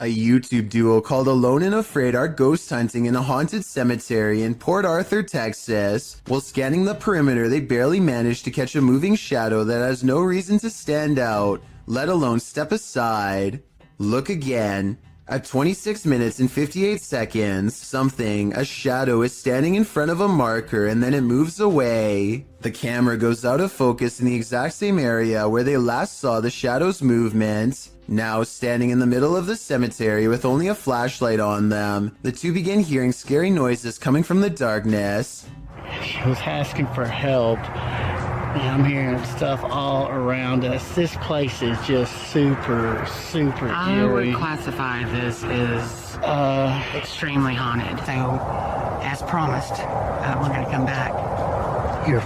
A YouTube duo called Alone and Afraid are ghost hunting in a haunted cemetery in Port Arthur, Texas. While scanning the perimeter, they barely manage to catch a moving shadow that has no reason to stand out, let alone step aside. Look again. At 26 minutes and 58 seconds, a shadow is standing in front of a marker and then it moves away. The camera goes out of focus in the exact same area where they last saw the shadow's movement. Now standing in the middle of the cemetery with only a flashlight on them, the two begin hearing scary noises coming from the darkness. She was asking for help, and I'm hearing stuff all around us. This place is just super I eerie. would classify this as extremely haunted. So, as promised, we're gonna come back. You're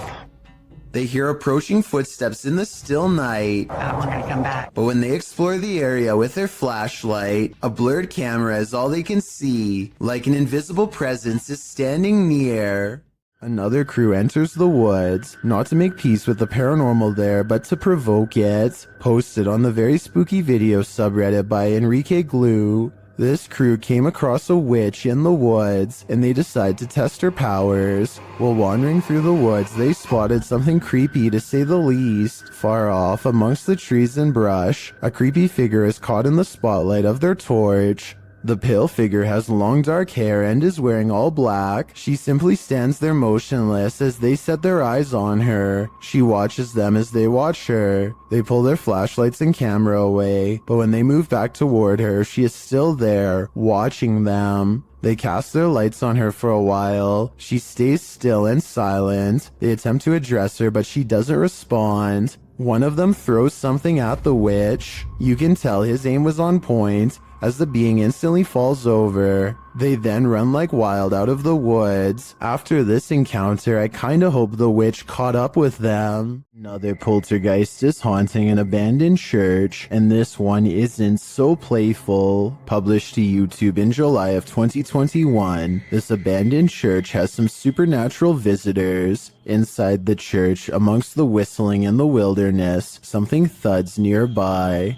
They hear approaching footsteps in the still night. We're gonna come back. But when they explore the area with their flashlight, a blurred camera is all they can see, like an invisible presence is standing near. Another crew enters the woods, not to make peace with the paranormal there, but to provoke it. Posted on the very spooky video subreddit by Enrique Glue, this crew came across a witch in the woods, and they decide to test her powers. While wandering through the woods, they spotted something creepy to say the least. Far off, amongst the trees and brush, a creepy figure is caught in the spotlight of their torch. The pale figure has long dark hair and is wearing all black. She simply stands there motionless as they set their eyes on her. She watches them as they watch her. They pull their flashlights and camera away, but when they move back toward her, she is still there, watching them. They cast their lights on her for a while. She stays still and silent. They attempt to address her, but she doesn't respond. One of them throws something at the witch. You can tell his aim was on point, as the being instantly falls over. They then run like wild out of the woods. After this encounter, I kinda hope the witch caught up with them. Another poltergeist is haunting an abandoned church, and this one isn't so playful. Published to YouTube in July of 2021, this abandoned church has some supernatural visitors. Inside the church, amongst the whistling in the wilderness, something thuds nearby.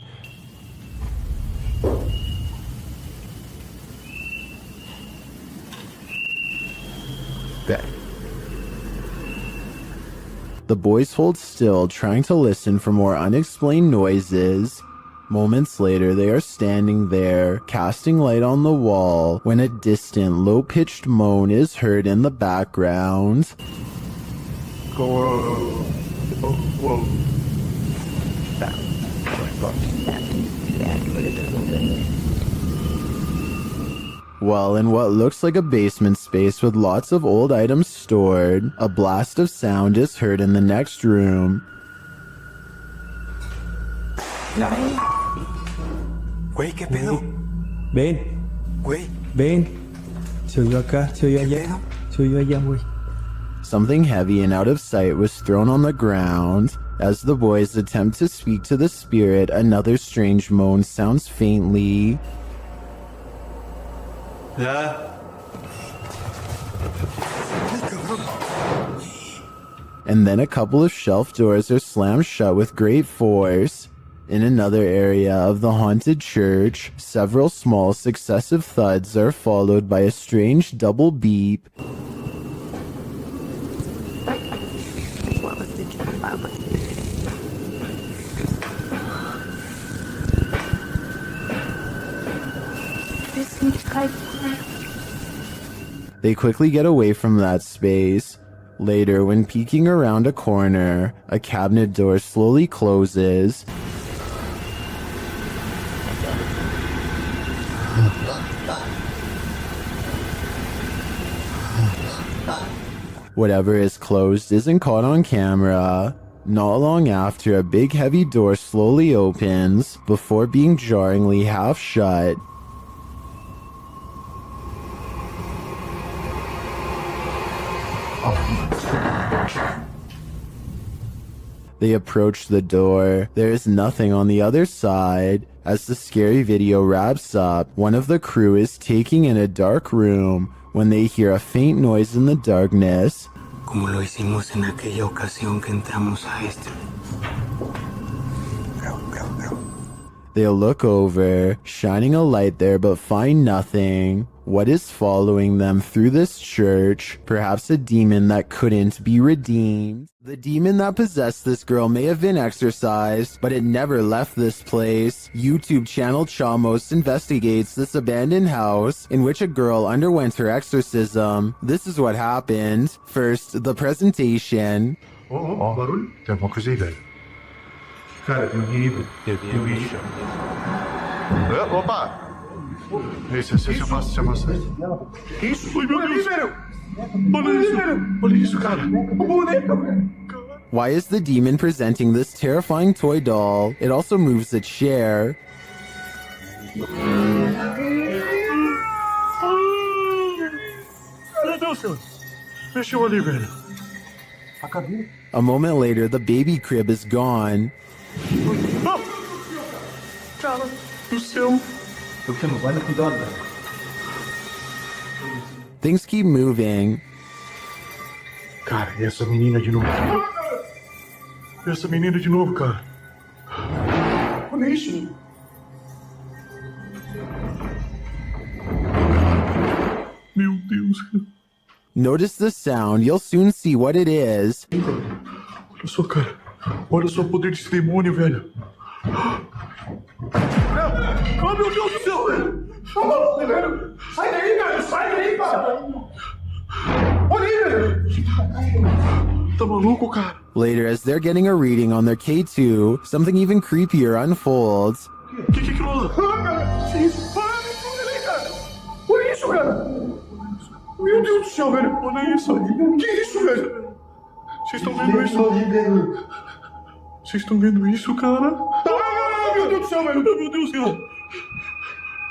The boys hold still, trying to listen for more unexplained noises. Moments later, they are standing there, casting light on the wall, when a distant, low-pitched moan is heard in the background. Well, in what looks like a basement space with lots of old items stored, a blast of sound is heard in the next room. Güey, ¿qué pedo? Ven, Güey, ven. Se oyó acá, se oyó allá. Se oyó allá, güey. Something heavy and out of sight was thrown on the ground. As the boys attempt to speak to the spirit, another strange moan sounds faintly. And then a couple of shelf doors are slammed shut with great force. In another area of the haunted church, several small successive thuds are followed by a strange double beep. They quickly get away from that space. Later, when peeking around a corner, a cabinet door slowly closes. Whatever is closed isn't caught on camera. Not long after, a big heavy door slowly opens, before being jarringly half shut. They approach the door. There is nothing on the other side. As the scary video wraps up, one of the crew is taking in a dark room when they hear a faint noise in the darkness. como lo hicimos en aquella ocasión que entramos a este. They look over, shining a light there, but find nothing. What is following them through this church? Perhaps a demon that couldn't be redeemed. The demon that possessed this girl may have been exorcised, but it never left this place. YouTube channel Chamos investigates this abandoned house in which a girl underwent her exorcism. This is what happened. First, the presentation. barulho? Tem alguma coisa aí, velho. Cara, eu vi. Opa! Você passa. Que isso? Ai, meu Deus! Olha isso, cara! O boneco! Why is the demon presenting this terrifying toy doll? It also moves a chair. Meu Deus, senhor! Mexeu ali, velho. A moment later, the baby crib is gone. Cara do céu! Things keep moving. Cara, e essa menina de novo? Cara. Olha isso! Meu Deus! Notice the sound. You'll soon see what it is. Olha só, cara. Olha só o poder desse demônio, velho. Oh, meu Deus do céu, velho! Tá maluco, velho! Sai daí, velho! Sai daí, cara! Olha aí, velho! Tá maluco, cara? Later, as they're getting a reading on their K2, something even creepier unfolds. Que aquilo lá? Ah, cara! Que isso? Olha aí, cara! Olha isso, cara! Meu Deus do céu, velho! Olha isso! Que isso, velho? Vocês estão vendo isso? Vocês estão vendo isso, cara? Ah, meu Deus do céu, velho! Meu Deus do céu!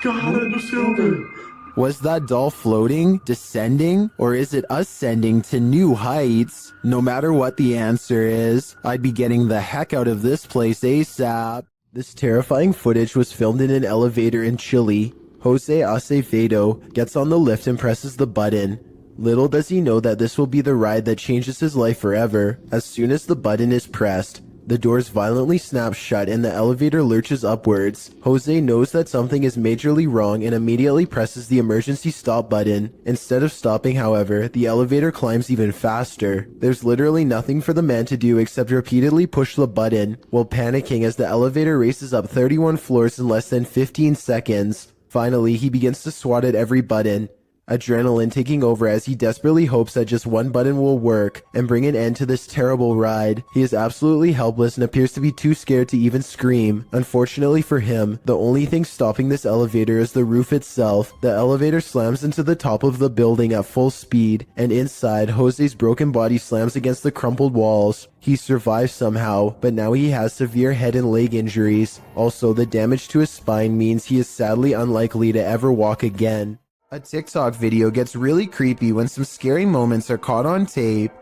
Cara do céu, velho! Was that doll floating, descending, or is it ascending to new heights? No matter what the answer is, I'd be getting the heck out of this place ASAP. This terrifying footage was filmed in an elevator in Chile. Jose Acevedo gets on the lift and presses the button. Little does he know that this will be the ride that changes his life forever. As soon as the button is pressed, the doors violently snap shut and the elevator lurches upwards. Jose knows that something is majorly wrong and immediately presses the emergency stop button. Instead of stopping, however, the elevator climbs even faster. There's literally nothing for the man to do except repeatedly push the button, while panicking as the elevator races up 31 floors in less than 15 seconds. Finally, he begins to swat at every button, adrenaline taking over as he desperately hopes that just one button will work and bring an end to this terrible ride. He is absolutely helpless and appears to be too scared to even scream. Unfortunately for him, the only thing stopping this elevator is the roof itself. The elevator slams into the top of the building at full speed, and inside, Jose's broken body slams against the crumpled walls. He survives somehow, but now he has severe head and leg injuries. Also, the damage to his spine means he is sadly unlikely to ever walk again. A TikTok video gets really creepy when some scary moments are caught on tape.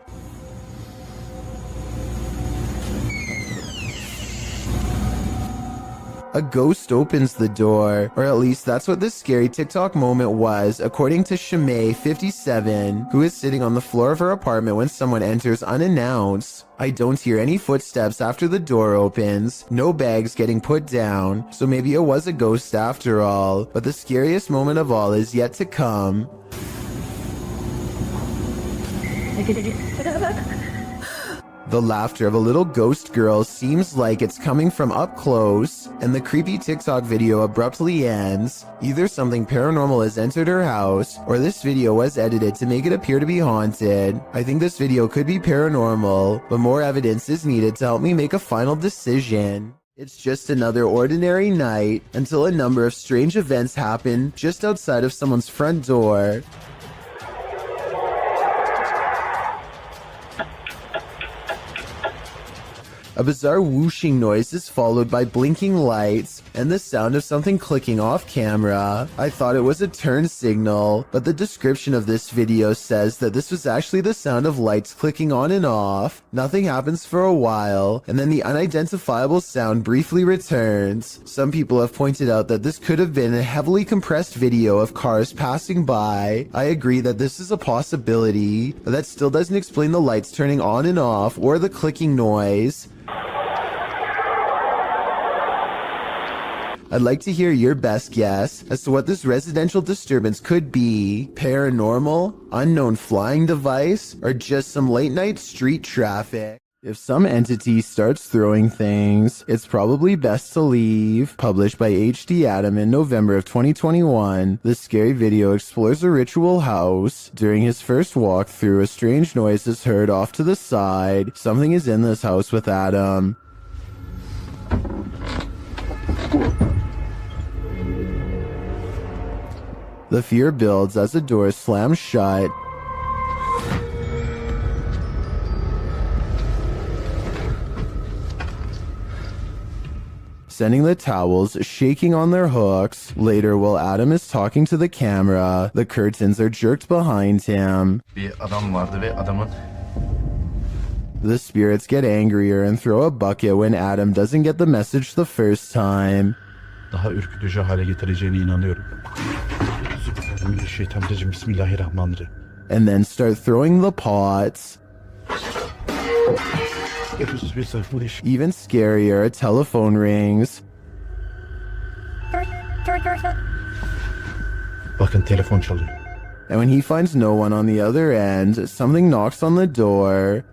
A ghost opens the door, or at least that's what this scary TikTok moment was, according to Shimei57, who is sitting on the floor of her apartment when someone enters unannounced. I don't hear any footsteps after the door opens, no bags getting put down, so maybe it was a ghost after all, but the scariest moment of all is yet to come. The laughter of a little ghost girl seems like it's coming from up close, and the creepy TikTok video abruptly ends. Either something paranormal has entered her house, or this video was edited to make it appear to be haunted. I think this video could be paranormal, but more evidence is needed to help me make a final decision. It's just another ordinary night until a number of strange events happen just outside of someone's front door. A bizarre whooshing noise is followed by blinking lights and the sound of something clicking off camera. I thought it was a turn signal, but the description of this video says that this was actually the sound of lights clicking on and off. Nothing happens for a while, and then the unidentifiable sound briefly returns. Some people have pointed out that this could have been a heavily compressed video of cars passing by. I agree that this is a possibility, but that still doesn't explain the lights turning on and off or the clicking noise. I'd like to hear your best guess as to what this residential disturbance could be. Paranormal, unknown flying device, or just some late night street traffic. If some entity starts throwing things, it's probably best to leave. Published by H.D. Adam in November of 2021, this scary video explores a ritual house. During his first walkthrough, a strange noise is heard off to the side. Something is in this house with Adam. The fear builds as the door slams shut. Sending the towels shaking on their hooks. Later, while Adam is talking to the camera, the curtains are jerked behind him. Bir adam vardı ve adamın The spirits get angrier and throw a bucket when Adam doesn't get the message the first time. daha ürkütücü hale getireceğine inanıyorum. Bismillahirrahmanirrahim. Bismillahirrahmanirrahim. And then start throwing the pots. Even scarier, a telephone rings. Bakın telefon çalıyor. And when he finds no one on the other end, something knocks on the door.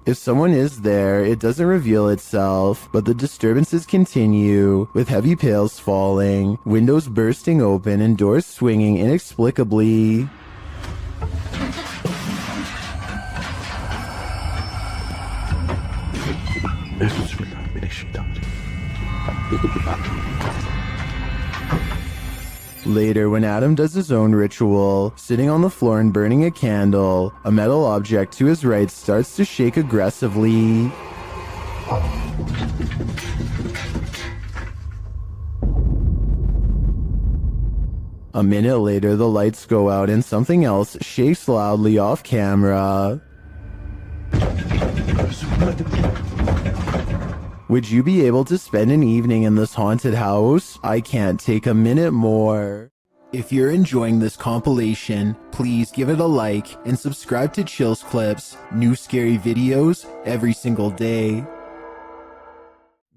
If someone is there, it doesn't reveal itself, but the disturbances continue, with heavy pails falling, windows bursting open, and doors swinging inexplicably. Later, when Adam does his own ritual, sitting on the floor and burning a candle, a metal object to his right starts to shake aggressively. A minute later, the lights go out and something else shakes loudly off camera. Would you be able to spend an evening in this haunted house? I can't take a minute more. If you're enjoying this compilation, please give it a like and subscribe to Chills Clips, new scary videos every single day.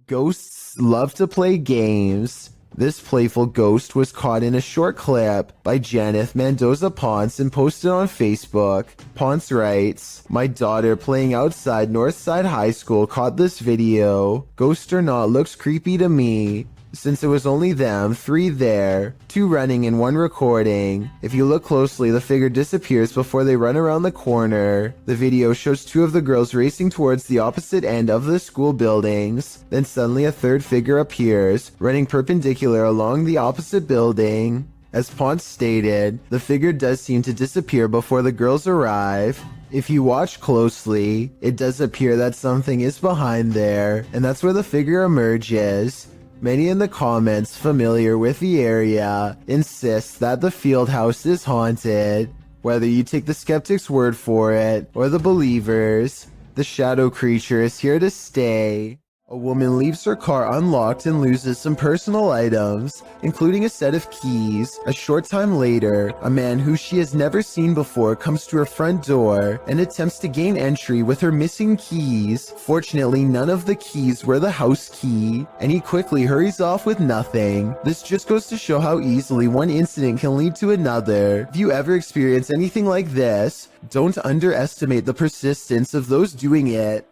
Ghosts love to play games. This playful ghost was caught in a short clip by Janeth Mendoza Ponce and posted on Facebook. Ponce writes, "My daughter playing outside Northside High School caught this video. Ghost or not, looks creepy to me. Since it was only them, 3 there, 2 running and 1 recording. If you look closely, the figure disappears before they run around the corner. The video shows 2 of the girls racing towards the opposite end of the school buildings. Then suddenly a 3rd figure appears, running perpendicular along the opposite building. As Ponce stated, the figure does seem to disappear before the girls arrive. If you watch closely, it does appear that something is behind there, and that's where the figure emerges." Many in the comments familiar with the area insist that the field house is haunted. Whether you take the skeptic's word for it or the believers, the shadow creature is here to stay. A woman leaves her car unlocked and loses some personal items, including a set of keys. A short time later, a man who she has never seen before comes to her front door and attempts to gain entry with her missing keys. Fortunately, none of the keys were the house key, and he quickly hurries off with nothing. This just goes to show how easily one incident can lead to another. If you ever experience anything like this, don't underestimate the persistence of those doing it.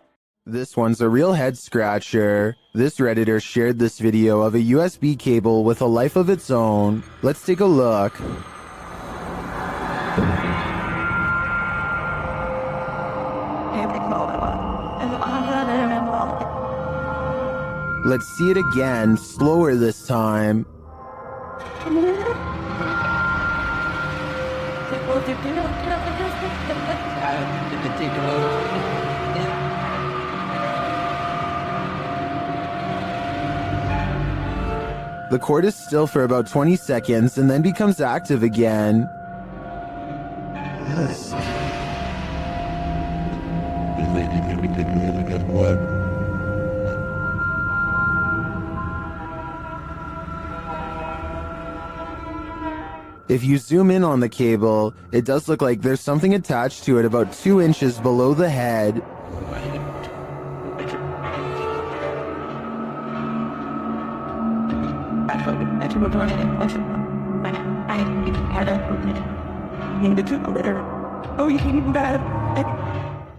This one's a real head scratcher. This Redditor shared this video of a USB cable with a life of its own. Let's take a look. Let's see it again, slower this time. The cord is still for about 20 seconds and then becomes active again. If you zoom in on the cable, it does look like there's something attached to it about 2 inches below the head.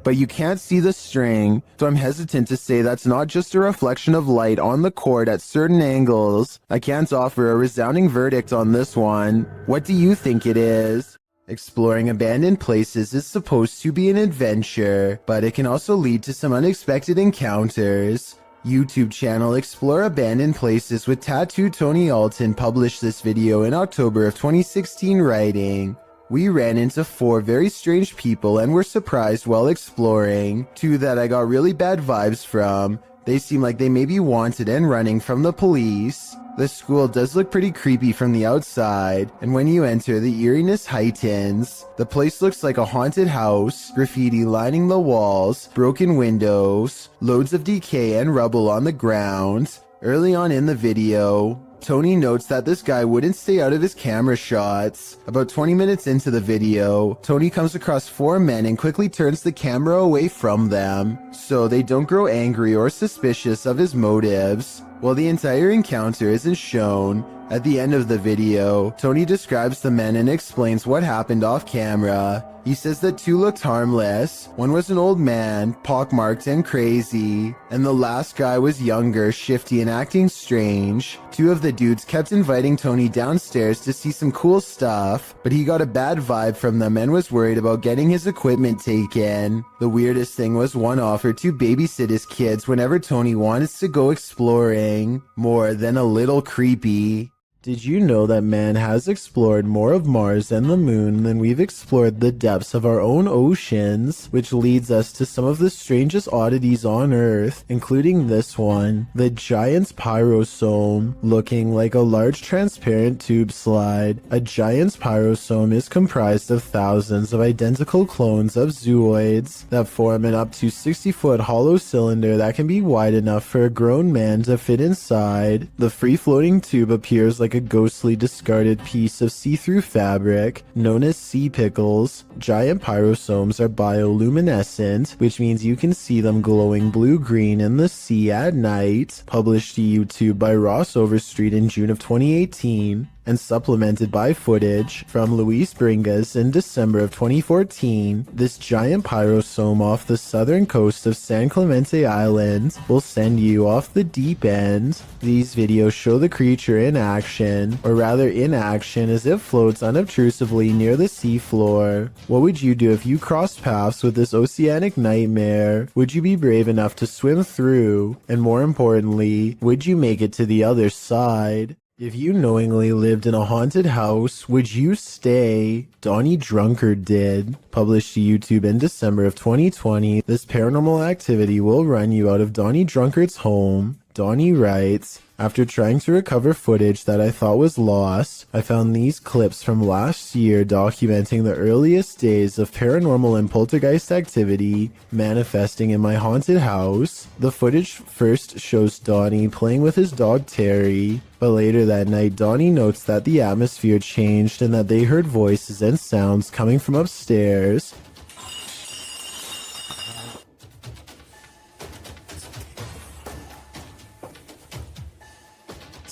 But you can't see the string, so I'm hesitant to say that's not just a reflection of light on the cord at certain angles. I can't offer a resounding verdict on this one. What do you think it is? Exploring abandoned places is supposed to be an adventure, but it can also lead to some unexpected encounters. YouTube channel Explore Abandoned Places with Tattoo Tony Alton published this video in October of 2016, writing, "We ran into 4 very strange people and were surprised while exploring. 2 that I got really bad vibes from. They seem like they may be wanted and running from the police. The school does look pretty creepy from the outside, and when you enter, the eeriness heightens. The place looks like a haunted house, graffiti lining the walls, broken windows, loads of decay and rubble on the ground." Early on in the video, Tony notes that this guy wouldn't stay out of his camera shots. About 20 minutes into the video, Tony comes across 4 men and quickly turns the camera away from them, so they don't grow angry or suspicious of his motives. While the entire encounter isn't shown, at the end of the video, Tony describes the men and explains what happened off camera. He says that 2 looked harmless, 1 was an old man, pockmarked and crazy, and the last guy was younger, shifty and acting strange. 2 of the dudes kept inviting Tony downstairs to see some cool stuff, but he got a bad vibe from them and was worried about getting his equipment taken. The weirdest thing was 1 offered to babysit his kids whenever Tony wanted to go exploring. More than a little creepy. Did you know that man has explored more of Mars and the moon than we've explored the depths of our own oceans, which leads us to some of the strangest oddities on Earth, including this one, the giant's pyrosome, looking like a large transparent tube slide. A giant's pyrosome is comprised of thousands of identical clones of zooids that form an up to 60-foot hollow cylinder that can be wide enough for a grown man to fit inside. The free-floating tube appears like a ghostly discarded piece of see-through fabric known as sea pickles. Giant pyrosomes are bioluminescent, which means you can see them glowing blue-green in the sea at night. Published to YouTube by Ross Overstreet in June of 2018. And supplemented by footage from Luis Bringas in December of 2014, this giant pyrosome off the southern coast of San Clemente Island will send you off the deep end. These videos show the creature in action, or rather inaction, as it floats unobtrusively near the seafloor. What would you do if you crossed paths with this oceanic nightmare? Would you be brave enough to swim through? And more importantly, would you make it to the other side? If you knowingly lived in a haunted house, would you stay? Donnie Drunkard did. Published to YouTube in December of 2020, this paranormal activity will run you out of Donnie Drunkard's home. Donnie writes, "After trying to recover footage that I thought was lost, I found these clips from last year documenting the earliest days of paranormal and poltergeist activity manifesting in my haunted house. The footage first shows Donnie playing with his dog Terry, but later that night Donnie notes that the atmosphere changed and that they heard voices and sounds coming from upstairs.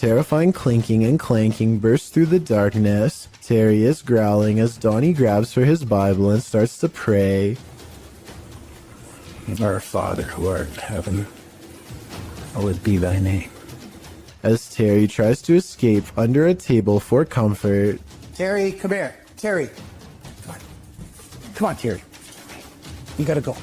Terrifying clinking and clanking bursts through the darkness. Terry is growling as Donnie grabs for his Bible and starts to pray. Our Father who art in heaven, hallowed be thy name." As Terry tries to escape under a table for comfort. Terry, come here. Terry. Come on. Come on, Terry. You gotta go.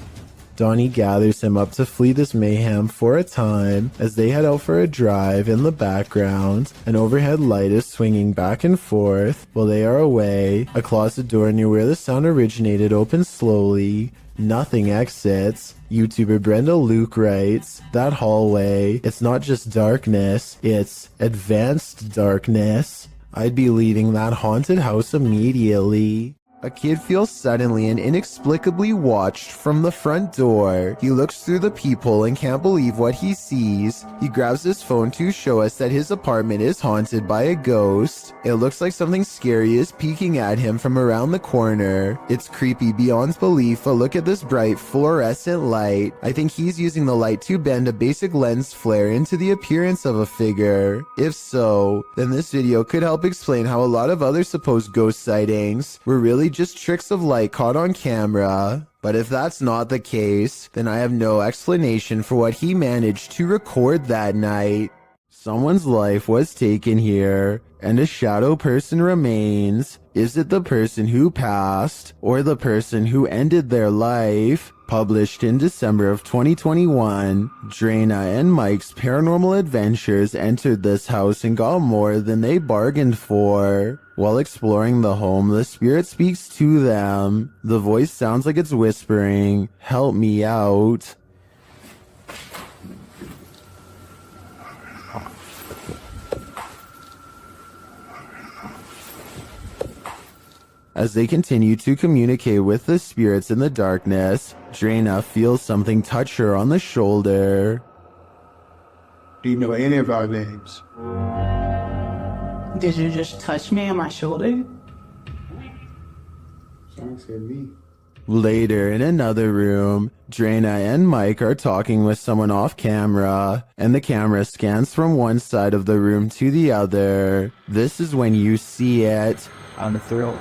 Donnie gathers him up to flee this mayhem for a time. As they head out for a drive, in the background, an overhead light is swinging back and forth. While they are away, a closet door near where the sound originated opens slowly. Nothing exits. YouTuber Brenda Luke writes, "That hallway, it's not just darkness, it's advanced darkness. I'd be leaving that haunted house immediately." A kid feels suddenly and inexplicably watched from the front door. He looks through the peephole and can't believe what he sees. He grabs his phone to show us that his apartment is haunted by a ghost. It looks like something scary is peeking at him from around the corner. It's creepy beyond belief, but look at this bright fluorescent light. I think he's using the light to bend a basic lens flare into the appearance of a figure. If so, then this video could help explain how a lot of other supposed ghost sightings were really just tricks of light caught on camera. But if that's not the case, then I have no explanation for what he managed to record that night. Someone's life was taken here, and a shadow person remains. Is it the person who passed, or the person who ended their life? Published in December of 2021, Drena and Mike's paranormal adventures entered this house and got more than they bargained for. While exploring the home, the spirit speaks to them. The voice sounds like it's whispering, "Help me out." As they continue to communicate with the spirits in the darkness, Drena feels something touch her on the shoulder. Do you know any of our names? Did you just touch me on my shoulder? Someone said me. Later, in another room, Drena and Mike are talking with someone off camera, and the camera scans from one side of the room to the other. This is when you see it. On the thrill.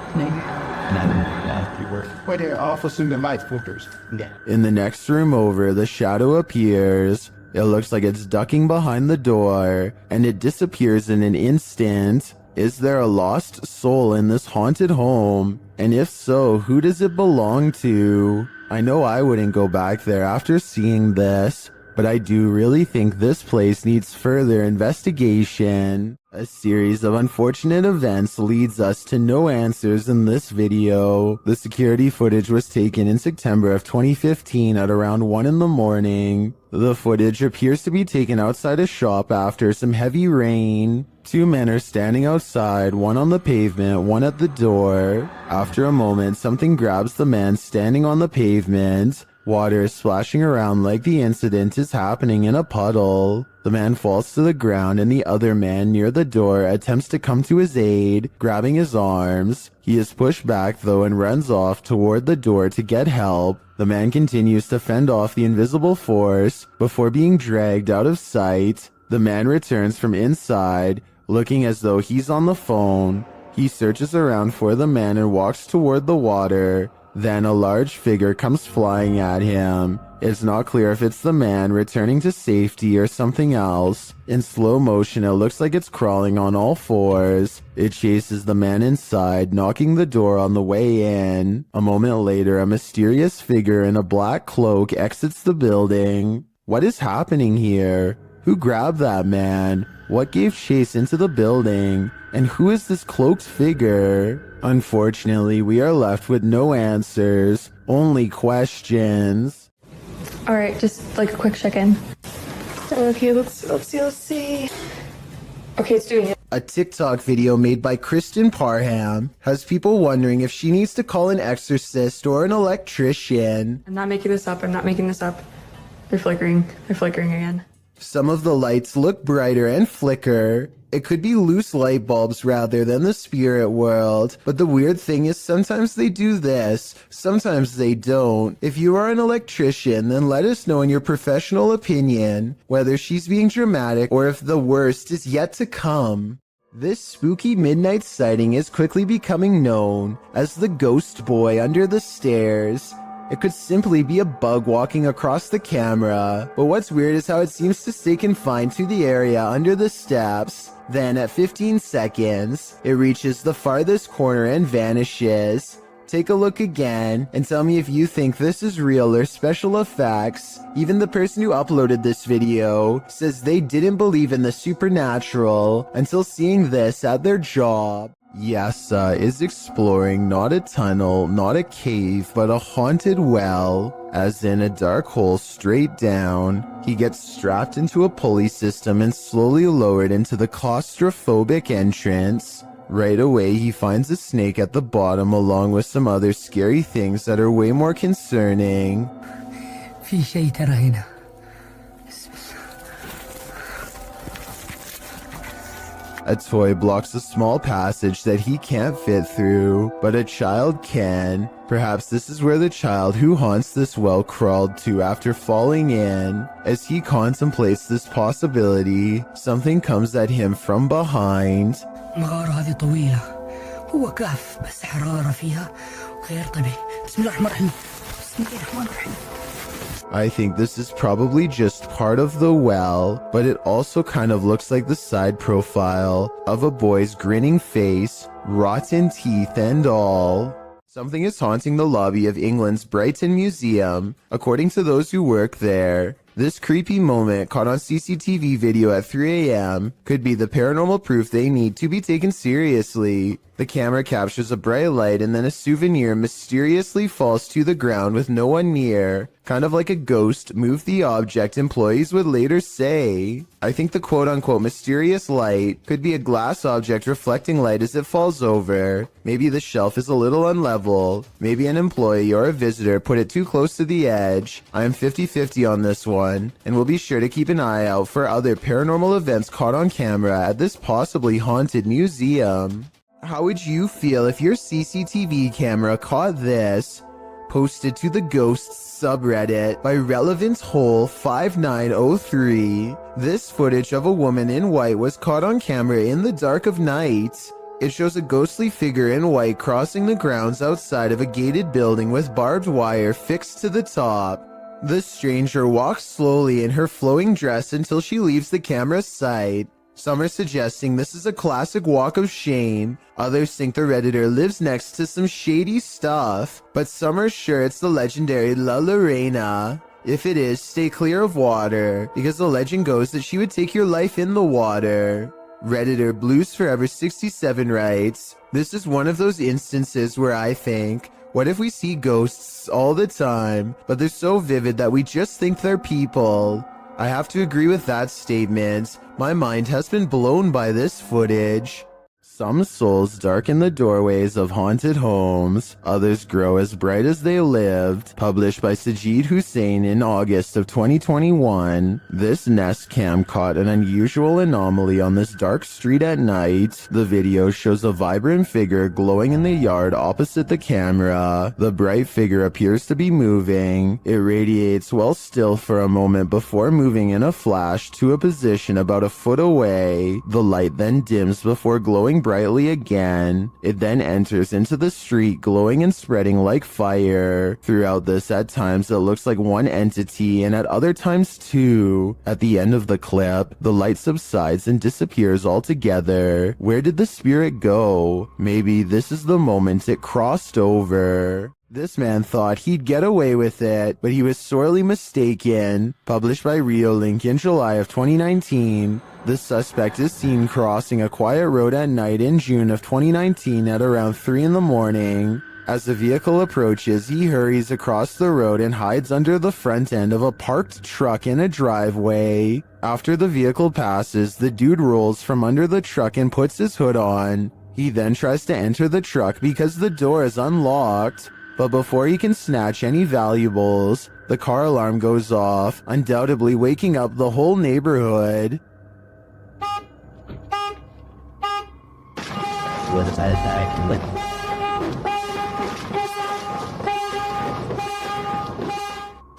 You were. Well, they're awful soon the light flickers. Yeah. In the next room over, the shadow appears. It looks like it's ducking behind the door, and it disappears in an instant. Is there a lost soul in this haunted home? And if so, who does it belong to? I know I wouldn't go back there after seeing this, but I do really think this place needs further investigation. A series of unfortunate events leads us to no answers in this video. The security footage was taken in September of 2015 at around 1 in the morning. The footage appears to be taken outside a shop after some heavy rain. Two men are standing outside, one on the pavement, one at the door. After a moment, something grabs the man standing on the pavement. Water is splashing around like the incident is happening in a puddle. The man falls to the ground and the other man near the door attempts to come to his aid, grabbing his arms. He is pushed back though and runs off toward the door to get help. The man continues to fend off the invisible force before being dragged out of sight. The man returns from inside, looking as though he's on the phone. He searches around for the man and walks toward the water. Then a large figure comes flying at him. It's not clear if it's the man returning to safety or something else. In slow motion, it looks like it's crawling on all fours. It chases the man inside, knocking the door on the way in. A moment later, a mysterious figure in a black cloak exits the building. What is happening here? Who grabbed that man? What gave chase into the building? And who is this cloaked figure? Unfortunately, we are left with no answers, only questions. All right, just like a quick check-in. Okay, let's see. Okay, it's doing it. A TikTok video made by Kristen Parham has people wondering if she needs to call an exorcist or an electrician. I'm not making this up. They're flickering again. Some of the lights look brighter and flicker. It could be loose light bulbs rather than the spirit world. But the weird thing is sometimes they do this, sometimes they don't. If you are an electrician, then let us know in your professional opinion whether she's being dramatic or if the worst is yet to come. This spooky midnight sighting is quickly becoming known as the ghost boy under the stairs. It could simply be a bug walking across the camera, but what's weird is how it seems to stay confined to the area under the steps. Then at 15 seconds, it reaches the farthest corner and vanishes. Take a look again and tell me if you think this is real or special effects. Even the person who uploaded this video says they didn't believe in the supernatural until seeing this at their job. Yasa is exploring not a tunnel, not a cave, but a haunted well, as in a dark hole straight down. He gets strapped into a pulley system and slowly lowered into the claustrophobic entrance. Right away, he finds a snake at the bottom along with some other scary things that are way more concerning. في شيء ترى هنا. A toy blocks a small passage that he can't fit through, but a child can. Perhaps this is where the child who haunts this well crawled to after falling in. As he contemplates this possibility, something comes at him from behind. المغارة هذه طويلة. هو كهف بس حرارة فيها غير طبيعي. بسم الله الرحمن الرحيم. بسم الله الرحمن الرحيم. I think this is probably just part of the well, but it also kind of looks like the side profile of a boy's grinning face, rotten teeth and all. Something is haunting the lobby of England's Brighton Museum. According to those who work there, this creepy moment caught on CCTV video at 3 a.m. could be the paranormal proof they need to be taken seriously. The camera captures a bright light and then a souvenir mysteriously falls to the ground with no one near. Kind of like a ghost moved the object, employees would later say. I think the quote-unquote mysterious light could be a glass object reflecting light as it falls over. Maybe the shelf is a little unlevel. Maybe an employee or a visitor put it too close to the edge. I am 50-50 on this one, and will be sure to keep an eye out for other paranormal events caught on camera at this possibly haunted museum. How would you feel if your CCTV camera caught this? Posted to the Ghosts subreddit by Relevance Hole 5903. This footage of a woman in white was caught on camera in the dark of night. It shows a ghostly figure in white crossing the grounds outside of a gated building with barbed wire fixed to the top. The stranger walks slowly in her flowing dress until she leaves the camera's sight. Some are suggesting this is a classic walk of shame. Others think the Redditor lives next to some shady stuff. But some are sure it's the legendary La Lorena. If it is, stay clear of water, because the legend goes that she would take your life in the water. Redditor Blues Forever 67 writes, "This is one of those instances where I think, what if we see ghosts all the time, but they're so vivid that we just think they're people?" I have to agree with that statement. My mind has been blown by this footage. Some souls darken the doorways of haunted homes, others grow as bright as they lived. Published by Sajid Hussein in August of 2021, this Nest Cam caught an unusual anomaly on this dark street at night. The video shows a vibrant figure glowing in the yard opposite the camera. The bright figure appears to be moving. It radiates while still for a moment before moving in a flash to a position about a foot away. The light then dims before glowing brightly again. It then enters into the street, glowing and spreading like fire. Throughout this, at times it looks like one entity, and at other times two. At the end of the clip, the light subsides and disappears altogether. Where did the spirit go? Maybe this is the moment it crossed over. This man thought he'd get away with it, but he was sorely mistaken. Published by Reolink in July of 2019. The suspect is seen crossing a quiet road at night in June of 2019 at around 3 in the morning. As the vehicle approaches, he hurries across the road and hides under the front end of a parked truck in a driveway. After the vehicle passes, the dude rolls from under the truck and puts his hood on. He then tries to enter the truck because the door is unlocked. But before he can snatch any valuables, the car alarm goes off, undoubtedly waking up the whole neighborhood.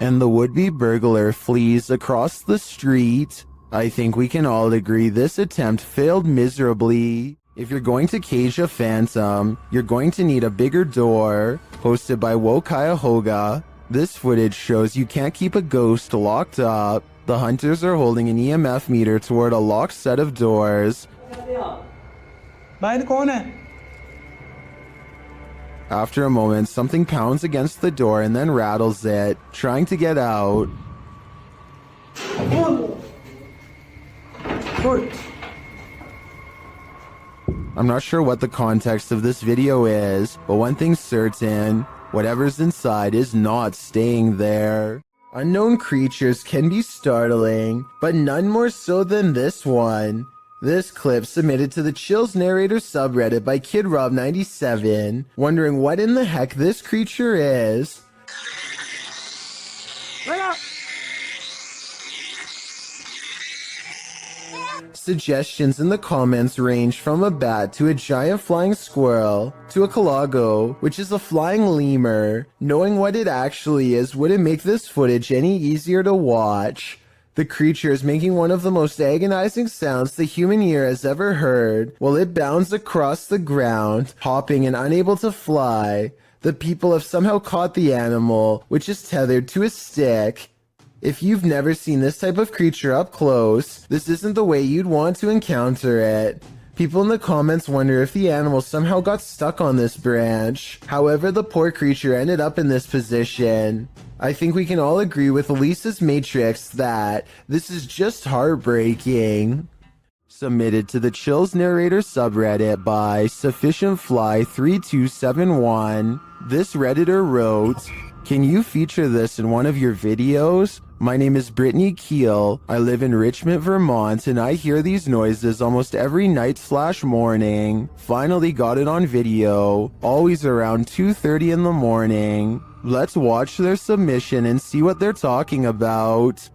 And the would-be burglar flees across the street. I think we can all agree this attempt failed miserably. If you're going to cage a phantom, you're going to need a bigger door. Posted by Wokaya this footage shows you can't keep a ghost locked up. The hunters are holding an EMF meter toward a locked set of doors. After a moment, something pounds against the door and then rattles it, trying to get out. I'm not sure what the context of this video is, but one thing's certain, whatever's inside is not staying there. Unknown creatures can be startling, but none more so than this one. This clip submitted to the Chills Narrator subreddit by KidRob97, wondering what in the heck this creature is. Suggestions in the comments range from a bat to a giant flying squirrel to a calago, which is a flying lemur. Knowing what it actually is wouldn't make this footage any easier to watch. The creature is making one of the most agonizing sounds the human ear has ever heard while it bounds across the ground, hopping and unable to fly. The people have somehow caught the animal, which is tethered to a stick. If you've never seen this type of creature up close, this isn't the way you'd want to encounter it. People in the comments wonder if the animal somehow got stuck on this branch. However, the poor creature ended up in this position. I think we can all agree with Lisa's Matrix that this is just heartbreaking. Submitted to the Chills Narrator subreddit by SufficientFly3271, this Redditor wrote, "Can you feature this in one of your videos? My name is Brittany Keel. I live in Richmond, Vermont, and I hear these noises almost every night/morning. Finally got it on video, always around 2:30 in the morning. Let's watch their submission and see what they're talking about."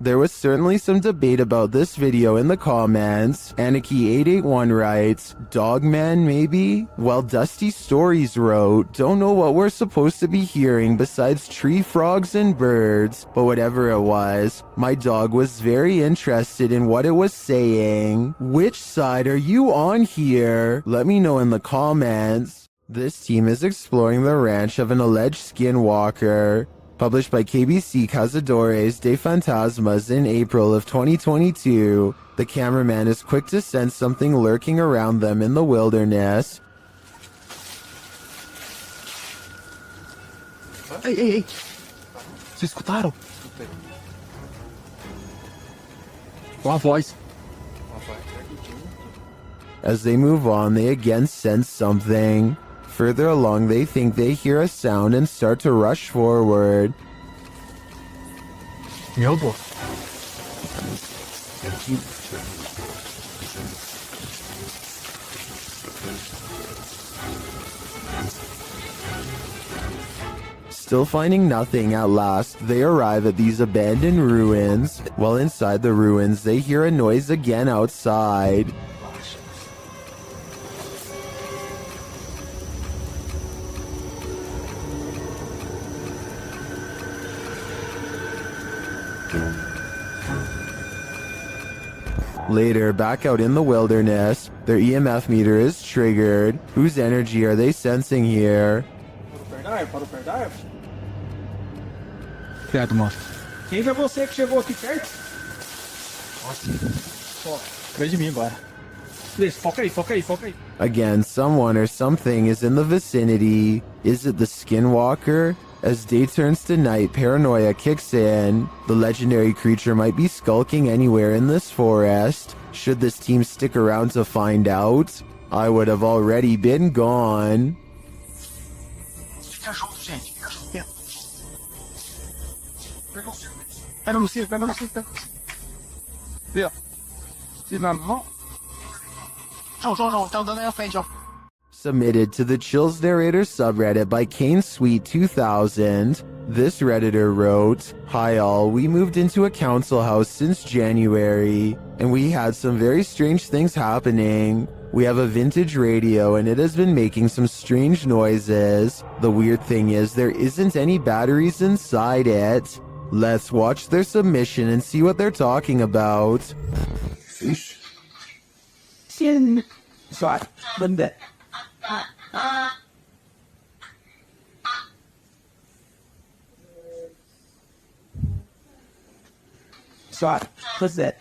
There was certainly some debate about this video in the comments. Anarchy881 writes, "Dogman maybe?" While Dusty Stories wrote, "Don't know what we're supposed to be hearing besides tree frogs and birds, but whatever it was, my dog was very interested in what it was saying. Which side are you on here? Let me know in the comments." This team is exploring the ranch of an alleged skinwalker. Published by KBC Cazadores de Fantasmas in April of 2022, the cameraman is quick to sense something lurking around them in the wilderness. Ei, ei, ei! Vocês escutaram? Uma voz. As they move on, they again sense something. Further along, they think they hear a sound and start to rush forward. 여보. Still finding nothing, at last, they arrive at these abandoned ruins. While inside the ruins, they hear a noise again outside. Later, back out in the wilderness, their EMF meter is triggered. Whose energy are they sensing here? Credo, moço. Quem foi você que chegou aqui perto? Ó, vem de mim agora. Please, foca aí, foca aí, foca aí. Again, someone or something is in the vicinity. Is it the Skinwalker? As day turns to night, paranoia kicks in. The legendary creature might be skulking anywhere in this forest. Should this team stick around to find out? I would have already been gone. Fica junto, gente. Fica junto. Pega no cinto, pega no cinto, pega no cinto. Vê, ó. Se na mão. Não, tá andando aí à frente, ó. Submitted to the Chills Narrator subreddit by KaneSweet2000, this Redditor wrote, "Hi all, we moved into a council house since January, and we had some very strange things happening. We have a vintage radio and it has been making some strange noises. The weird thing is there isn't any batteries inside it. Let's watch their submission and see what they're talking about." Fish? Sorry, bunda. Sorry, what's that?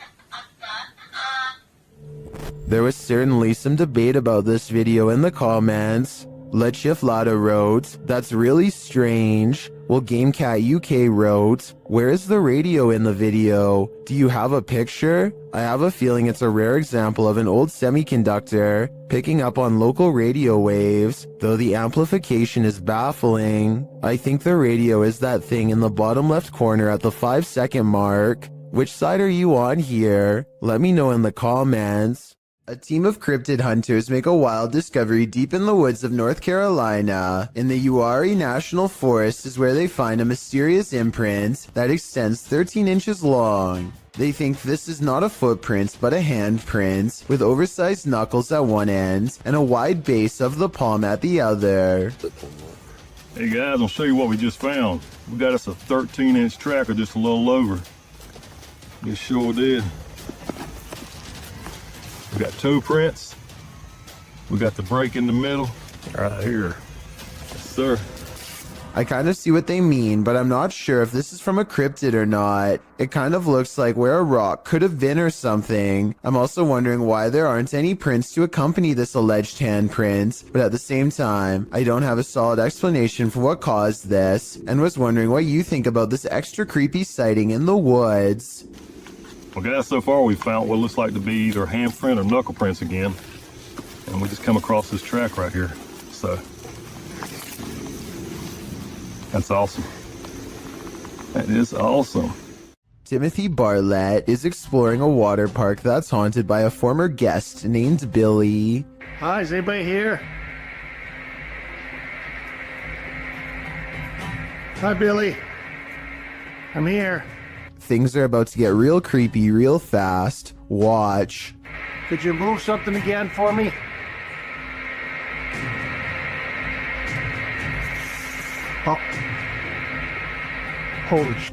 There was certainly some debate about this video in the comments. La Chiflada wrote, "That's really strange." Well, GameCat UK wrote, "Where is the radio in the video? Do you have a picture? I have a feeling it's a rare example of an old semiconductor picking up on local radio waves, though the amplification is baffling. I think the radio is that thing in the bottom left corner at the 5-second mark. Which side are you on here? Let me know in the comments." A team of cryptid hunters make a wild discovery deep in the woods of North Carolina. In the Uwharrie National Forest is where they find a mysterious imprint that extends 13 inches long. They think this is not a footprint but a handprint, with oversized knuckles at one end and a wide base of the palm at the other. Hey guys, I'll show you what we just found. We got us a 13-inch tracker, just a little over. It sure did. We got toe prints. We got the break in the middle. Right here. Yes, sir. I kind of see what they mean, but I'm not sure if this is from a cryptid or not. It kind of looks like where a rock could have been or something. I'm also wondering why there aren't any prints to accompany this alleged handprint, but at the same time, I don't have a solid explanation for what caused this, and was wondering what you think about this extra creepy sighting in the woods. Well guys, so far we found what looks like to be either handprint or knuckle prints again. And we just come across this track right here. So, that's awesome. That is awesome. Timothy Bartlett is exploring a water park that's haunted by a former guest named Billy. Hi, is anybody here? Hi, Billy. I'm here. Things are about to get real creepy real fast. Watch. Could you move something again for me? Oh. Holy sh**.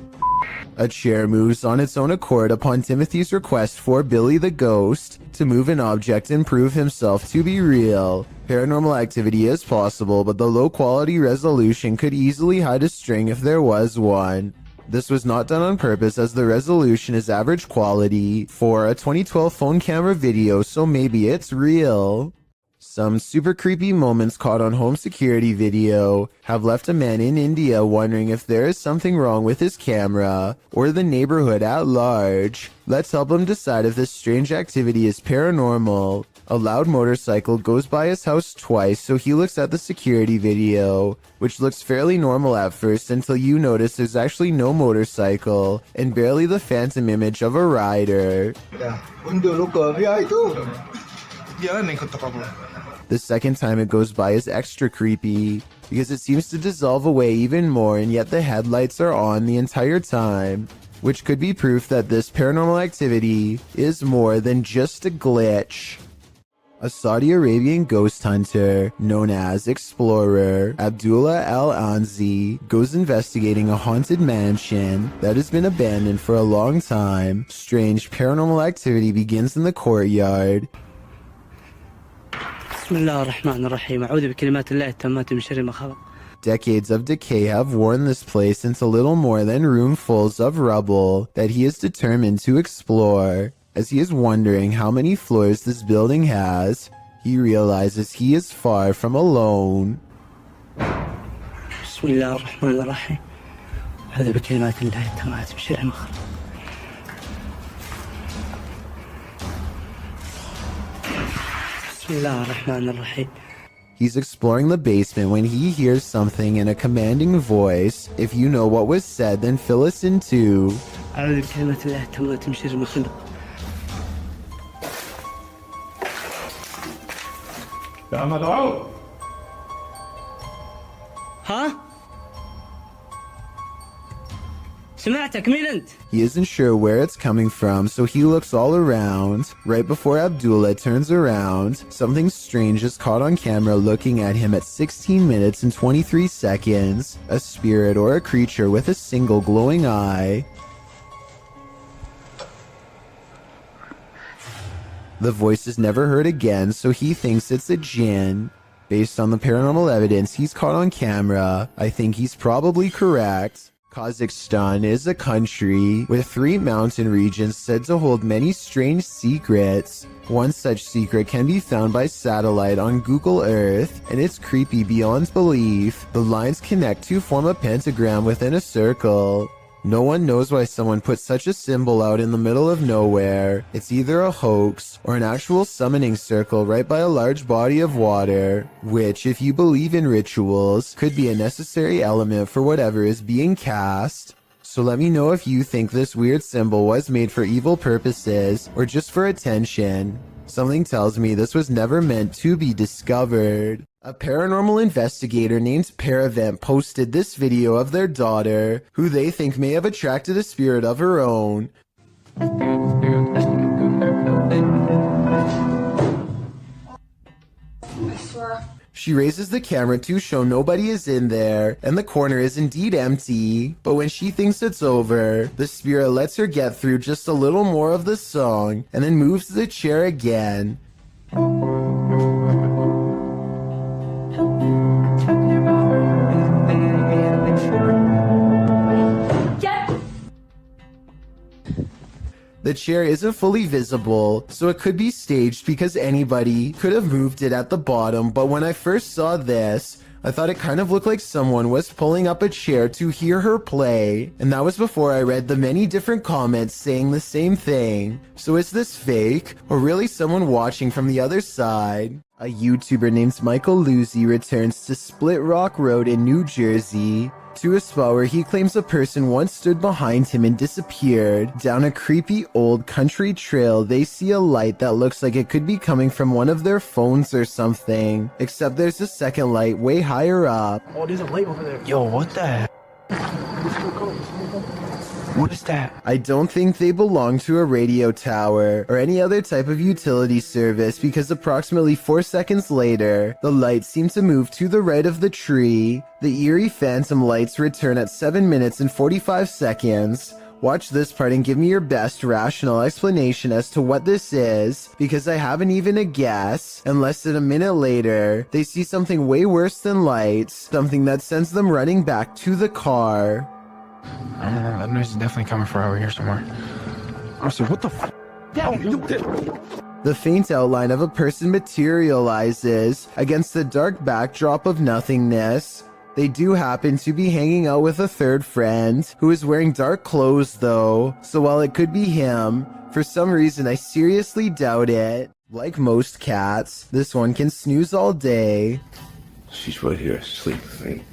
A chair moves on its own accord upon Timothy's request for Billy the Ghost to move an object and prove himself to be real. Paranormal activity is possible, but the low quality resolution could easily hide a string if there was one. This was not done on purpose as the resolution is average quality for a 2012 phone camera video, so maybe it's real. Some super creepy moments caught on home security video have left a man in India wondering if there is something wrong with his camera or the neighborhood at large. Let's help him decide if this strange activity is paranormal. A loud motorcycle goes by his house twice, so he looks at the security video, which looks fairly normal at first until you notice there's actually no motorcycle and barely the phantom image of a rider. The second time it goes by is extra creepy, because it seems to dissolve away even more and yet the headlights are on the entire time, which could be proof that this paranormal activity is more than just a glitch. A Saudi Arabian ghost hunter, known as Explorer Abdullah Al-Anzi, goes investigating a haunted mansion that has been abandoned for a long time. Strange paranormal activity begins in the courtyard. Decades of decay have worn this place into little more than roomfuls of rubble that he is determined to explore. As he is wondering how many floors this building has, he realizes he is far from alone. He's exploring the basement when he hears something in a commanding voice. If you know what was said, then fill us in too. ها؟ سمعتك مين أنت؟ He isn't sure where it's coming from, so he looks all around. Right before Abdullah turns around, something strange is caught on camera looking at him at 16 minutes and 23 seconds. A spirit or a creature with a single glowing eye. The voice is never heard again, so he thinks it's a jinn. Based on the paranormal evidence he's caught on camera, I think he's probably correct. Kazakhstan is a country with 3 mountain regions said to hold many strange secrets. One such secret can be found by satellite on Google Earth, and it's creepy beyond belief. The lines connect to form a pentagram within a circle. No one knows why someone put such a symbol out in the middle of nowhere. It's either a hoax or an actual summoning circle right by a large body of water, which, if you believe in rituals, could be a necessary element for whatever is being cast. So let me know if you think this weird symbol was made for evil purposes or just for attention. Something tells me this was never meant to be discovered. A paranormal investigator named Paravent posted this video of their daughter, who they think may have attracted a spirit of her own. She raises the camera to show nobody is in there, and the corner is indeed empty. But when she thinks it's over, the spirit lets her get through just a little more of the song, and then moves the chair again. The chair isn't fully visible, so it could be staged because anybody could have moved it at the bottom, but when I first saw this, I thought it kind of looked like someone was pulling up a chair to hear her play, and that was before I read the many different comments saying the same thing. So is this fake, or really someone watching from the other side? A YouTuber named Michael Luzzi returns to Split Rock Road in New Jersey, to a spot where he claims a person once stood behind him and disappeared. Down a creepy old country trail, they see a light that looks like it could be coming from one of their phones or something, except there's a second light way higher up. Oh, there's a light over there. Yo, what the heck? What is that? I don't think they belong to a radio tower or any other type of utility service because approximately 4 seconds later, the lights seem to move to the right of the tree. The eerie phantom lights return at 7 minutes and 45 seconds. Watch this part and give me your best rational explanation as to what this is, because I haven't even a guess. And less than a minute later, they see something way worse than lights, something that sends them running back to the car. That noise is definitely coming from over here somewhere. Honestly, what the f? The faint outline of a person materializes against the dark backdrop of nothingness. They do happen to be hanging out with a third friend, who is wearing dark clothes though, so while it could be him, for some reason I seriously doubt it. Like most cats, this one can snooze all day. She's right here, sleeping.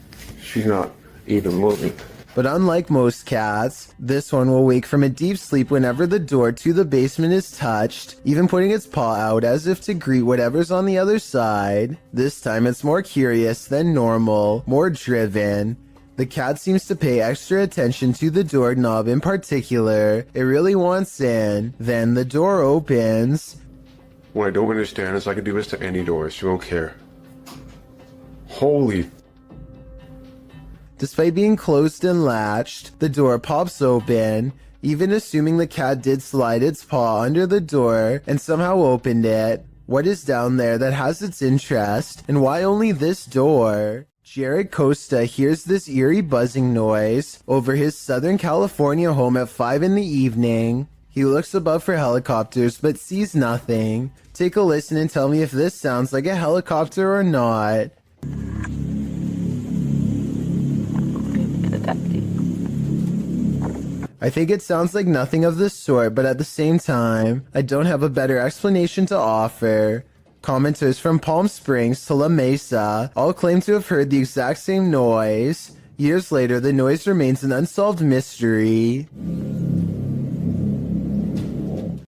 She's not even moving. But unlike most cats, this one will wake from a deep sleep whenever the door to the basement is touched, even putting its paw out as if to greet whatever's on the other side. This time it's more curious than normal, more driven. The cat seems to pay extra attention to the doorknob in particular. It really wants in. Then the door opens. What I don't understand is I can do this to any door. She won't care. Holy. Despite being closed and latched, the door pops open, even assuming the cat did slide its paw under the door and somehow opened it. What is down there that has its interest, and why only this door? Jared Costa hears this eerie buzzing noise over his Southern California home at 5 in the evening. He looks above for helicopters but sees nothing. Take a listen and tell me if this sounds like a helicopter or not. I think it sounds like nothing of the sort, but at the same time, I don't have a better explanation to offer. Commenters from Palm Springs to La Mesa all claim to have heard the exact same noise. Years later, the noise remains an unsolved mystery.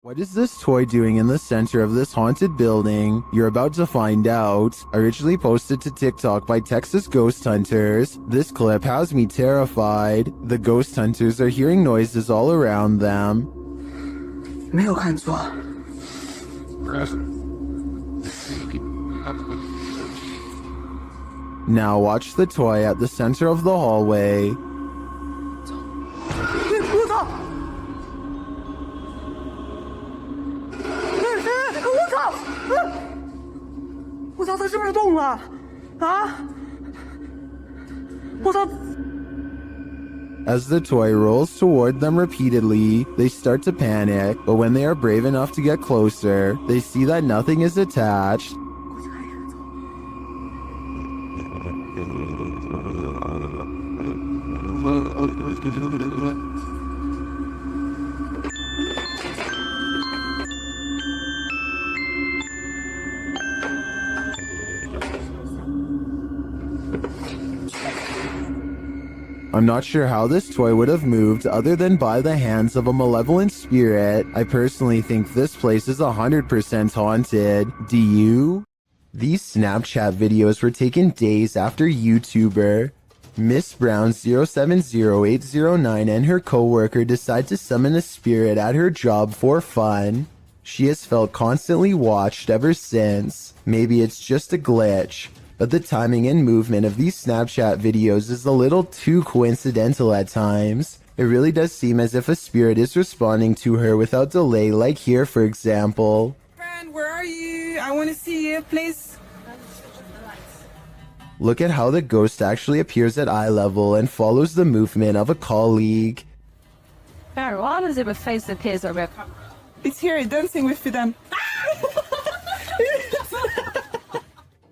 What is this toy doing in the center of this haunted building? You're about to find out. Originally posted to TikTok by Texas Ghost Hunters, this clip has me terrified. The ghost hunters are hearing noises all around them. 没有看错。 Now watch the toy at the center of the hallway. 我操！我操！我操！它是不是动了？ 啊！我操！ As the toy rolls toward them repeatedly, they start to panic, but when they are brave enough to get closer, they see that nothing is attached. I'm not sure how this toy would have moved other than by the hands of a malevolent spirit. I personally think this place is 100% haunted. Do you? These Snapchat videos were taken days after YouTuber Miss Brown 070809 and her coworker decide to summon a spirit at her job for fun. She has felt constantly watched ever since. Maybe it's just a glitch, but the timing and movement of these Snapchat videos is a little too coincidental at times. It really does seem as if a spirit is responding to her without delay, like here for example. Friend, where are you? I want to see you, please. Look at how the ghost actually appears at eye level and follows the movement of a colleague. Why does it face appears over? It's here, dancing with them.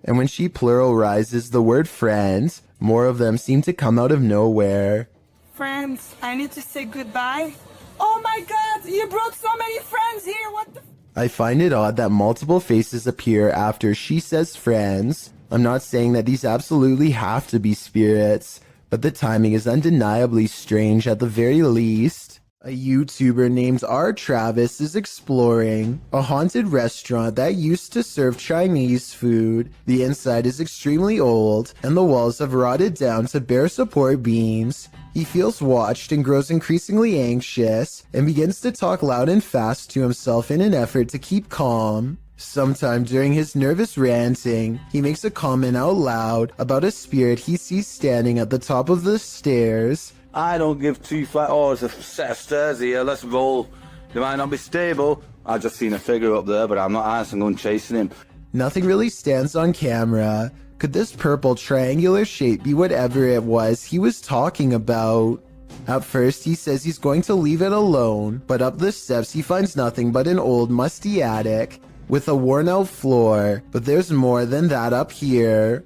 And when she pluralizes the word friends, more of them seem to come out of nowhere. Friends, I need to say goodbye. Oh my god, you brought so many friends here, what the I find it odd that multiple faces appear after she says friends. I'm not saying that these absolutely have to be spirits, but the timing is undeniably strange at the very least. A YouTuber named R. Travis is exploring a haunted restaurant that used to serve Chinese food. The inside is extremely old, and the walls have rotted down to bare support beams. He feels watched and grows increasingly anxious, and begins to talk loud and fast to himself in an effort to keep calm. Sometime during his nervous ranting, he makes a comment out loud about a spirit he sees standing at the top of the stairs. I don't give two flat. Oh, there's a set of stairs here. Let's roll. They might not be stable. I just seen a figure up there, but I'm not asking going chasing him. Nothing really stands on camera. Could this purple triangular shape be whatever it was he was talking about? At first, he says he's going to leave it alone, but up the steps he finds nothing but an old musty attic with a worn-out floor. But there's more than that up here.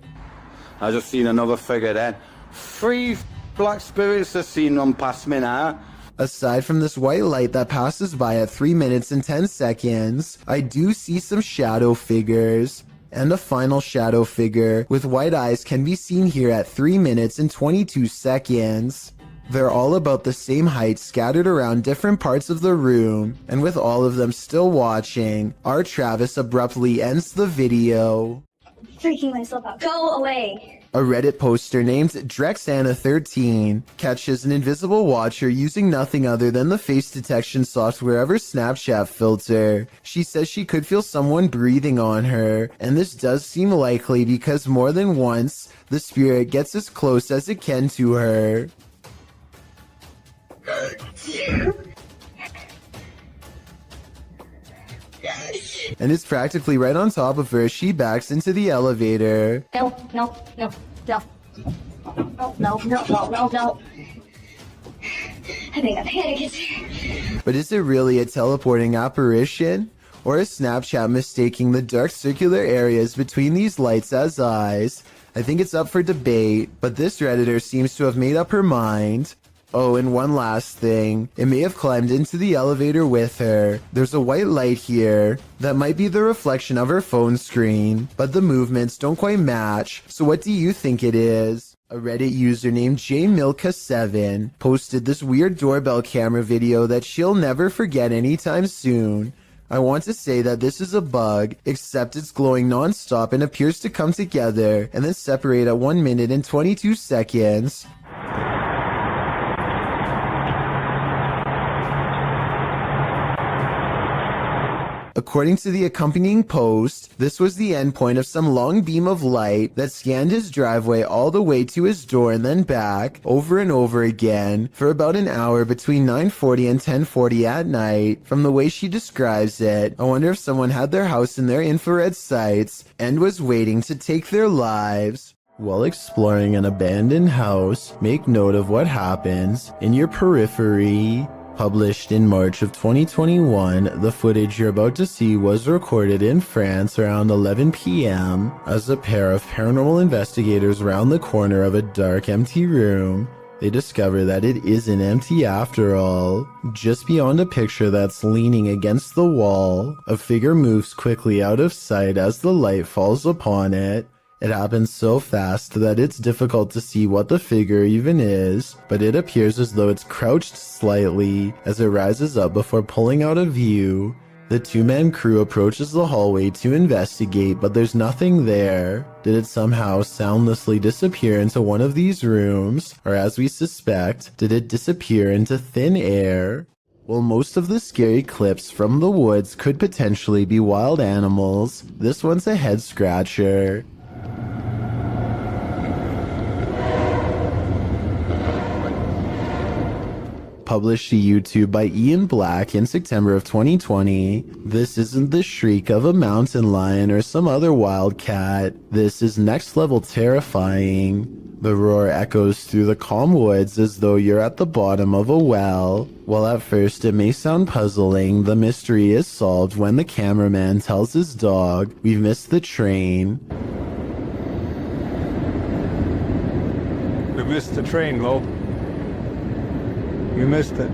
I just seen another figure then. Three black spirits have seen them past me now. Aside from this white light that passes by at 3 minutes and 10 seconds, I do see some shadow figures. And a final shadow figure with white eyes can be seen here at 3 minutes and 22 seconds. They're all about the same height, scattered around different parts of the room, and with all of them still watching, R. Travis abruptly ends the video. Freaking myself out. Go away. A Reddit poster named Drexana13 catches an invisible watcher using nothing other than the face detection software of her Snapchat filter. She says she could feel someone breathing on her, and this does seem likely because more than once, the spirit gets as close as it can to her. And it's practically right on top of her as she backs into the elevator. No. No. I think a panic is here. But is it really a teleporting apparition? Or is Snapchat mistaking the dark circular areas between these lights as eyes? I think it's up for debate, but this Redditor seems to have made up her mind. Oh, and one last thing. It may have climbed into the elevator with her. There's a white light here that might be the reflection of her phone screen, but the movements don't quite match. So what do you think it is? A Reddit user named jmilka7 posted this weird doorbell camera video that she'll never forget anytime soon. I want to say that this is a bug, except it's glowing non-stop and appears to come together and then separate at 1 minute and 22 seconds. According to the accompanying post, this was the endpoint of some long beam of light that scanned his driveway all the way to his door and then back, over and over again, for about an hour between 9:40 and 10:40 at night. From the way she describes it, I wonder if someone had their house in their infrared sights and was waiting to take their lives. While exploring an abandoned house, make note of what happens in your periphery. Published in March of 2021, the footage you're about to see was recorded in France around 11 p.m. as a pair of paranormal investigators round the corner of a dark, empty room. They discover that it isn't empty after all. Just beyond a picture that's leaning against the wall, a figure moves quickly out of sight as the light falls upon it. It happens so fast that it's difficult to see what the figure even is, but it appears as though it's crouched slightly as it rises up before pulling out of view. The two-man crew approaches the hallway to investigate, but there's nothing there. Did it somehow soundlessly disappear into one of these rooms? Or as we suspect, did it disappear into thin air? While most of the scary clips from the woods could potentially be wild animals, this one's a head-scratcher. Published to YouTube by Ian Black in September of 2020. This isn't the shriek of a mountain lion or some other wild cat. This is next level terrifying. The roar echoes through the calm woods as though you're at the bottom of a well. While at first it may sound puzzling, the mystery is solved when the cameraman tells his dog, "We've missed the train." We missed the train, Lo. You missed it.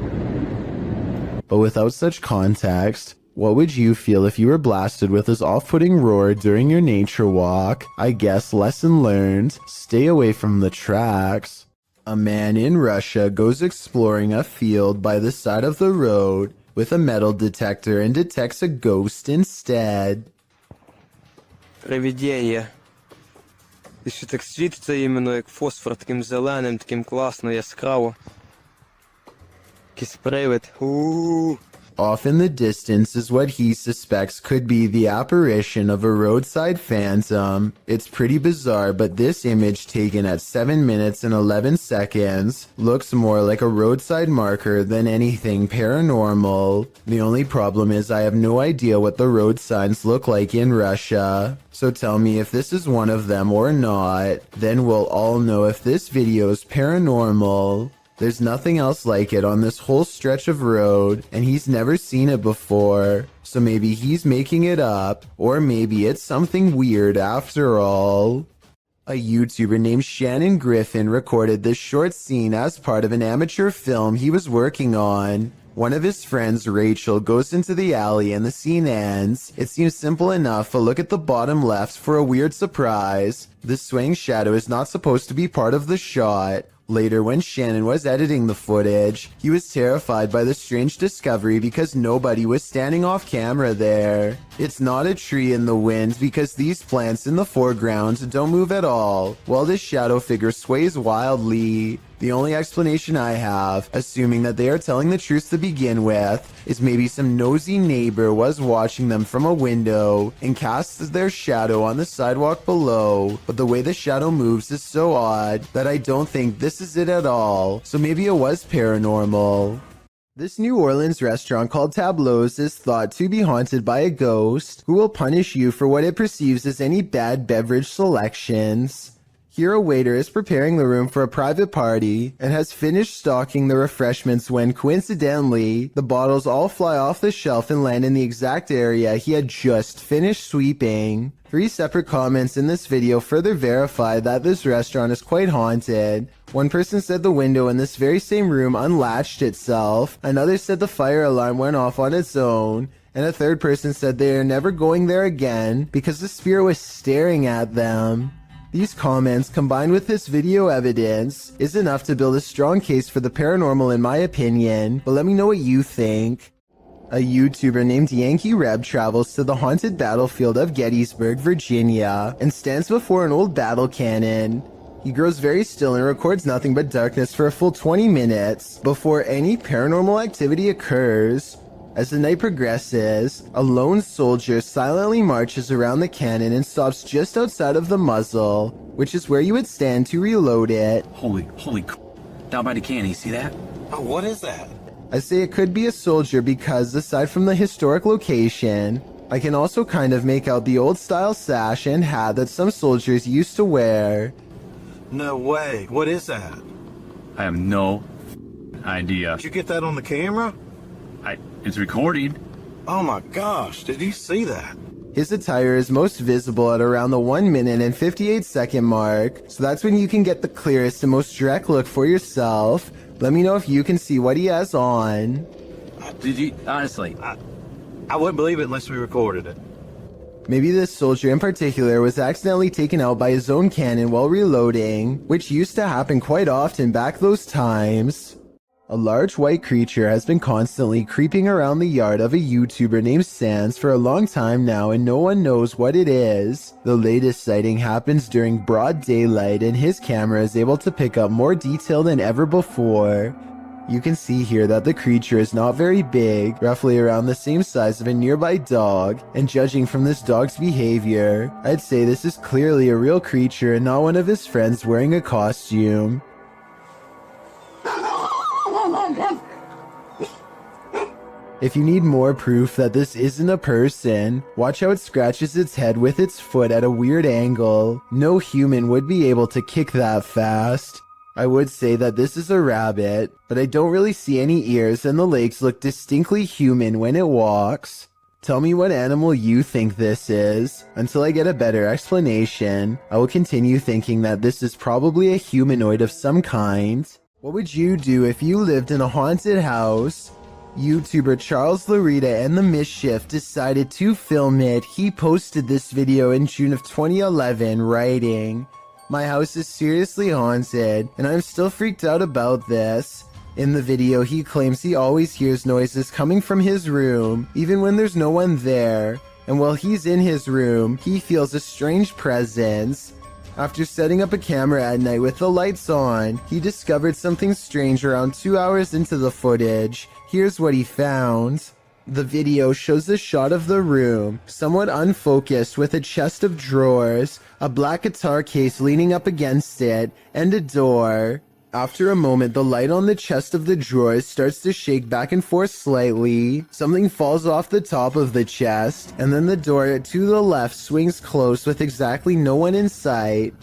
But without such context, what would you feel if you were blasted with this off-putting roar during your nature walk? I guess lesson learned, stay away from the tracks. A man in Russia goes exploring a field by the side of the road with a metal detector and detects a ghost instead. Привидение. І ще так світиться іменно як фосфор, таким зеленим, таким класно, яскраво. Off in the distance is what he suspects could be the apparition of a roadside phantom. It's pretty bizarre, but this image taken at 7 minutes and 11 seconds looks more like a roadside marker than anything paranormal. The only problem is I have no idea what the road signs look like in Russia. So tell me if this is one of them or not, then we'll all know if this video is paranormal. There's nothing else like it on this whole stretch of road, and he's never seen it before. So maybe he's making it up, or maybe it's something weird after all. A YouTuber named Shannon Griffin recorded this short scene as part of an amateur film he was working on. One of his friends, Rachel, goes into the alley and the scene ends. It seems simple enough, but look at the bottom left for a weird surprise. The swaying shadow is not supposed to be part of the shot. Later, when Shannon was editing the footage, he was terrified by the strange discovery because nobody was standing off camera there. It's not a tree in the wind because these plants in the foreground don't move at all, while this shadow figure sways wildly. The only explanation I have, assuming that they are telling the truth to begin with, is maybe some nosy neighbor was watching them from a window and casts their shadow on the sidewalk below, but the way the shadow moves is so odd that I don't think this is it at all, so maybe it was paranormal. This New Orleans restaurant called Tableau's is thought to be haunted by a ghost who will punish you for what it perceives as any bad beverage selections. Here a waiter is preparing the room for a private party and has finished stocking the refreshments when, coincidentally, the bottles all fly off the shelf and land in the exact area he had just finished sweeping. 3 separate comments in this video further verify that this restaurant is quite haunted. One person said the window in this very same room unlatched itself, another said the fire alarm went off on its own, and a third person said they are never going there again because the spirit was staring at them. These comments, combined with this video evidence, is enough to build a strong case for the paranormal in my opinion, but let me know what you think. A YouTuber named Yankee Reb travels to the haunted battlefield of Gettysburg, Virginia, and stands before an old battle cannon. He grows very still and records nothing but darkness for a full 20 minutes before any paranormal activity occurs. As the night progresses, a lone soldier silently marches around the cannon and stops just outside of the muzzle, which is where you would stand to reload it. Holy down by the cannon, you see that? Oh, what is that? I say it could be a soldier because, aside from the historic location, I can also kind of make out the old style sash and hat that some soldiers used to wear. No way. What is that? I have no idea. Did you get that on the camera? It's recording. Oh my gosh, did you see that? His attire is most visible at around the 1 minute and 58 second mark, so that's when you can get the clearest and most direct look for yourself. Let me know if you can see what he has on. Did you, honestly? I wouldn't believe it unless we recorded it. Maybe this soldier in particular was accidentally taken out by his own cannon while reloading, which used to happen quite often back those times. A large white creature has been constantly creeping around the yard of a YouTuber named Sans for a long time now, and no one knows what it is. The latest sighting happens during broad daylight, and his camera is able to pick up more detail than ever before. You can see here that the creature is not very big, roughly around the same size of a nearby dog, and judging from this dog's behavior, I'd say this is clearly a real creature and not one of his friends wearing a costume. If you need more proof that this isn't a person, watch how it scratches its head with its foot at a weird angle. No human would be able to kick that fast. I would say that this is a rabbit, but I don't really see any ears and the legs look distinctly human when it walks. Tell me what animal you think this is. Until I get a better explanation, I will continue thinking that this is probably a humanoid of some kind. What would you do if you lived in a haunted house? YouTuber Charles Larita and the Mischief decided to film it. He posted this video in June of 2011, writing, "My house is seriously haunted, and I'm still freaked out about this." In the video, he claims he always hears noises coming from his room, even when there's no one there. And while he's in his room, he feels a strange presence. After setting up a camera at night with the lights on, he discovered something strange around 2 hours into the footage. Here's what he found. The video shows a shot of the room, somewhat unfocused, with a chest of drawers, a black guitar case leaning up against it, and a door. After a moment, the light on the chest of the drawers starts to shake back and forth slightly. Something falls off the top of the chest, and then the door to the left swings close with exactly no one in sight.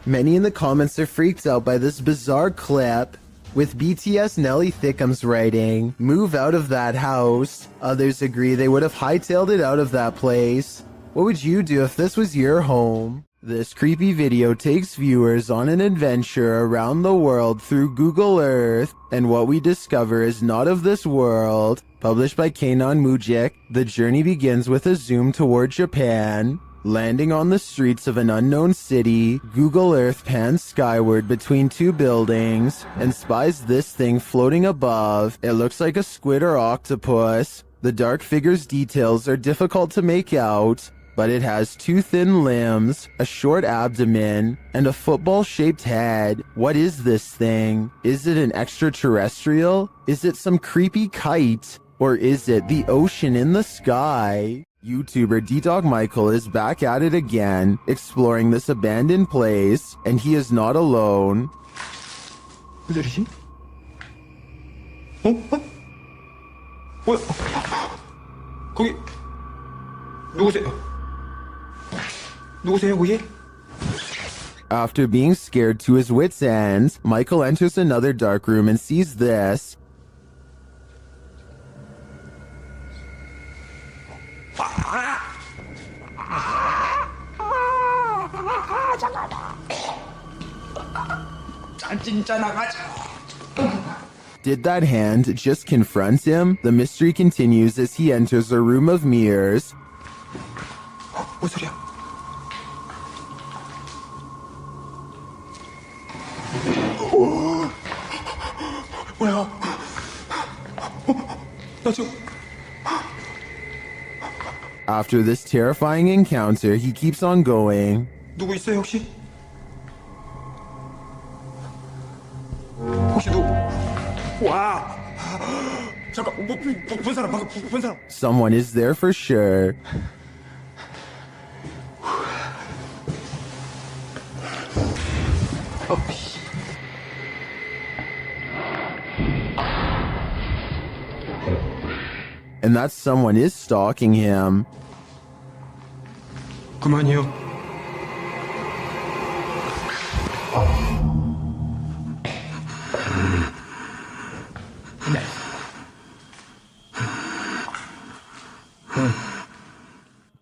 Many in the comments are freaked out by this bizarre clip, with BTS Nelly Thickums writing, "Move out of that house." Others agree they would have hightailed it out of that place. What would you do if this was your home? This creepy video takes viewers on an adventure around the world through Google Earth, and what we discover is not of this world. Published by Kainan Mujik, the journey begins with a zoom toward Japan. Landing on the streets of an unknown city, Google Earth pans skyward between two buildings and spies this thing floating above. It looks like a squid or octopus. The dark figure's details are difficult to make out, but it has two thin limbs, a short abdomen, and a football-shaped head. What is this thing? Is it an extraterrestrial? Is it some creepy kite? Or is it the ocean in the sky? YouTuber D-Dog Michael is back at it again, exploring this abandoned place, and he is not alone. 누구지? 어? 어? 뭐야? 거기 누구세요? 누구세요, 거기? After being scared to his wits' ends, Michael enters another dark room and sees this. Did that hand just confront him? The mystery continues as he enters a room of mirrors. 뭔 소리야? 뭐야? 나 지금 After this terrifying encounter, he keeps on going. 누구 있어요, 혹시? 혹시 누구? 와! 잠깐, 본 사람, 방금 본 사람. Someone is there for sure. and that someone is stalking him. Come on, you.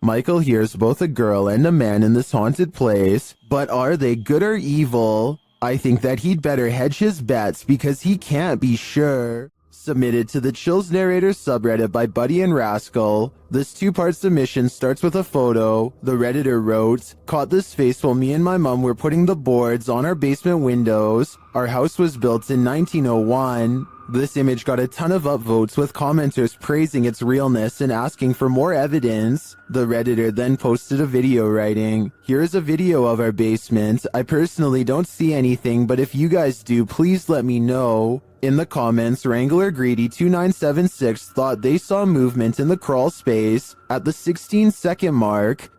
Michael hears both a girl and a man in this haunted place, but are they good or evil? I think that he'd better hedge his bets because he can't be sure. Submitted to the Chills Narrator subreddit by Buddy and Rascal. This two-part submission starts with a photo. The Redditor wrote, "Caught this face while me and my mom were putting the boards on our basement windows. Our house was built in 1901. This image got a ton of upvotes with commenters praising its realness and asking for more evidence. The Redditor then posted a video writing, "Here is a video of our basement. I personally don't see anything, but if you guys do, please let me know." In the comments, Wrangler Greedy 2976 thought they saw movement in the crawl space at the 16-second mark.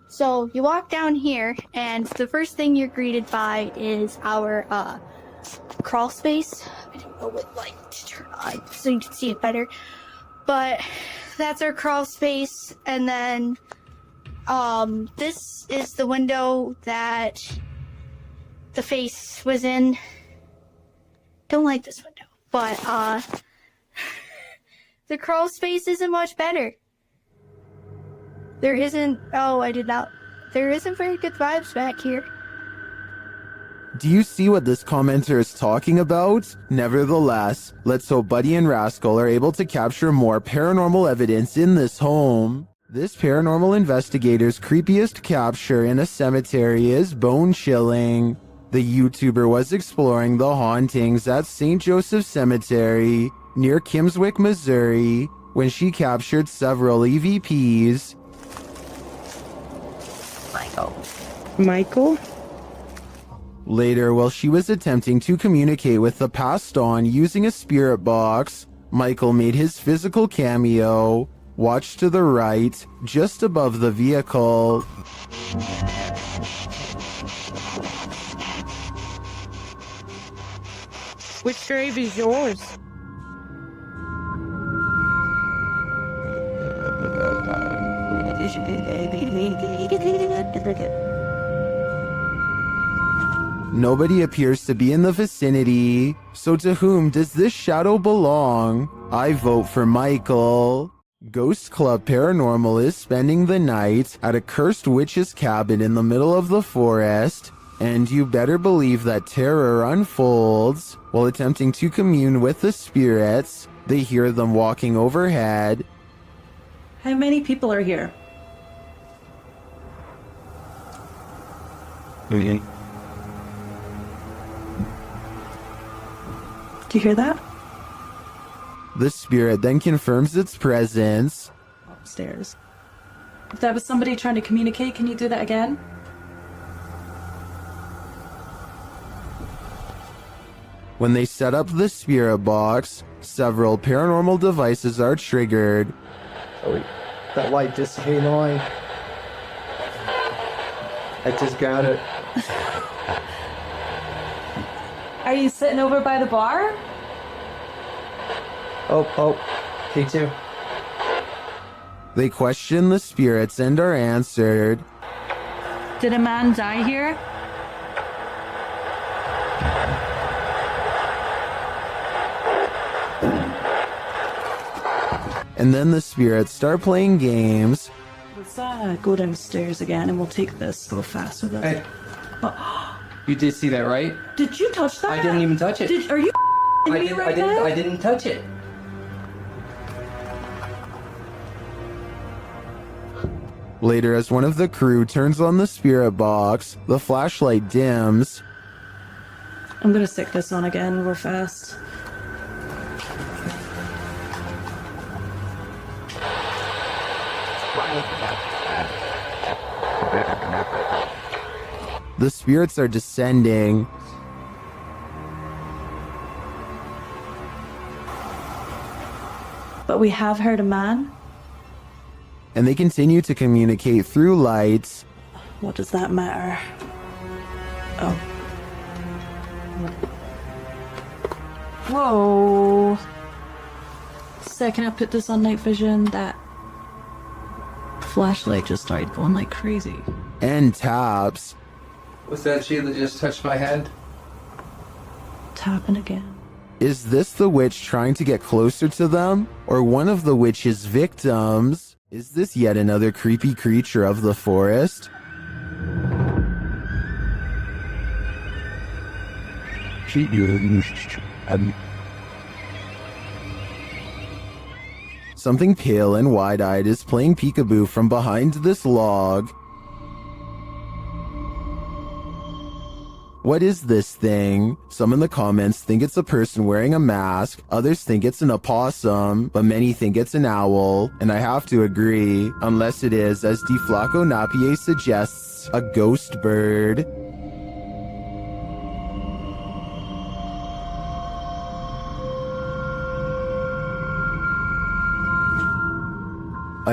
So you walk down here, and the first thing you're greeted by is our crawl space. I don't know what light to turn on so you can see it better, but that's our crawl space. And then this is the window that the face was in. Don't like this window, but the crawl space isn't much better. There isn't very good vibes back here. Do you see what this commenter is talking about? Nevertheless, let's hope Buddy and Rascal are able to capture more paranormal evidence in this home. This paranormal investigator's creepiest capture in a cemetery is bone-chilling. The YouTuber was exploring the hauntings at St. Joseph Cemetery near Kimswick, Missouri, when she captured several EVPs. Michael? Later, while she was attempting to communicate with the passed on using a spirit box, Michael made his physical cameo. Watch to the right, just above the vehicle. Which grave is yours? Nobody appears to be in the vicinity, so to whom does this shadow belong? I vote for Michael. Ghost Club Paranormal is spending the night at a cursed witch's cabin in the middle of the forest, and you better believe that terror unfolds. While attempting to commune with the spirits, they hear them walking overhead. How many people are here? Okay. Do you hear that? The spirit then confirms its presence. Upstairs. If that was somebody trying to communicate, can you do that again? When they set up the spirit box, several paranormal devices are triggered. Oh, that light just came on. I just got it. Are you sitting over by the bar? Oh, P2. They question the spirits and are answered. Did a man die here? And then the spirits start playing games. Let's go downstairs again and we'll take this a little faster than Hey. You did see that, right? Did you touch that? I didn't even touch it. Are you me right now? I didn't touch it. Later, as one of the crew turns on the spirit box, the flashlight dims. I'm gonna stick this on again real fast. The spirits are descending. But we have heard a man. And they continue to communicate through lights. What does that matter? Oh. Whoa. second I put this on night vision, that flashlight just started going like crazy. And taps. What's that shit that just touched my head? Tapping again. Is this the witch trying to get closer to them? Or one of the witch's victims? Is this yet another creepy creature of the forest? Something pale and wide-eyed is playing peekaboo from behind this log. What is this thing? Some in the comments think it's a person wearing a mask, others think it's an opossum, but many think it's an owl, and I have to agree, unless it is, as Deflaco Napier suggests, a ghost bird.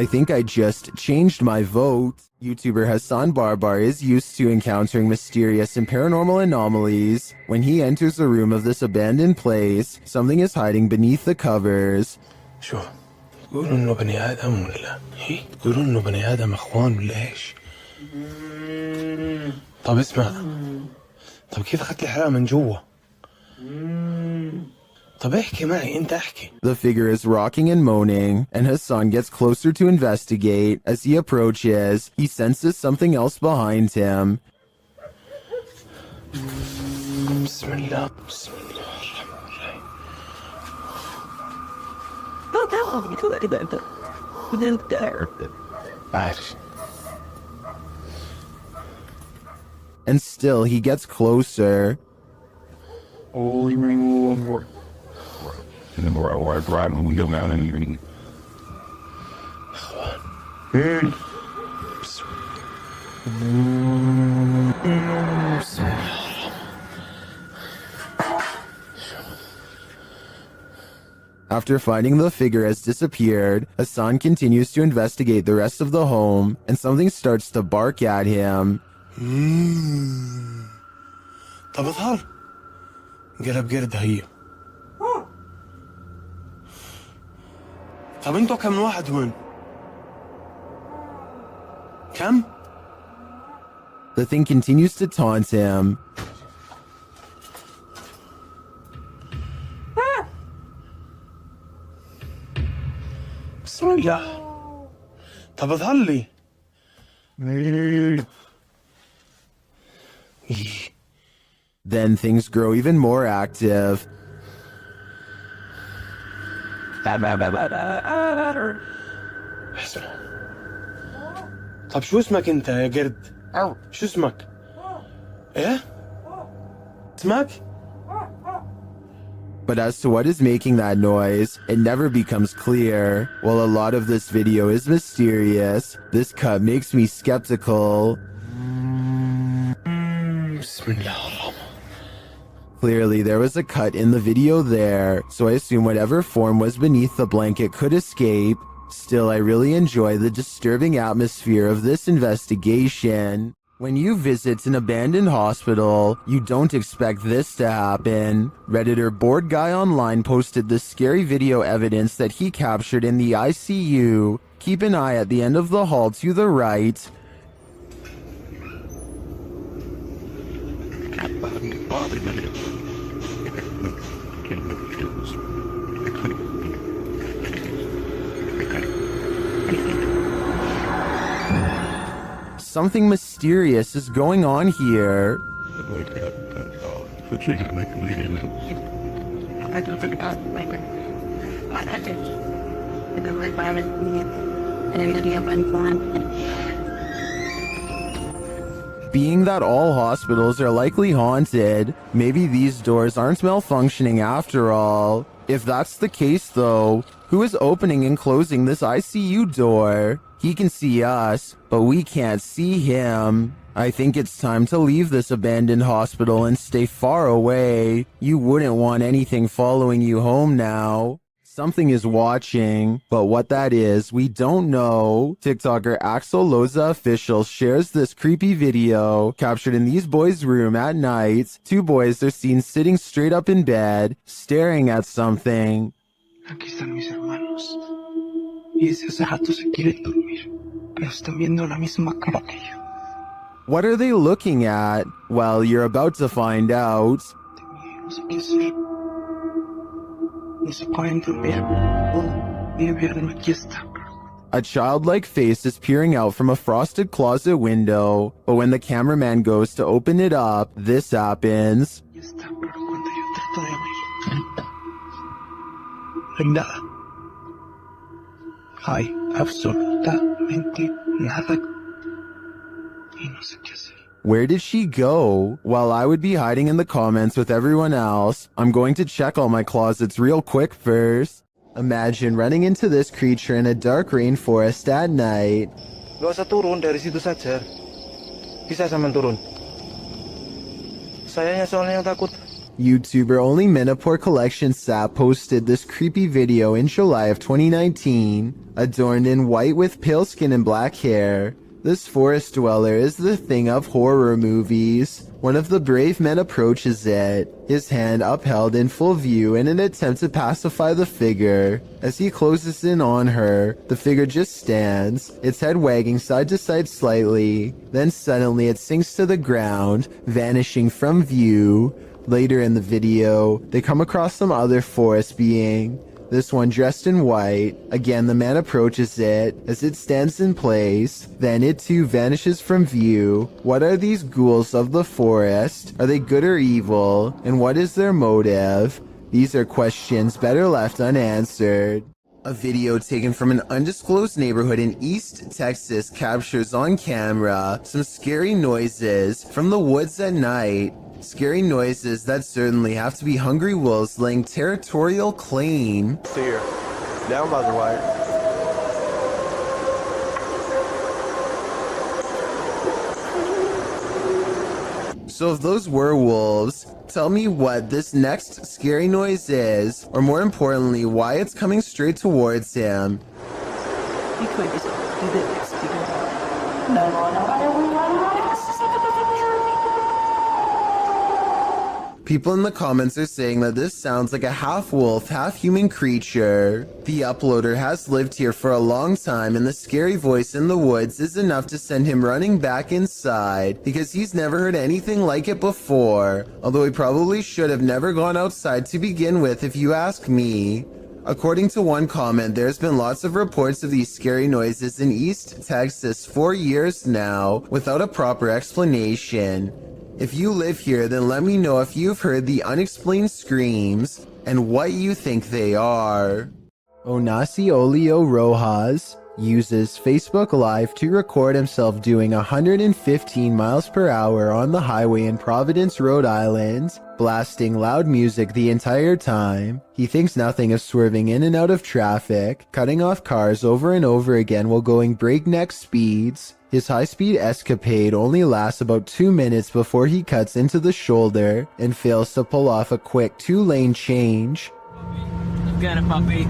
I think I just changed my vote. YouTuber Hassan Barbar is used to encountering mysterious and paranormal anomalies. When he enters a room of this abandoned place, something is hiding beneath the covers. شو تقولوا انه بني ادم ولا هي تقولوا انه بني ادم اخوان ولا ايش؟ طب اسمع، طب كيف اخذت الحرام من جوا؟ طب احكي معي انت احكي. The figure is rocking and moaning, and Hassan gets closer to investigate. As he approaches, he senses something else behind him. بسم الله بسم الله الرحمن الرحيم. And still he gets closer. After finding the figure has disappeared, Hassan continues to investigate the rest of the home, and something starts to bark at him. طب اظهر قلب قرد هي. طب انتوا كم واحد هون؟ كم؟ The thing continues to taunt him. بسم الله. طب اظهر لي. Then things grow even more active. طب شو اسمك انت يا قرد؟ شو اسمك؟ ايه؟ اسمك؟ But as to what is making that noise, it never becomes clear. While a lot of this video is mysterious, this cut makes me skeptical. Clearly, there was a cut in the video there, so I assume whatever form was beneath the blanket could escape. Still, I really enjoy the disturbing atmosphere of this investigation. When you visit an abandoned hospital, you don't expect this to happen. Redditor Bored Guy Online posted this scary video evidence that he captured in the ICU. Keep an eye at the end of the hall to the right. Something mysterious is going on here. Being that all hospitals are likely haunted, maybe these doors aren't malfunctioning after all. If that's the case though, who is opening and closing this ICU door? He can see us, but we can't see him. I think it's time to leave this abandoned hospital and stay far away. You wouldn't want anything following you home now. Something is watching, but what that is, we don't know. TikToker Axel Loza Official shares this creepy video captured in these boys' room at night. Two boys are seen sitting straight up in bed, staring at something. Aquí están mis hermanos. Y desde hace rato se quieren dormir. Pero están viendo la misma cara que yo. What are they looking at? Well, you're about to find out. No sé qué hacer. No se pueden dormir. Mi invierno aquí está. A childlike face is peering out from a frosted closet window, but when the cameraman goes to open it up, this happens. Ya está, pero cuando yo trato de abrir, no hay nada. Hay absolutamente nada. Y no sé qué hacer. Where did she go? While I would be hiding in the comments with everyone else, I'm going to check all my closets real quick first. Imagine running into this creature in a dark rainforest at night. Gak usah turun dari situ saja. Bisa sampean turun. Sayanya soalnya yang takut. YouTuber Only Menopore Collection Sap posted this creepy video in July of 2019, adorned in white with pale skin and black hair. This forest dweller is the thing of horror movies. One of the brave men approaches it, his hand upheld in full view in an attempt to pacify the figure. As he closes in on her, the figure just stands, its head wagging side to side slightly. Then suddenly it sinks to the ground, vanishing from view. Later in the video, they come across some other forest being. This one dressed in white. Again, the man approaches it as it stands in place. Then it too vanishes from view. What are these ghouls of the forest? Are they good or evil? And what is their motive? These are questions better left unanswered. A video taken from an undisclosed neighborhood in East Texas captures on camera some scary noises from the woods at night. Scary noises that certainly have to be hungry wolves laying territorial claim. Here, down by the wire. So if those were wolves, tell me what this next scary noise is, or more importantly, why it's coming straight towards him. People in the comments are saying that this sounds like a half-wolf, half-human creature. The uploader has lived here for a long time, and the scary voice in the woods is enough to send him running back inside, because he's never heard anything like it before, although he probably should have never gone outside to begin with if you ask me. According to one comment, there's been lots of reports of these scary noises in East Texas for years now, without a proper explanation. If you live here, then let me know if you've heard the unexplained screams and what you think they are. Onaciolio Rojas uses Facebook Live to record himself doing 115 miles per hour on the highway in Providence, Rhode Island, blasting loud music the entire time. He thinks nothing of swerving in and out of traffic, cutting off cars over and over again while going breakneck speeds. His high-speed escapade only lasts about 2 minutes before he cuts into the shoulder and fails to pull off a quick 2-lane change. Got it, puppy.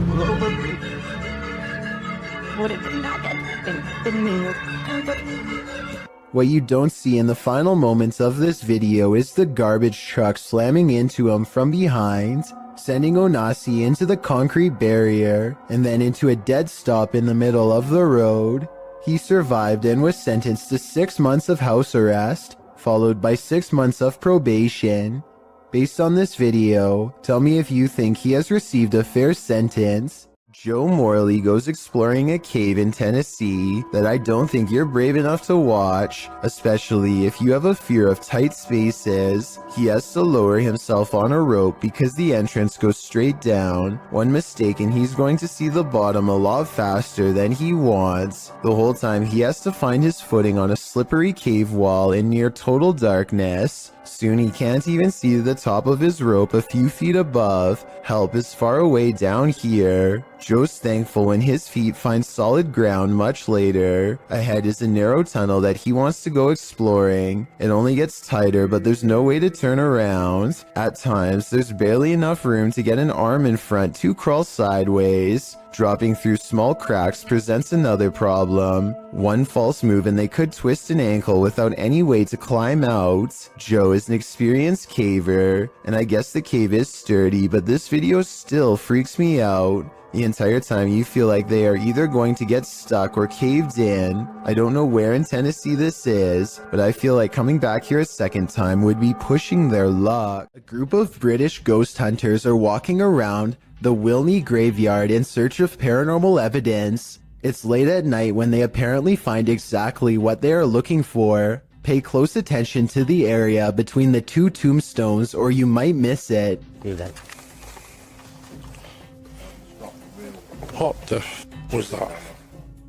What you don't see in the final moments of this video is the garbage truck slamming into him from behind, sending Onasi into the concrete barrier and then into a dead stop in the middle of the road. He survived and was sentenced to 6 months of house arrest, followed by 6 months of probation. Based on this video, tell me if you think he has received a fair sentence. Joe Morley goes exploring a cave in Tennessee that I don't think you're brave enough to watch, especially if you have a fear of tight spaces. He has to lower himself on a rope because the entrance goes straight down. One mistake and he's going to see the bottom a lot faster than he wants. The whole time he has to find his footing on a slippery cave wall in near total darkness. Soon he can't even see the top of his rope a few feet above. Help is far away down here. Joe's thankful when his feet find solid ground much later. Ahead is a narrow tunnel that he wants to go exploring. It only gets tighter, but there's no way to turn around. At times, there's barely enough room to get an arm in front to crawl sideways. Dropping through small cracks presents another problem. One false move and they could twist an ankle without any way to climb out. Joe is an experienced caver, and I guess the cave is sturdy, but this video still freaks me out. The entire time you feel like they are either going to get stuck or caved in. I don't know where in Tennessee this is, but I feel like coming back here a second time would be pushing their luck. A group of British ghost hunters are walking around the Wilney graveyard in search of paranormal evidence. It's late at night when they apparently find exactly what they are looking for. Pay close attention to the area between the two tombstones or you might miss it. What the was that?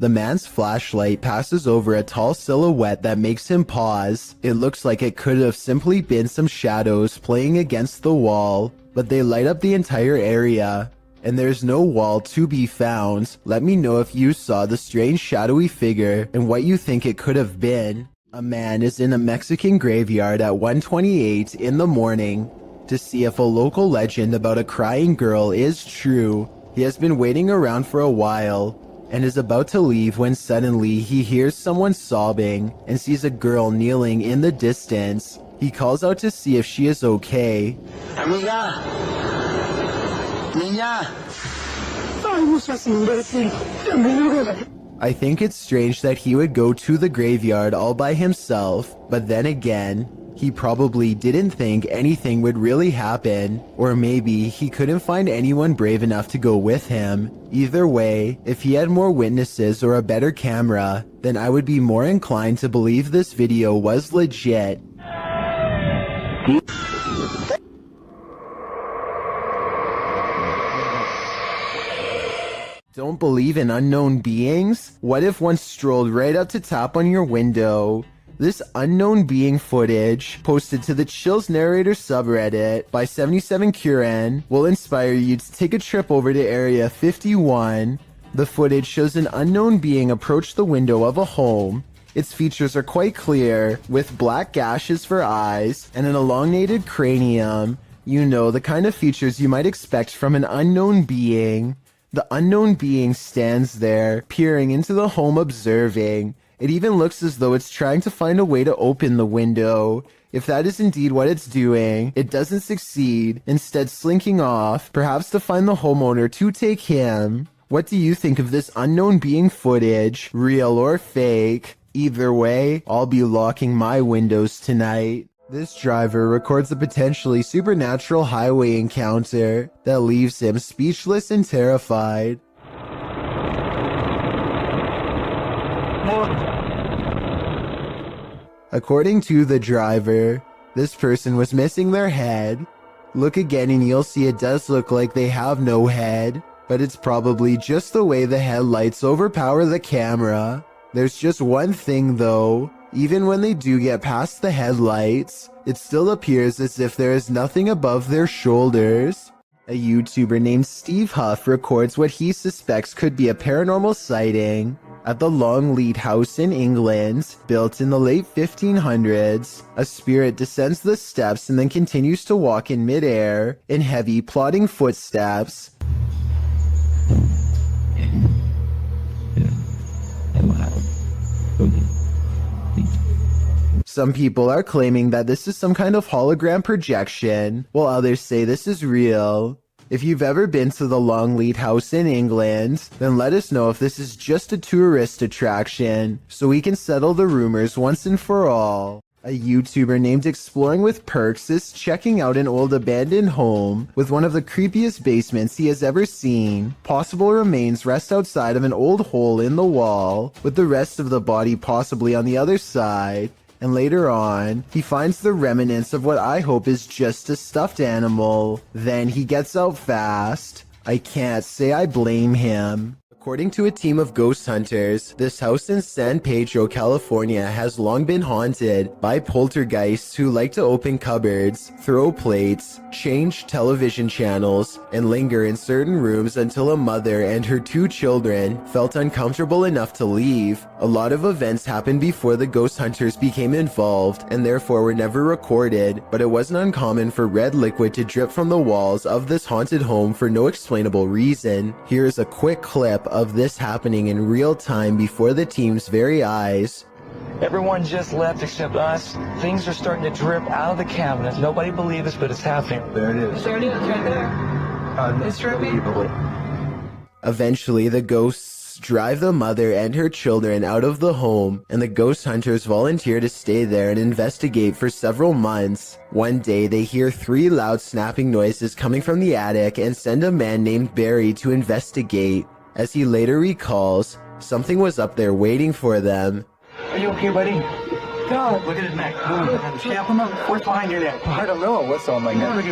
The man's flashlight passes over a tall silhouette that makes him pause. It looks like it could have simply been some shadows playing against the wall, but they light up the entire area. And there's no wall to be found. Let me know if you saw the strange shadowy figure and what you think it could have been. A man is in a Mexican graveyard at 1:28 in the morning to see if a local legend about a crying girl is true. He has been waiting around for a while and is about to leave when suddenly he hears someone sobbing and sees a girl kneeling in the distance. He calls out to see if she is okay. Amiga. Niña. I think it's strange that he would go to the graveyard all by himself, but then again, he probably didn't think anything would really happen, or maybe he couldn't find anyone brave enough to go with him. Either way, if he had more witnesses or a better camera, then I would be more inclined to believe this video was legit. Don't believe in unknown beings? What if one strolled right up to tap on your window? This unknown being footage, posted to the Chills Narrator subreddit by 77Curen, will inspire you to take a trip over to Area 51. The footage shows an unknown being approach the window of a home. Its features are quite clear, with black gashes for eyes and an elongated cranium. You know, the kind of features you might expect from an unknown being. The unknown being stands there, peering into the home, observing. It even looks as though it's trying to find a way to open the window. If that is indeed what it's doing, it doesn't succeed, instead slinking off, perhaps to find the homeowner to take him. What do you think of this unknown being footage, real or fake? Either way, I'll be locking my windows tonight. This driver records a potentially supernatural highway encounter that leaves him speechless and terrified. According to the driver, this person was missing their head. Look again and you'll see it does look like they have no head, but it's probably just the way the headlights overpower the camera. There's just one thing though, even when they do get past the headlights, it still appears as if there is nothing above their shoulders. A YouTuber named Steve Huff records what he suspects could be a paranormal sighting. At the Longleat House in England, built in the late 1500s, a spirit descends the steps and then continues to walk in midair in heavy, plodding footsteps. Some people are claiming that this is some kind of hologram projection, while others say this is real. If you've ever been to the Longleat House in England, then let us know if this is just a tourist attraction, so we can settle the rumors once and for all. A YouTuber named Exploring with Perks is checking out an old abandoned home with one of the creepiest basements he has ever seen. Possible remains rest outside of an old hole in the wall, with the rest of the body possibly on the other side. And later on, he finds the remnants of what I hope is just a stuffed animal. Then he gets out fast. I can't say I blame him. According to a team of ghost hunters, this house in San Pedro, California has long been haunted by poltergeists who like to open cupboards, throw plates, change television channels, and linger in certain rooms until a mother and her 2 children felt uncomfortable enough to leave. A lot of events happened before the ghost hunters became involved and therefore were never recorded, but it wasn't uncommon for red liquid to drip from the walls of this haunted home for no explainable reason. Here's a quick clip of this happening in real time before the team's very eyes. Everyone just left except us. Things are starting to drip out of the cabinet. Nobody believes us, but it's happening. There it is. There it is, right there. It's dripping. Eventually, the ghosts drive the mother and her children out of the home, and the ghost hunters volunteer to stay there and investigate for several months. One day, they hear 3 loud snapping noises coming from the attic and send a man named Barry to investigate. As he later recalls, something was up there waiting for them. Are you okay, buddy? God, look at his neck. Snap him up. What's behind your neck? I don't know. What's on my neck?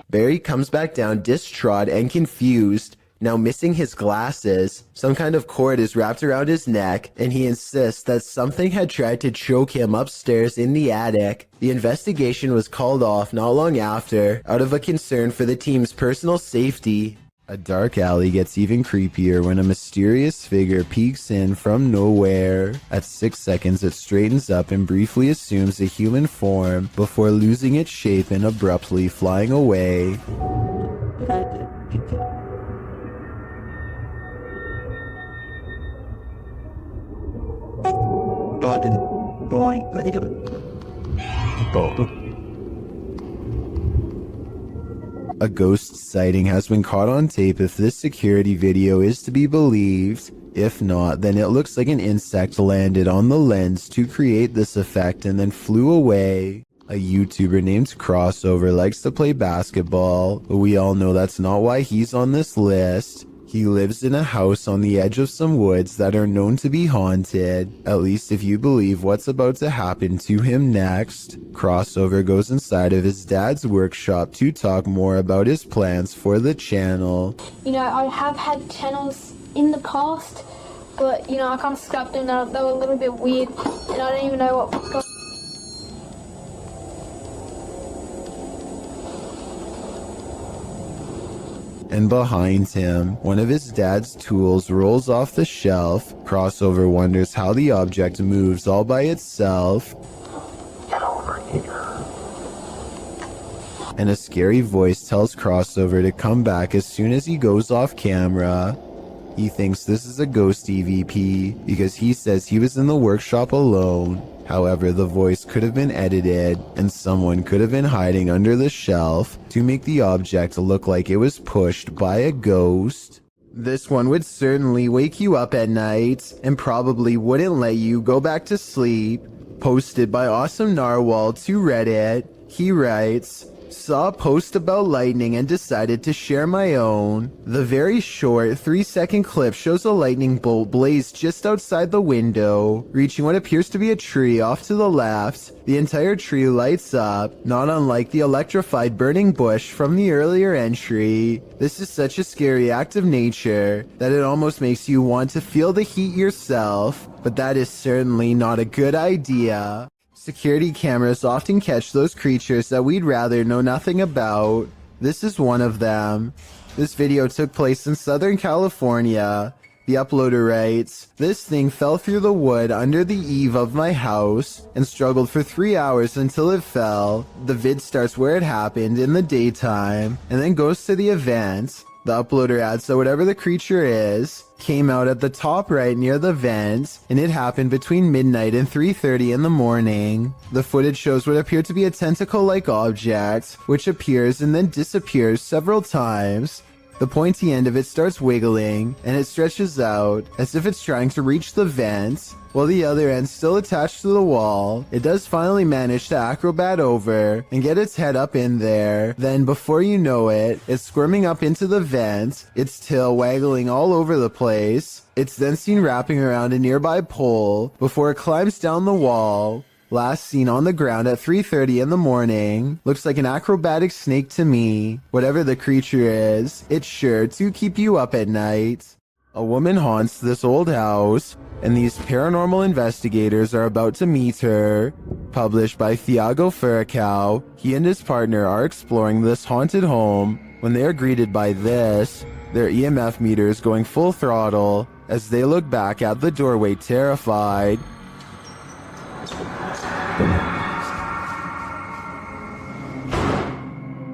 Barry comes back down distraught and confused, now missing his glasses. Some kind of cord is wrapped around his neck, and he insists that something had tried to choke him upstairs in the attic. The investigation was called off not long after, out of a concern for the team's personal safety. A dark alley gets even creepier when a mysterious figure peeks in from nowhere. At 6 seconds, it straightens up and briefly assumes a human form before losing its shape and abruptly flying away. A ghost sighting has been caught on tape if this security video is to be believed. If not, then it looks like an insect landed on the lens to create this effect and then flew away. A YouTuber named Crossover likes to play basketball, but we all know that's not why he's on this list. He lives in a house on the edge of some woods that are known to be haunted, at least if you believe what's about to happen to him next. Crossover goes inside of his dad's workshop to talk more about his plans for the channel. You know, I have had channels in the past, but, you know, I kind of scrapped them. They were a little bit weird, and I don't even know what was going on. And behind him, one of his dad's tools rolls off the shelf. Crossover wonders how the object moves all by itself. Get over here. And a scary voice tells Crossover to come back as soon as he goes off camera. He thinks this is a ghost EVP because he says he was in the workshop alone. However, the voice could have been edited, and someone could have been hiding under the shelf to make the object look like it was pushed by a ghost. This one would certainly wake you up at night, and probably wouldn't let you go back to sleep. Posted by Awesome Narwhal to Reddit, he writes, "Saw a post about lightning and decided to share my own. The very short 3-second clip shows a lightning bolt blaze just outside the window, reaching what appears to be a tree off to the left. The entire tree lights up, not unlike the electrified burning bush from the earlier entry. This is such a scary act of nature that it almost makes you want to feel the heat yourself, but that is certainly not a good idea." Security cameras often catch those creatures that we'd rather know nothing about. This is one of them. This video took place in Southern California. The uploader writes, "This thing fell through the wood under the eave of my house and struggled for 3 hours until it fell." The vid starts where it happened in the daytime and then goes to the event. The uploader adds that whatever the creature is, came out at the top right near the vent, and it happened between midnight and 3:30 in the morning. The footage shows what appeared to be a tentacle-like object, which appears and then disappears several times. The pointy end of it starts wiggling, and it stretches out, as if it's trying to reach the vent, while the other end still attached to the wall. It does finally manage to acrobat over and get its head up in there. Then, before you know it, it's squirming up into the vent, its tail waggling all over the place. It's then seen wrapping around a nearby pole before it climbs down the wall. Last seen on the ground at 3:30 in the morning. Looks like an acrobatic snake to me. Whatever the creature is, it's sure to keep you up at night. A woman haunts this old house, and these paranormal investigators are about to meet her. Published by Thiago Furacao, he and his partner are exploring this haunted home when they are greeted by this, their EMF meters going full throttle as they look back at the doorway terrified.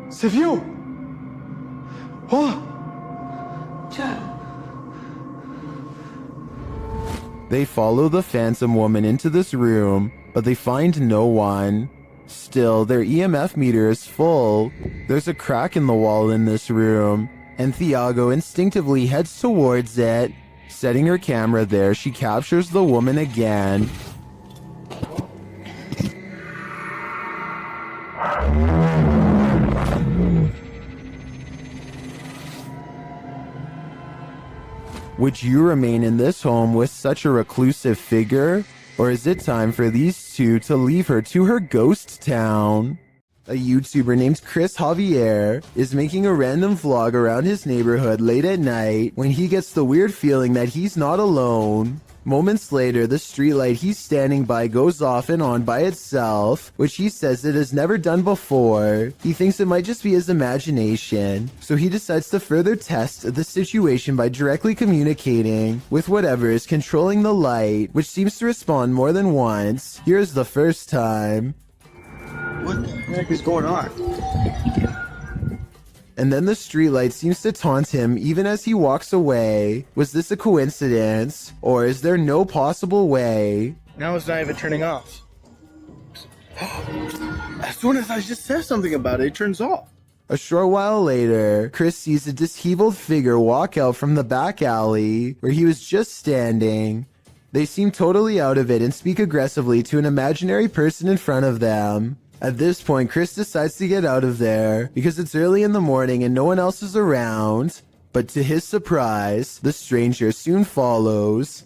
C'est vieux. Oh. Ciao. They follow the phantom woman into this room, but they find no one. Still, their EMF meter is full. There's a crack in the wall in this room, and Thiago instinctively heads towards it. Setting her camera there, she captures the woman again. Would you remain in this home with such a reclusive figure? Or is it time for these two to leave her to her ghost town? A YouTuber named Chris Javier is making a random vlog around his neighborhood late at night when he gets the weird feeling that he's not alone. Moments later, the streetlight he's standing by goes off and on by itself, which he says it has never done before. He thinks it might just be his imagination, so he decides to further test the situation by directly communicating with whatever is controlling the light, which seems to respond more than once. Here's the first time. What the heck is going on? And then the streetlight seems to taunt him even as he walks away. Was this a coincidence? Or is there no possible way? Now it's not even turning off. As soon as I just said something about it, it turns off. A short while later, Chris sees a disheveled figure walk out from the back alley where he was just standing. They seem totally out of it and speak aggressively to an imaginary person in front of them. At this point, Chris decides to get out of there because it's early in the morning and no one else is around. But to his surprise, the stranger soon follows.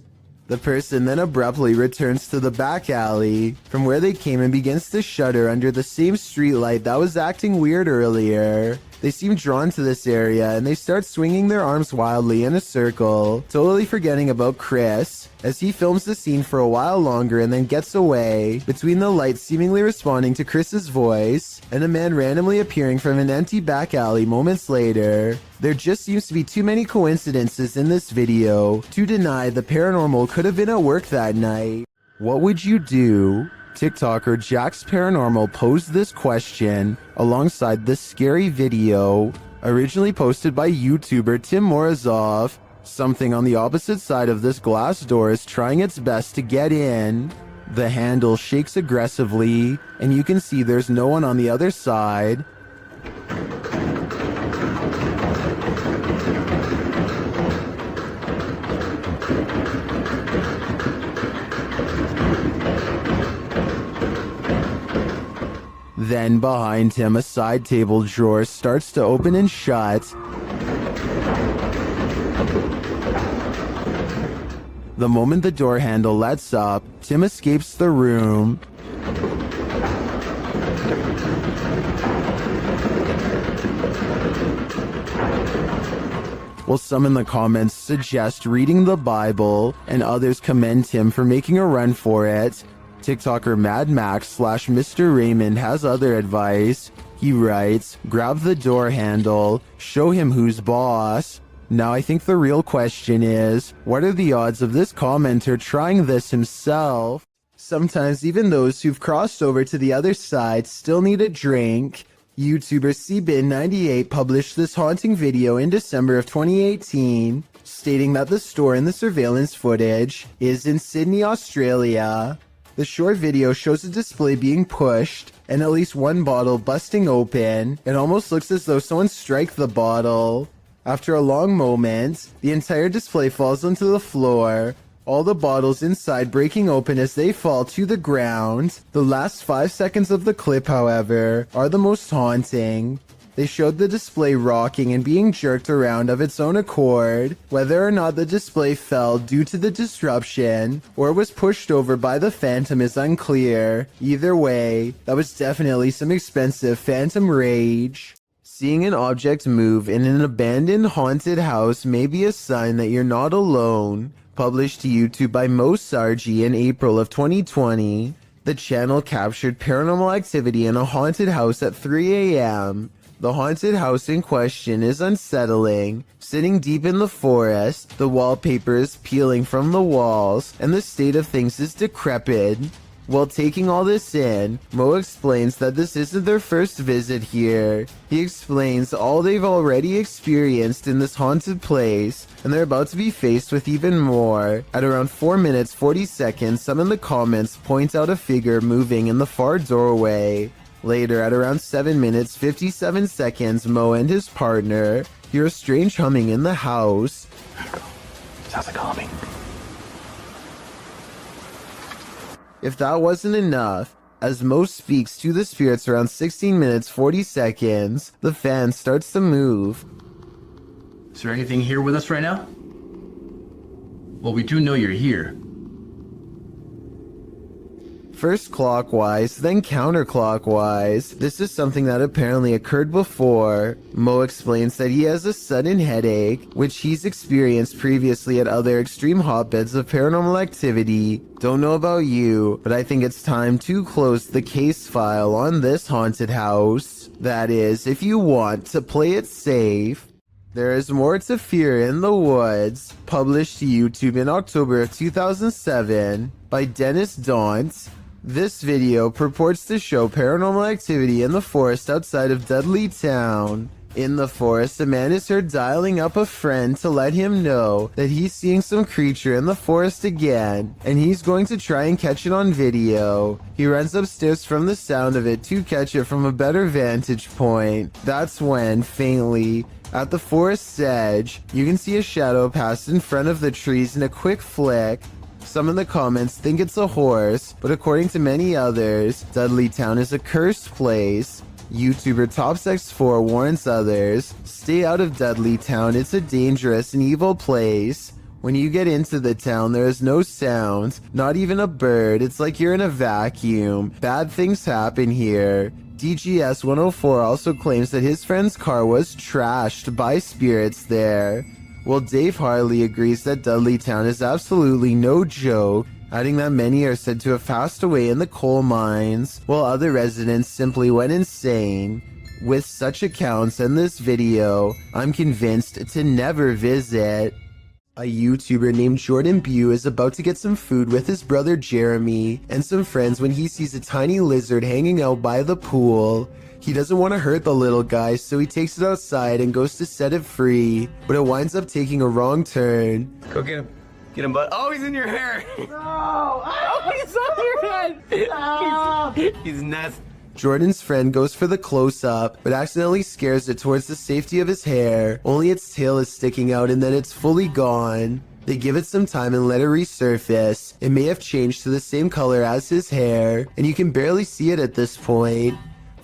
The person then abruptly returns to the back alley from where they came and begins to shudder under the same streetlight that was acting weird earlier. They seem drawn to this area and they start swinging their arms wildly in a circle, totally forgetting about Chris, as he films the scene for a while longer and then gets away, between the lights seemingly responding to Chris's voice, and a man randomly appearing from an empty back alley moments later. There just seems to be too many coincidences in this video to deny the paranormal could have been at work that night. What would you do? TikToker Jax Paranormal posed this question alongside this scary video, originally posted by YouTuber Tim Morozov. Something on the opposite side of this glass door is trying its best to get in. The handle shakes aggressively, and you can see there's no one on the other side. Then behind him, a side table drawer starts to open and shut. The moment the door handle lets up, Tim escapes the room. While some in the comments suggest reading the Bible, and others commend him for making a run for it, TikToker Mad Max / Mr. Raymond has other advice. He writes, grab the door handle, show him who's boss. Now I think the real question is, what are the odds of this commenter trying this himself? Sometimes even those who've crossed over to the other side still need a drink. YouTuber CBin98 published this haunting video in December of 2018, stating that the store in the surveillance footage is in Sydney, Australia. The short video shows a display being pushed and at least one bottle busting open. It almost looks as though someone struck the bottle. After a long moment, the entire display falls onto the floor, all the bottles inside breaking open as they fall to the ground. The last 5 seconds of the clip, however, are the most haunting. They showed the display rocking and being jerked around of its own accord. Whether or not the display fell due to the disruption or was pushed over by the phantom is unclear. Either way, that was definitely some expensive phantom rage. Seeing an object move in an abandoned haunted house may be a sign that you're not alone. Published to YouTube by Mo Sargi in April of 2020, the channel captured paranormal activity in a haunted house at 3 a.m. The haunted house in question is unsettling. Sitting deep in the forest, the wallpaper is peeling from the walls, and the state of things is decrepit. While taking all this in, Mo explains that this isn't their first visit here. He explains all they've already experienced in this haunted place, and they're about to be faced with even more. At around 4 minutes 40 seconds, some in the comments point out a figure moving in the far doorway. Later, at around 7 minutes 57 seconds, Mo and his partner hear a strange humming in the house. Sounds like humming. If that wasn't enough, as Mo speaks to the spirits around 16 minutes 40 seconds, the fan starts to move. Is there anything here with us right now? Well, we do know you're here. First clockwise, then counterclockwise. This is something that apparently occurred before. Mo explains that he has a sudden headache, which he's experienced previously at other extreme hotbeds of paranormal activity. Don't know about you, but I think it's time to close the case file on this haunted house. That is, if you want to play it safe. There is More to Fear in the Woods, published to YouTube in October of 2007 by Dennis Daunt. This video purports to show paranormal activity in the forest outside of Dudley Town. In the forest, a man is heard dialing up a friend to let him know that he's seeing some creature in the forest again, and he's going to try and catch it on video. He runs upstairs from the sound of it to catch it from a better vantage point. That's when, faintly, at the forest's edge, you can see a shadow pass in front of the trees in a quick flick. Some in the comments think it's a horse, but according to many others, Dudley Town is a cursed place. YouTuber TopsX4 warns others, stay out of Dudley Town, it's a dangerous and evil place. When you get into the town, there is no sound, not even a bird, it's like you're in a vacuum. Bad things happen here. DGS 104 also claims that his friend's car was trashed by spirits there. Well, Dave Harley agrees that Dudley Town is absolutely no joke, adding that many are said to have passed away in the coal mines, while other residents simply went insane. With such accounts and this video, I'm convinced to never visit. A YouTuber named Jordan Bew is about to get some food with his brother Jeremy and some friends when he sees a tiny lizard hanging out by the pool. He doesn't want to hurt the little guy, so he takes it outside and goes to set it free, but it winds up taking a wrong turn. Go get him. Get him, bud. Oh, he's in your hair. No! Oh, he's on your head! Oh. He's nuts. Jordan's friend goes for the close-up, but accidentally scares it towards the safety of his hair. Only its tail is sticking out and then it's fully gone. They give it some time and let it resurface. It may have changed to the same color as his hair, and you can barely see it at this point.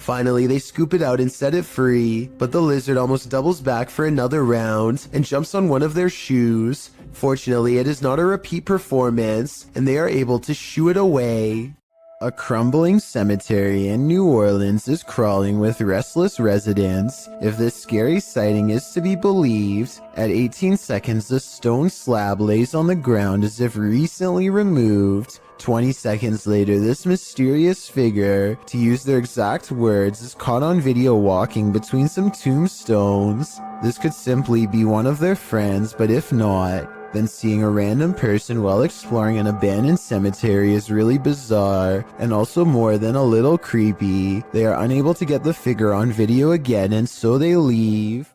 Finally, they scoop it out and set it free, but the lizard almost doubles back for another round and jumps on one of their shoes. Fortunately, it is not a repeat performance, and they are able to shoo it away. A crumbling cemetery in New Orleans is crawling with restless residents. If this scary sighting is to be believed, at 18 seconds the stone slab lays on the ground as if recently removed. 20 seconds later, this mysterious figure, to use their exact words, is caught on video walking between some tombstones. This could simply be one of their friends, but if not, then seeing a random person while exploring an abandoned cemetery is really bizarre, and also more than a little creepy. They are unable to get the figure on video again, and so they leave.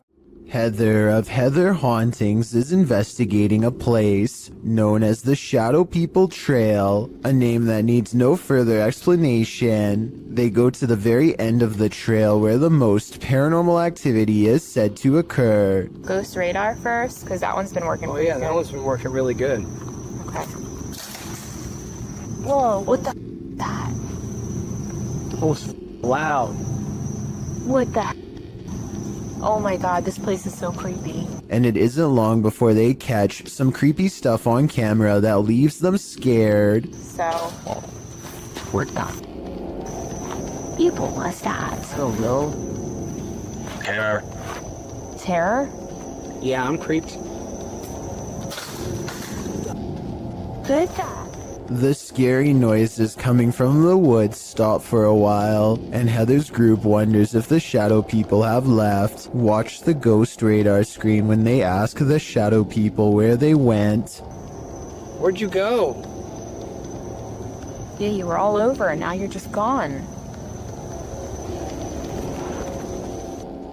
Heather of Heather Hauntings is investigating a place known as the Shadow People Trail, a name that needs no further explanation. They go to the very end of the trail where the most paranormal activity is said to occur. Ghost radar first, because that one's been working Oh yeah, that one's been working really good. Okay. Whoa, what the that? Oh, loud. What the Oh my god, this place is so creepy. And it isn't long before they catch some creepy stuff on camera that leaves them scared. So, Where'd that? people must have. I don't know. Terror. Terror? Yeah, I'm creeped. Good God. The scary noises coming from the woods stop for a while, and Heather's group wonders if the shadow people have left. Watch the ghost radar screen when they ask the shadow people where they went. Where'd you go? Yeah, you were all over and now you're just gone.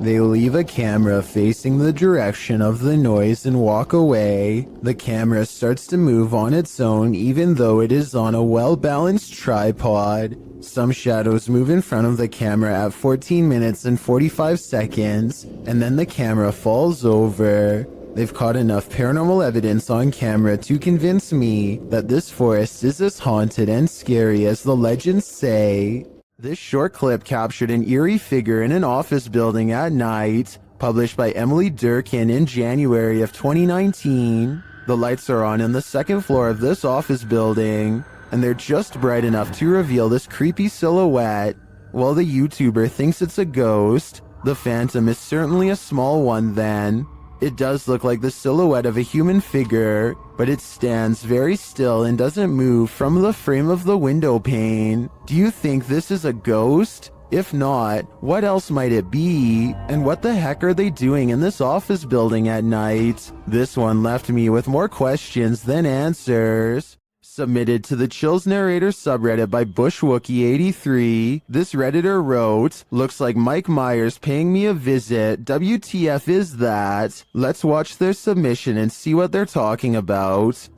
They leave a camera facing the direction of the noise and walk away. The camera starts to move on its own even though it is on a well-balanced tripod. Some shadows move in front of the camera at 14 minutes and 45 seconds, and then the camera falls over. They've caught enough paranormal evidence on camera to convince me that this forest is as haunted and scary as the legends say. This short clip captured an eerie figure in an office building at night, published by Emily Durkin in January of 2019. The lights are on the second floor of this office building, and they're just bright enough to reveal this creepy silhouette. While the YouTuber thinks it's a ghost, the phantom is certainly a small one then. It does look like the silhouette of a human figure, but it stands very still and doesn't move from the frame of the window pane. Do you think this is a ghost? If not, what else might it be? And what the heck are they doing in this office building at night? This one left me with more questions than answers. Submitted to the Chills Narrator subreddit by BushWookie83, this Redditor wrote, "Looks like Mike Myers paying me a visit. WTF is that?" Let's watch their submission and see what they're talking about.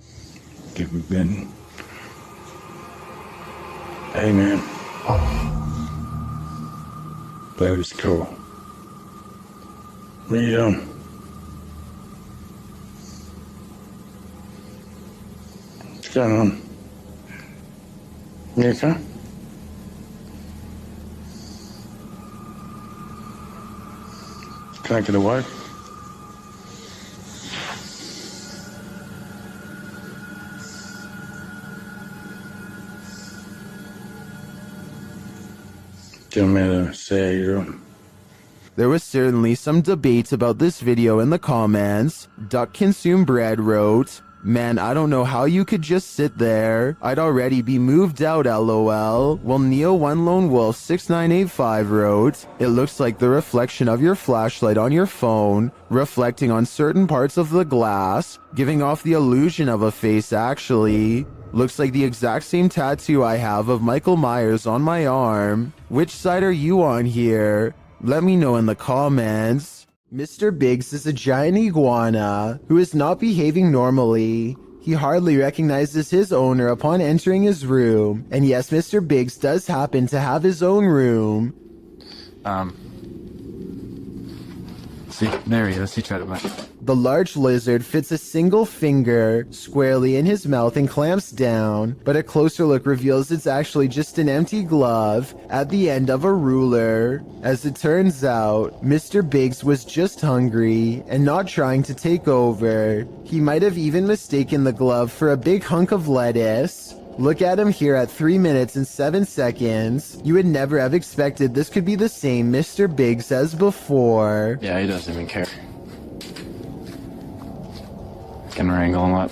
Give me Ben. Hey, man. That was cool. What are you doing? What's going on? You okay? Can I get away? Do you want me to say how you're doing? There was certainly some debate about this video in the comments. Duck Consume Bread wrote, "Man, I don't know how you could just sit there. I'd already be moved out, lol." While Neo One Lone Wolf 6985 wrote, "It looks like the reflection of your flashlight on your phone, reflecting on certain parts of the glass, giving off the illusion of a face actually. Looks like the exact same tattoo I have of Michael Myers on my arm. Which side are you on here? Let me know in the comments." Mr. Biggs is a giant iguana who is not behaving normally. He hardly recognizes his owner upon entering his room. And yes, Mr. Biggs does happen to have his own room. See, there he is. He tried to bite. The large lizard fits a single finger squarely in his mouth and clamps down, but a closer look reveals it's actually just an empty glove at the end of a ruler. As it turns out, Mr. Biggs was just hungry and not trying to take over. He might have even mistaken the glove for a big hunk of lettuce. Look at him here at 3 minutes and 7 seconds. You would never have expected this could be the same Mr. Biggs as before. Yeah, he doesn't even care. Can wrangle him up.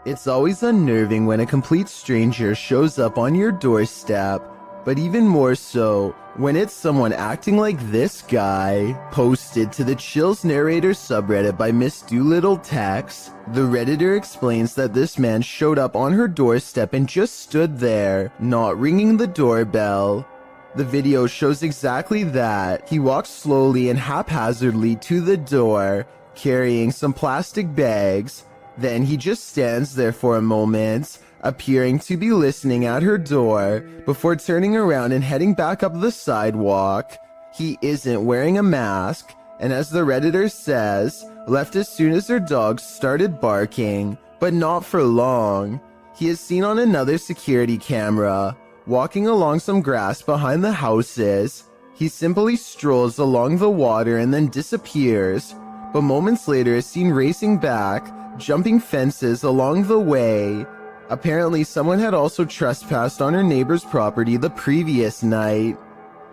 It's always unnerving when a complete stranger shows up on your doorstep, but even more so when it's someone acting like this guy. Posted to the Chills Narrator subreddit by Miss Doolittle Tex, the Redditor explains that this man showed up on her doorstep and just stood there, not ringing the doorbell. The video shows exactly that. He walks slowly and haphazardly to the door, carrying some plastic bags. Then he just stands there for a moment, appearing to be listening at her door, before turning around and heading back up the sidewalk. He isn't wearing a mask, and as the Redditor says, left as soon as her dogs started barking, but not for long. He is seen on another security camera, walking along some grass behind the houses. He simply strolls along the water and then disappears, but moments later is seen racing back, jumping fences along the way. Apparently someone had also trespassed on her neighbor's property the previous night.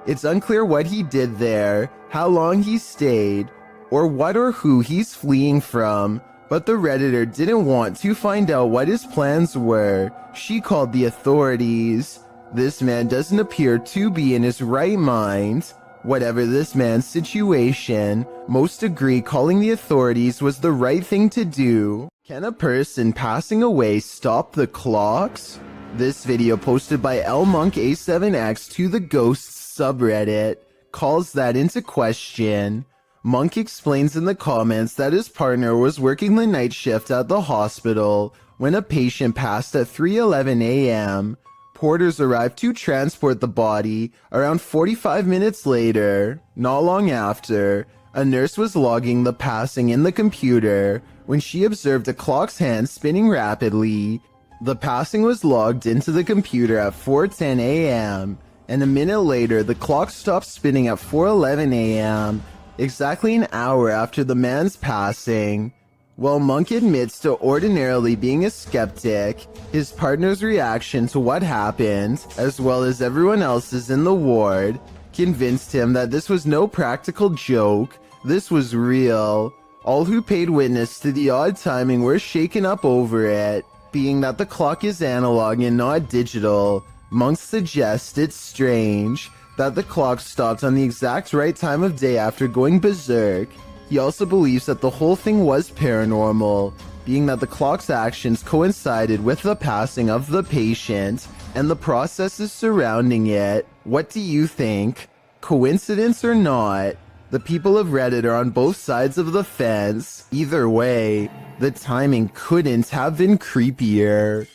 It's unclear what he did there, how long he stayed, or what or who he's fleeing from, but the Redditor didn't want to find out what his plans were. She called the authorities. This man doesn't appear to be in his right mind. Whatever this man's situation, most agree calling the authorities was the right thing to do. Can a person passing away stop the clocks? This video posted by lmonka7x to the Ghosts subreddit calls that into question. Monk explains in the comments that his partner was working the night shift at the hospital when a patient passed at 3:11 a.m. Porters arrived to transport the body around 45 minutes later. Not long after, a nurse was logging the passing in the computer when she observed a clock's hand spinning rapidly. The passing was logged into the computer at 4:10 a.m., and a minute later the clock stopped spinning at 4:11 a.m., exactly an hour after the man's passing. While Monk admits to ordinarily being a skeptic, his partner's reaction to what happened, as well as everyone else's in the ward, convinced him that this was no practical joke, this was real. All who paid witness to the odd timing were shaken up over it. Being that the clock is analog and not digital, Monk suggests it's strange that the clock stopped on the exact right time of day after going berserk. He also believes that the whole thing was paranormal, being that the clock's actions coincided with the passing of the patient and the processes surrounding it. What do you think? Coincidence or not? The people of Reddit are on both sides of the fence. Either way, the timing couldn't have been creepier.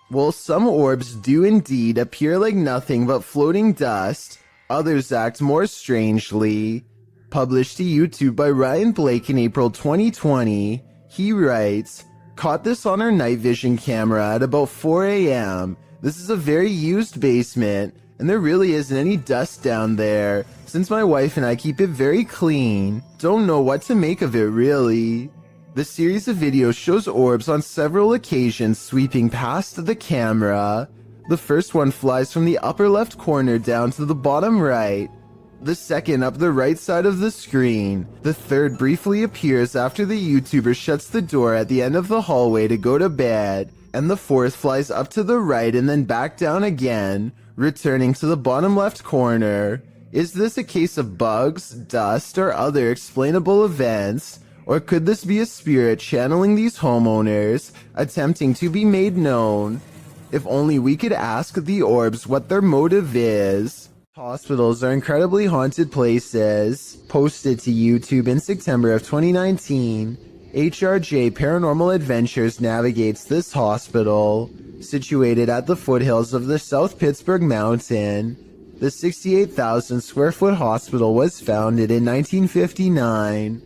While some orbs do indeed appear like nothing but floating dust, others act more strangely. Published to YouTube by Ryan Blake in April 2020, he writes, "Caught this on our night vision camera at about 4 a.m. This is a very used basement, and there really isn't any dust down there, since my wife and I keep it very clean. Don't know what to make of it really." The series of videos shows orbs on several occasions sweeping past the camera. The first one flies from the upper left corner down to the bottom right. The second up the right side of the screen. The third briefly appears after the YouTuber shuts the door at the end of the hallway to go to bed. And the fourth flies up to the right and then back down again, returning to the bottom left corner. Is this a case of bugs, dust, or other explainable events? Or could this be a spirit channeling these homeowners, attempting to be made known? If only we could ask the orbs what their motive is. Hospitals are incredibly haunted places. Posted to YouTube in September of 2019, HRJ Paranormal Adventures navigates this hospital. Situated at the foothills of the South Pittsburgh Mountain, the 68,000 square foot hospital was founded in 1959.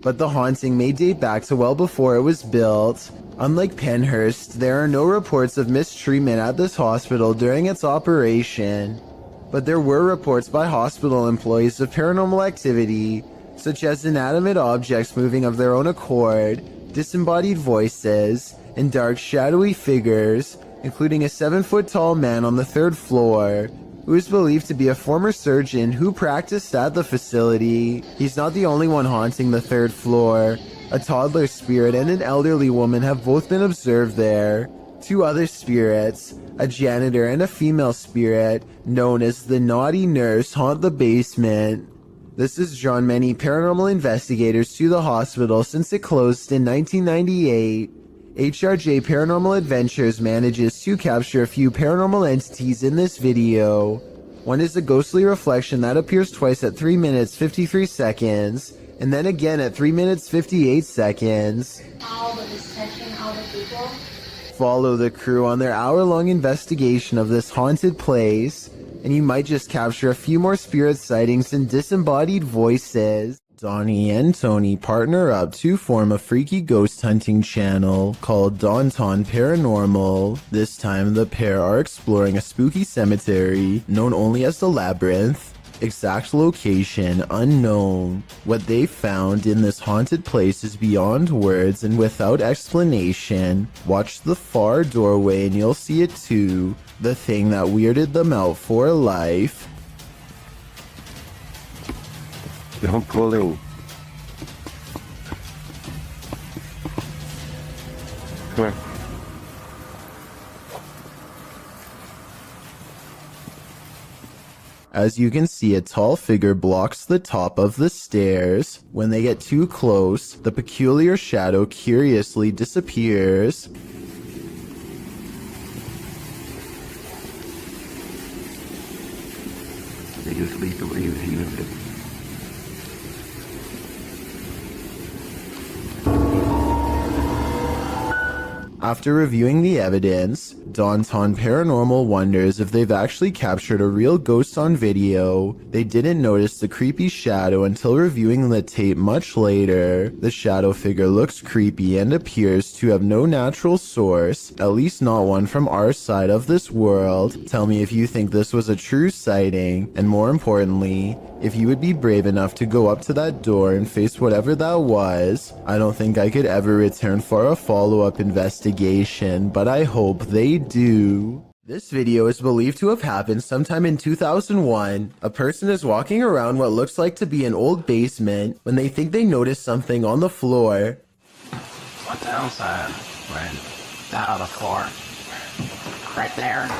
But the haunting may date back to well before it was built. Unlike Penhurst, there are no reports of mistreatment at this hospital during its operation. But there were reports by hospital employees of paranormal activity, such as inanimate objects moving of their own accord, disembodied voices, and dark shadowy figures, including a 7-foot-tall man on the 3rd floor, who is believed to be a former surgeon who practiced at the facility. He's not the only one haunting the 3rd floor. A toddler spirit and an elderly woman have both been observed there. 2 other spirits, a janitor and a female spirit, known as the Naughty Nurse, haunt the basement. This has drawn many paranormal investigators to the hospital since it closed in 1998. HRJ Paranormal Adventures manages to capture a few paranormal entities in this video. One is a ghostly reflection that appears twice at 3 minutes 53 seconds, and then again at 3 minutes 58 seconds. Follow the crew on their hour-long investigation of this haunted place, and you might just capture a few more spirit sightings and disembodied voices. Donnie and Tony partner up to form a freaky ghost hunting channel called Daunton Paranormal. This time the pair are exploring a spooky cemetery known only as the Labyrinth. Exact location unknown. What they found in this haunted place is beyond words and without explanation. Watch the far doorway and you'll see it too. The thing that weirded them out for life. Don't pull in. Come here. As you can see, a tall figure blocks the top of the stairs. When they get too close, the peculiar shadow curiously disappears. just leave the way you leave it. After reviewing the evidence, Daunton Paranormal wonders if they've actually captured a real ghost on video. They didn't notice the creepy shadow until reviewing the tape much later. The shadow figure looks creepy and appears to have no natural source, at least not one from our side of this world. Tell me if you think this was a true sighting, and more importantly, if you would be brave enough to go up to that door and face whatever that was. I don't think I could ever return for a follow-up investigation, but I hope they do. This video is believed to have happened sometime in 2001. A person is walking around what looks like to be an old basement when they think they notice something on the floor. What the hell's that? Right. That on the floor. Right there.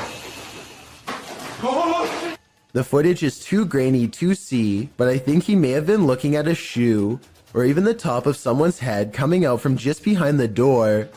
The footage is too grainy to see, but I think he may have been looking at a shoe, or even the top of someone's head coming out from just behind the door.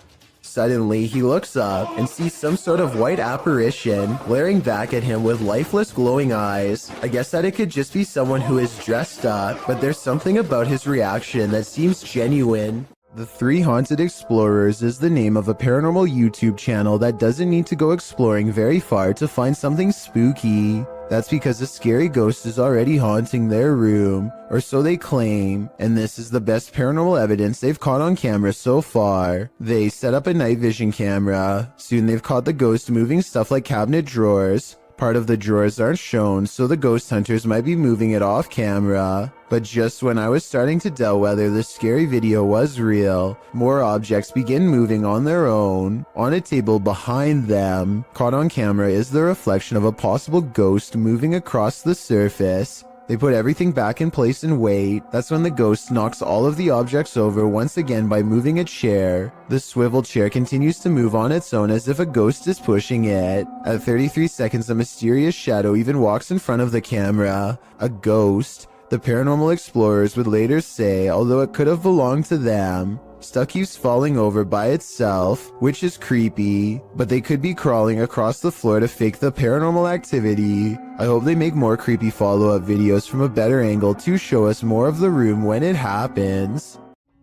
Suddenly, he looks up and sees some sort of white apparition glaring back at him with lifeless glowing eyes. I guess that it could just be someone who is dressed up, but there's something about his reaction that seems genuine. The Three Haunted Explorers is the name of a paranormal YouTube channel that doesn't need to go exploring very far to find something spooky. That's because a scary ghost is already haunting their room, or so they claim, and this is the best paranormal evidence they've caught on camera so far. They set up a night vision camera. Soon they've caught the ghost moving stuff like cabinet drawers. Part of the drawers aren't shown, so the ghost hunters might be moving it off camera. But just when I was starting to doubt whether the scary video was real, more objects begin moving on their own. On a table behind them, caught on camera is the reflection of a possible ghost moving across the surface. They put everything back in place and wait. That's when the ghost knocks all of the objects over once again by moving a chair. The swivel chair continues to move on its own as if a ghost is pushing it. At 33 seconds, a mysterious shadow even walks in front of the camera. A ghost. The paranormal explorers would later say, although it could have belonged to them. Stuff keeps falling over by itself, which is creepy, but they could be crawling across the floor to fake the paranormal activity. I hope they make more creepy follow-up videos from a better angle to show us more of the room when it happens.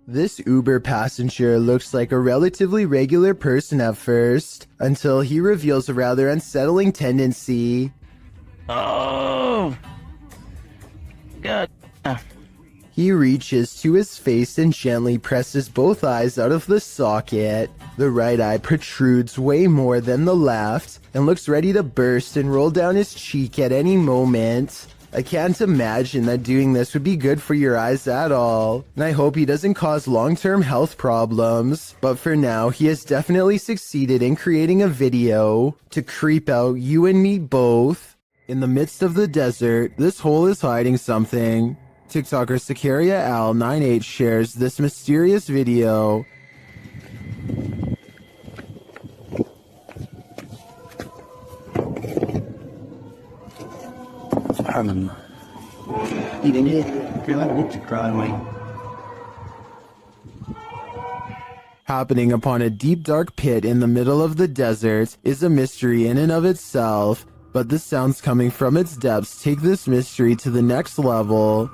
This Uber passenger looks like a relatively regular person at first, until he reveals a rather unsettling tendency. Oh! God. He reaches to his face and gently presses both eyes out of the socket. The right eye protrudes way more than the left and looks ready to burst and roll down his cheek at any moment. I can't imagine that doing this would be good for your eyes at all, and I hope he doesn't cause long-term health problems. But for now, he has definitely succeeded in creating a video to creep out you and me both. In the midst of the desert, this hole is hiding something. TikToker Sicaria Al98 shares this mysterious video. Happening upon a deep dark pit in the middle of the desert is a mystery in and of itself, but the sounds coming from its depths take this mystery to the next level.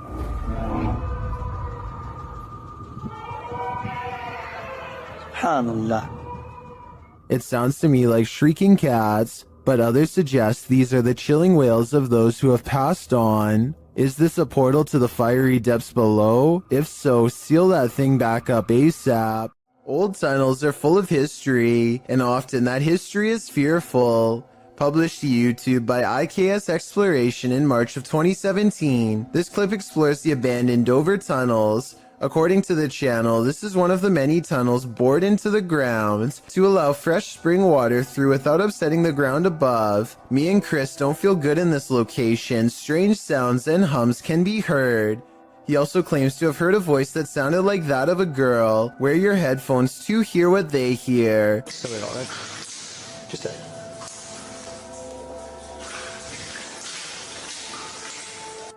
It sounds to me like shrieking cats, but others suggest these are the chilling wails of those who have passed on. Is this a portal to the fiery depths below? If so, seal that thing back up ASAP. Old tunnels are full of history, and often that history is fearful. Published to YouTube by IKS Exploration in March of 2017, this clip explores the abandoned Dover tunnels. According to the channel, this is one of the many tunnels bored into the ground to allow fresh spring water through without upsetting the ground above. Me and Chris don't feel good in this location. Strange sounds and hums can be heard. He also claims to have heard a voice that sounded like that of a girl. Wear your headphones to hear what they hear.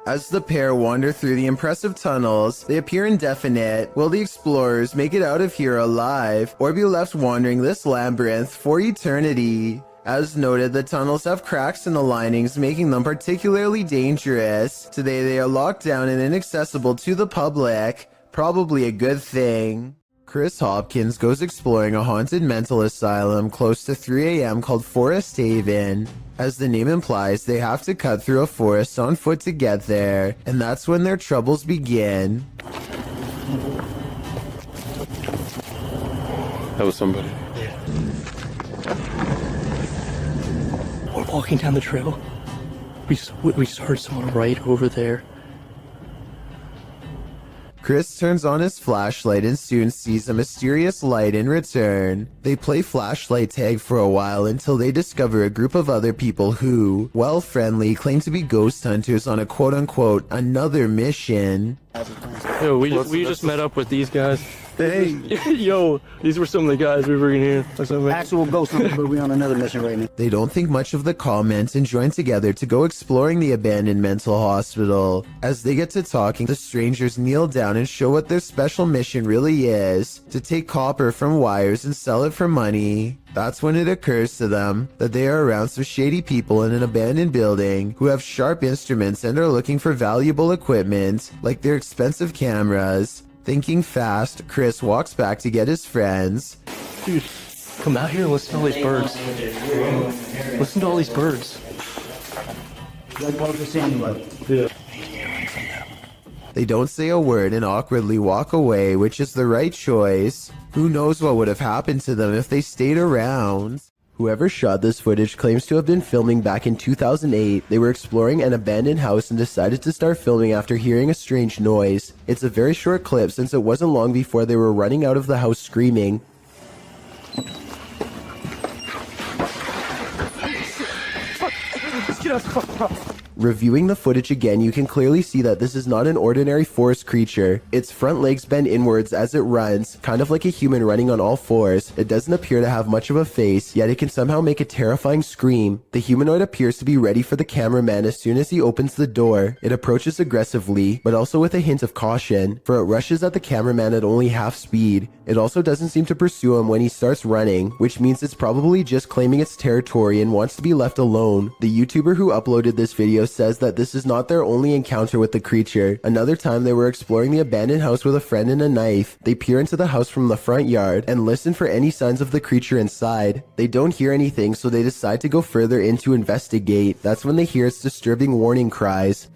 As the pair wander through the impressive tunnels, they appear indefinite. Will the explorers make it out of here alive, or be left wandering this labyrinth for eternity? As noted, the tunnels have cracks in the linings, making them particularly dangerous. Today they are locked down and inaccessible to the public. Probably a good thing. Chris Hopkins goes exploring a haunted mental asylum close to 3 a.m. called Forest Haven. As the name implies, they have to cut through a forest on foot to get there, and that's when their troubles begin. That was somebody. We're walking down the trail. We just heard someone right over there. Chris turns on his flashlight and soon sees a mysterious light in return. They play flashlight tag for a while until they discover a group of other people who, while friendly, claim to be ghost hunters on a quote-unquote another mission. Yo, we just met up with these guys. Hey. Yo, these were some of the guys we were in here. Actual ghost hunters, but we on another mission right now. They don't think much of the comment and join together to go exploring the abandoned mental hospital. As they get to talking, the strangers kneel down and show what their special mission really is: to take copper from wires and sell it for money. That's when it occurs to them that they are around some shady people in an abandoned building who have sharp instruments and are looking for valuable equipment, like their expensive cameras. Thinking fast, Chris walks back to get his friends. Dude, come out here and listen to all these birds. Listen to all these birds. Yeah. They don't say a word and awkwardly walk away, which is the right choice. Who knows what would have happened to them if they stayed around? Whoever shot this footage claims to have been filming back in 2008. They were exploring an abandoned house and decided to start filming after hearing a strange noise. It's a very short clip since it wasn't long before they were running out of the house screaming. Reviewing the footage again, you can clearly see that this is not an ordinary forest creature. Its front legs bend inwards as it runs, kind of like a human running on all fours. It doesn't appear to have much of a face, yet it can somehow make a terrifying scream. The humanoid appears to be ready for the cameraman as soon as he opens the door. It approaches aggressively, but also with a hint of caution, for it rushes at the cameraman at only half speed. It also doesn't seem to pursue him when he starts running, which means it's probably just claiming its territory and wants to be left alone. The YouTuber who uploaded this video says that this is not their only encounter with the creature. Another time they were exploring the abandoned house with a friend and a knife. They peer into the house from the front yard and listen for any signs of the creature inside. They don't hear anything, so they decide to go further in to investigate. That's when they hear its disturbing warning cries.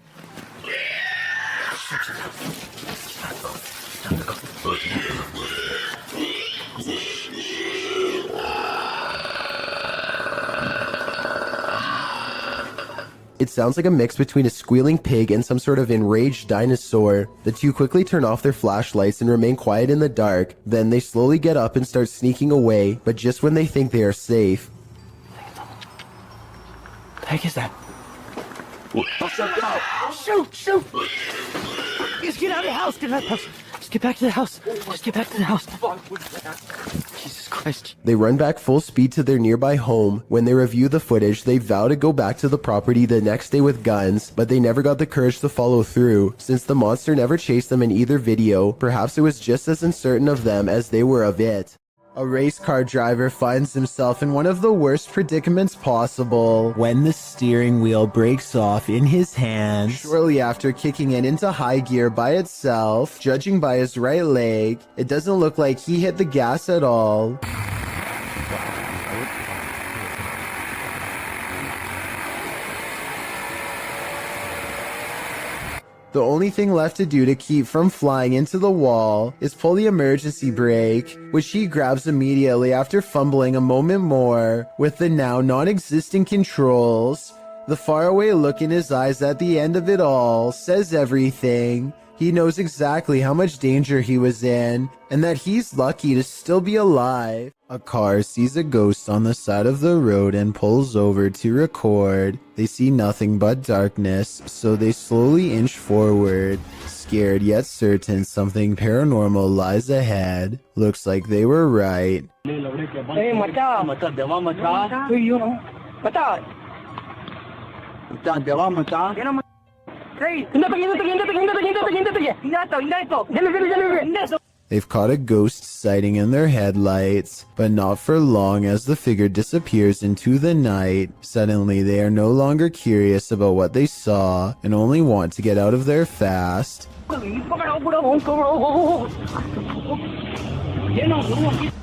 It sounds like a mix between a squealing pig and some sort of enraged dinosaur. The two quickly turn off their flashlights and remain quiet in the dark. Then they slowly get up and start sneaking away, but just when they think they are safe. The heck is that? Shoot! Just get out of the house! Get out of the house! Just get back to the house! Just get back to the house! Jesus Christ. They run back full speed to their nearby home. When they review the footage, they vow to go back to the property the next day with guns, but they never got the courage to follow through. Since the monster never chased them in either video, perhaps it was just as uncertain of them as they were of it. A race car driver finds himself in one of the worst predicaments possible when the steering wheel breaks off in his hands shortly after kicking it into high gear by itself. Judging by his right leg, it doesn't look like he hit the gas at all. The only thing left to do to keep from flying into the wall is pull the emergency brake, which he grabs immediately after fumbling a moment more with the now non-existent controls. The faraway look in his eyes at the end of it all says everything. He knows exactly how much danger he was in, and that he's lucky to still be alive. A car sees a ghost on the side of the road and pulls over to record. They see nothing but darkness, so they slowly inch forward, scared yet certain something paranormal lies ahead. Looks like they were right. They've caught a ghost sighting in their headlights, but not for long as the figure disappears into the night. Suddenly, they are no longer curious about what they saw and only want to get out of there fast.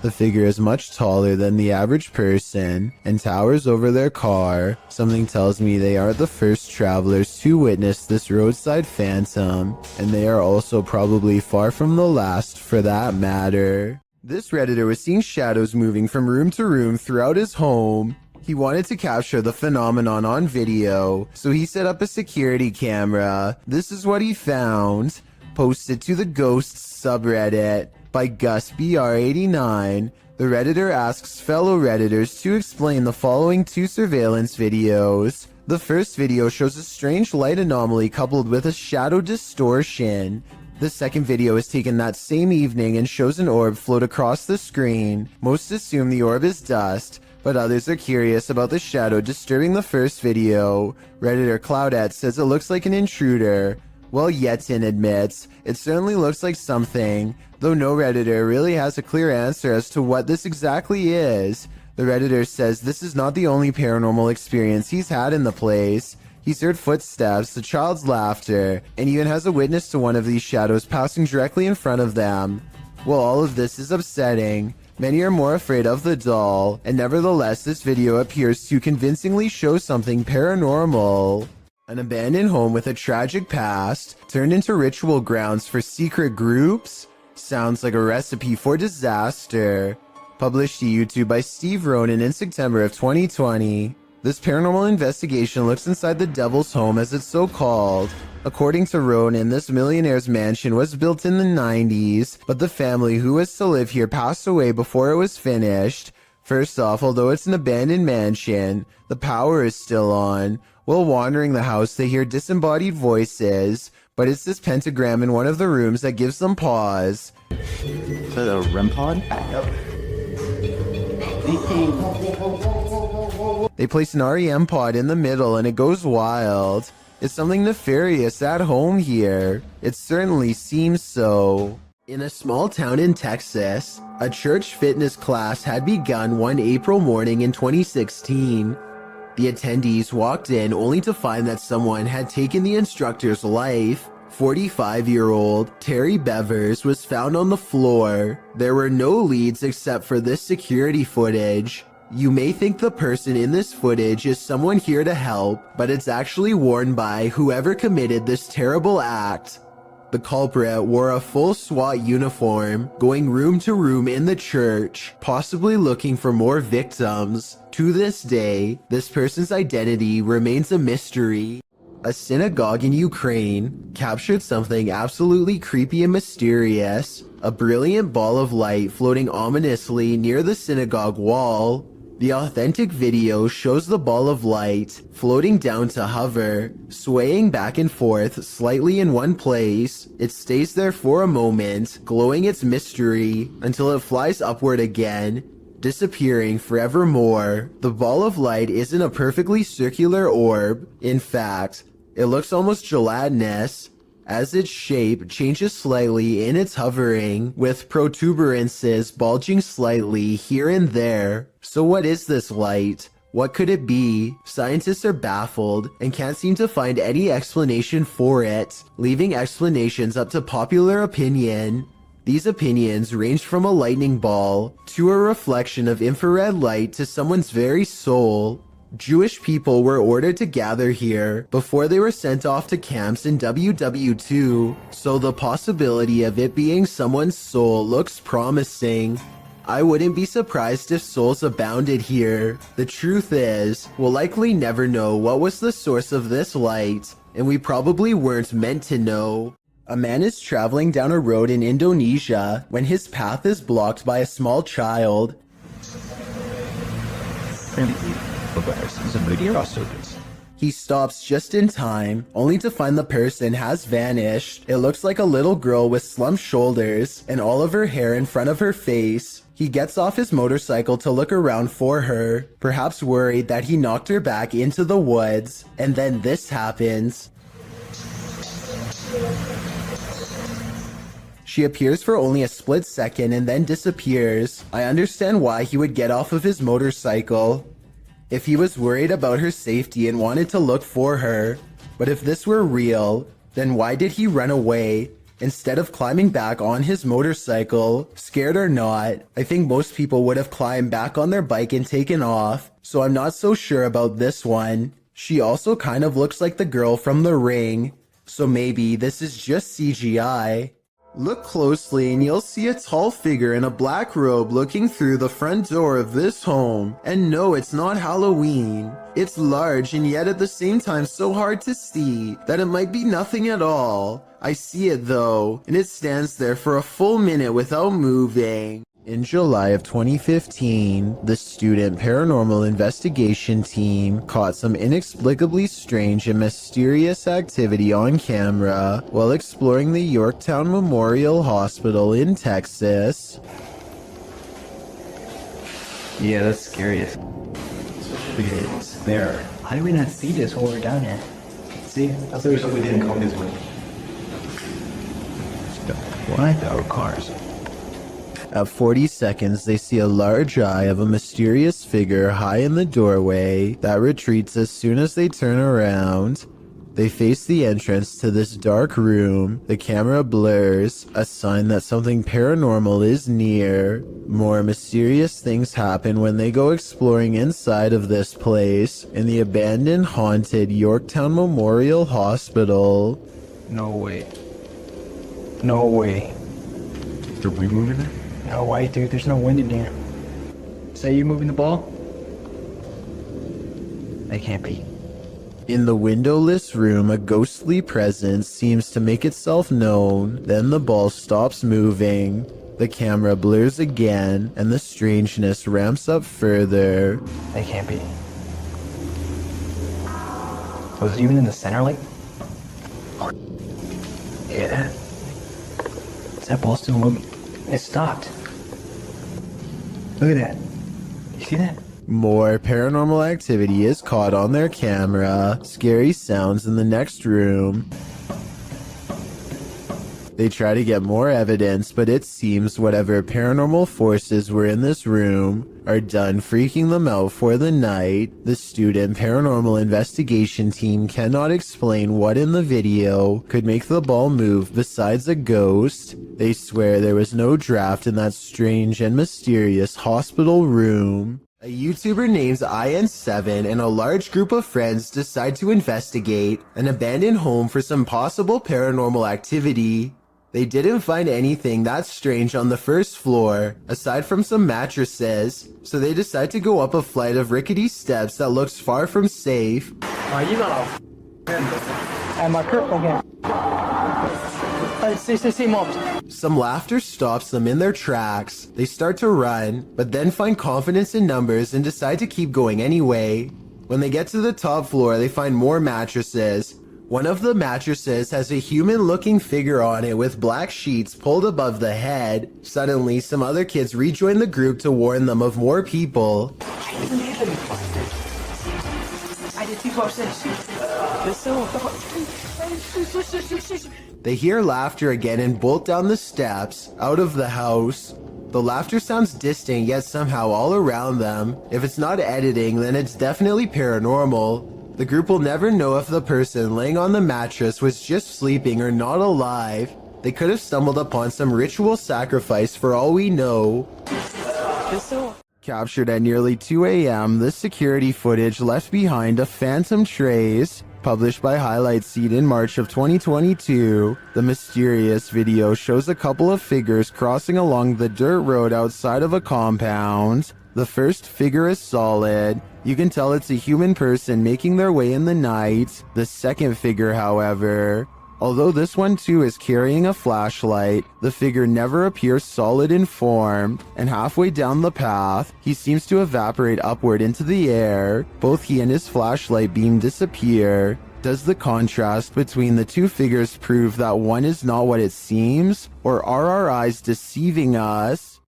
The figure is much taller than the average person and towers over their car. Something tells me they aren't the first travelers to witness this roadside phantom, and they are also probably far from the last for that matter. This Redditor was seeing shadows moving from room to room throughout his home. He wanted to capture the phenomenon on video, so he set up a security camera. This is what he found. Posted to the Ghosts subreddit by GusBR89. The Redditor asks fellow Redditors to explain the following two surveillance videos. The first video shows a strange light anomaly coupled with a shadow distortion. The second video is taken that same evening and shows an orb float across the screen. Most assume the orb is dust, but others are curious about the shadow disturbing the first video. Redditor Cloudette says it looks like an intruder, while Yetin admits it certainly looks like something, though no Redditor really has a clear answer as to what this exactly is. The Redditor says this is not the only paranormal experience he's had in the place. He's heard footsteps, a child's laughter, and even has a witness to one of these shadows passing directly in front of them. While all of this is upsetting, many are more afraid of the doll, and nevertheless this video appears to convincingly show something paranormal. An abandoned home with a tragic past turned into ritual grounds for secret groups? Sounds like a recipe for disaster. Published to YouTube by Steve Ronan in September of 2020. This paranormal investigation looks inside the Devil's Home, as it's so called. According to Ronan, this millionaire's mansion was built in the 90s, but the family who was to live here passed away before it was finished. First off, although it's an abandoned mansion, the power is still on. While wandering the house, they hear disembodied voices, but it's this pentagram in one of the rooms that gives them pause. Is that a REM pod? They place an REM pod in the middle and it goes wild. Is something nefarious at home here? It certainly seems so. In a small town in Texas, a church fitness class had begun one April morning in 2016. The attendees walked in only to find that someone had taken the instructor's life. 45-year-old Terry Bevers was found on the floor. There were no leads except for this security footage. You may think the person in this footage is someone here to help, but it's actually worn by whoever committed this terrible act. The culprit wore a full SWAT uniform, going room to room in the church, possibly looking for more victims. To this day, this person's identity remains a mystery. A synagogue in Ukraine captured something absolutely creepy and mysterious. A brilliant ball of light floating ominously near the synagogue wall. The authentic video shows the ball of light floating down to hover, swaying back and forth slightly in one place. It stays there for a moment, glowing its mystery, until it flies upward again, disappearing forevermore. The ball of light isn't a perfectly circular orb. In fact, it looks almost gelatinous, as its shape changes slightly in its hovering, with protuberances bulging slightly here and there. So what is this light? What could it be? Scientists are baffled and can't seem to find any explanation for it, leaving explanations up to popular opinion. These opinions range from a lightning ball to a reflection of infrared light to someone's very soul. Jewish people were ordered to gather here before they were sent off to camps in WW2, so the possibility of it being someone's soul looks promising. I wouldn't be surprised if souls abounded here. The truth is, we'll likely never know what was the source of this light, and we probably weren't meant to know. A man is traveling down a road in Indonesia when his path is blocked by a small child. He stops just in time, only to find the person has vanished. It looks like a little girl with slumped shoulders and all of her hair in front of her face. He gets off his motorcycle to look around for her, perhaps worried that he knocked her back into the woods. And then this happens. She appears for only a split second and then disappears. I understand why he would get off of his motorcycle if he was worried about her safety and wanted to look for her. But if this were real, then why did he run away instead of climbing back on his motorcycle? Scared or not, I think most people would have climbed back on their bike and taken off, so I'm not so sure about this one. She also kind of looks like the girl from The Ring, so maybe this is just CGI. Look closely and you'll see a tall figure in a black robe looking through the front door of this home. And no, it's not Halloween. It's large and yet at the same time so hard to see that it might be nothing at all. I see it though, and it stands there for a full minute without moving. In July of 2015, the student paranormal investigation team caught some inexplicably strange and mysterious activity on camera while exploring the Yorktown Memorial Hospital in Texas. Yeah, that's scary. It's there. How do we not see this while we're down here? See? That's the reason we didn't come this way. What? Our cars. At 40 seconds, they see a large eye of a mysterious figure high in the doorway that retreats as soon as they turn around. They face the entrance to this dark room. The camera blurs, a sign that something paranormal is near. More mysterious things happen when they go exploring inside of this place in the abandoned, haunted Yorktown Memorial Hospital. No way. No way. Did we move in there? No way, dude. There's no wind in there. Say you moving the ball? They can't be. In the windowless room, a ghostly presence seems to make itself known. Then the ball stops moving. The camera blurs again, and the strangeness ramps up further. They can't be. Was it even in the center, like? Yeah. Is that ball still moving? It stopped. Look at that. You see that? More paranormal activity is caught on their camera. Scary sounds in the next room. They try to get more evidence, but it seems whatever paranormal forces were in this room are done freaking them out for the night. The student paranormal investigation team cannot explain what in the video could make the ball move besides a ghost. They swear there was no draft in that strange and mysterious hospital room. A YouTuber named IN7 and a large group of friends decide to investigate an abandoned home for some possible paranormal activity. They didn't find anything that strange on the first floor, aside from some mattresses, so they decide to go up a flight of rickety steps that looks far from safe. You got and my purple again. See, Mom. Some laughter stops them in their tracks. They start to run, but then find confidence in numbers and decide to keep going anyway. When they get to the top floor, they find more mattresses. One of the mattresses has a human-looking figure on it with black sheets pulled above the head. Suddenly, some other kids rejoin the group to warn them of more people. They hear laughter again and bolt down the steps, out of the house. The laughter sounds distant, yet somehow all around them. If it's not editing, then it's definitely paranormal. The group will never know if the person laying on the mattress was just sleeping or not alive. They could have stumbled upon some ritual sacrifice for all we know. Captured at nearly 2 a.m., this security footage left behind a phantom trace. Published by Highlight Seed in March of 2022, the mysterious video shows a couple of figures crossing along the dirt road outside of a compound. The first figure is solid. You can tell it's a human person making their way in the night. The second figure, however, although this one too is carrying a flashlight, the figure never appears solid in form, and halfway down the path, he seems to evaporate upward into the air. Both he and his flashlight beam disappear. Does the contrast between the two figures prove that one is not what it seems, or are our eyes deceiving us?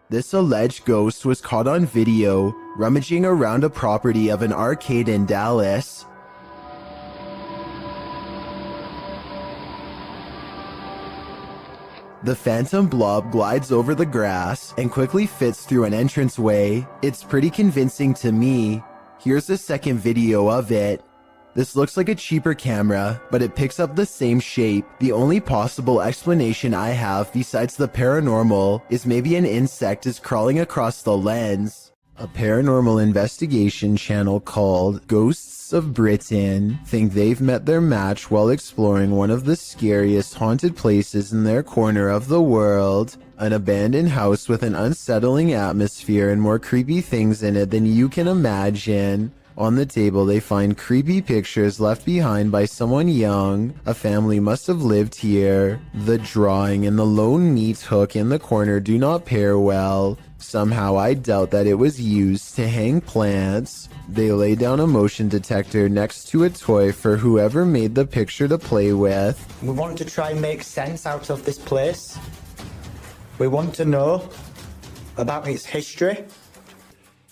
This alleged ghost was caught on video rummaging around a property of an arcade in Dallas. The phantom blob glides over the grass and quickly fits through an entranceway. It's pretty convincing to me. Here's a second video of it. This looks like a cheaper camera, but it picks up the same shape. The only possible explanation I have besides the paranormal is maybe an insect is crawling across the lens. A paranormal investigation channel called Ghosts of Britain think they've met their match while exploring one of the scariest haunted places in their corner of the world. An abandoned house with an unsettling atmosphere and more creepy things in it than you can imagine. On the table, they find creepy pictures left behind by someone young. A family must have lived here. The drawing and the lone meat hook in the corner do not pair well. Somehow I doubt that it was used to hang plants. They lay down a motion detector next to a toy for whoever made the picture to play with. We want to try and make sense out of this place. We want to know about its history.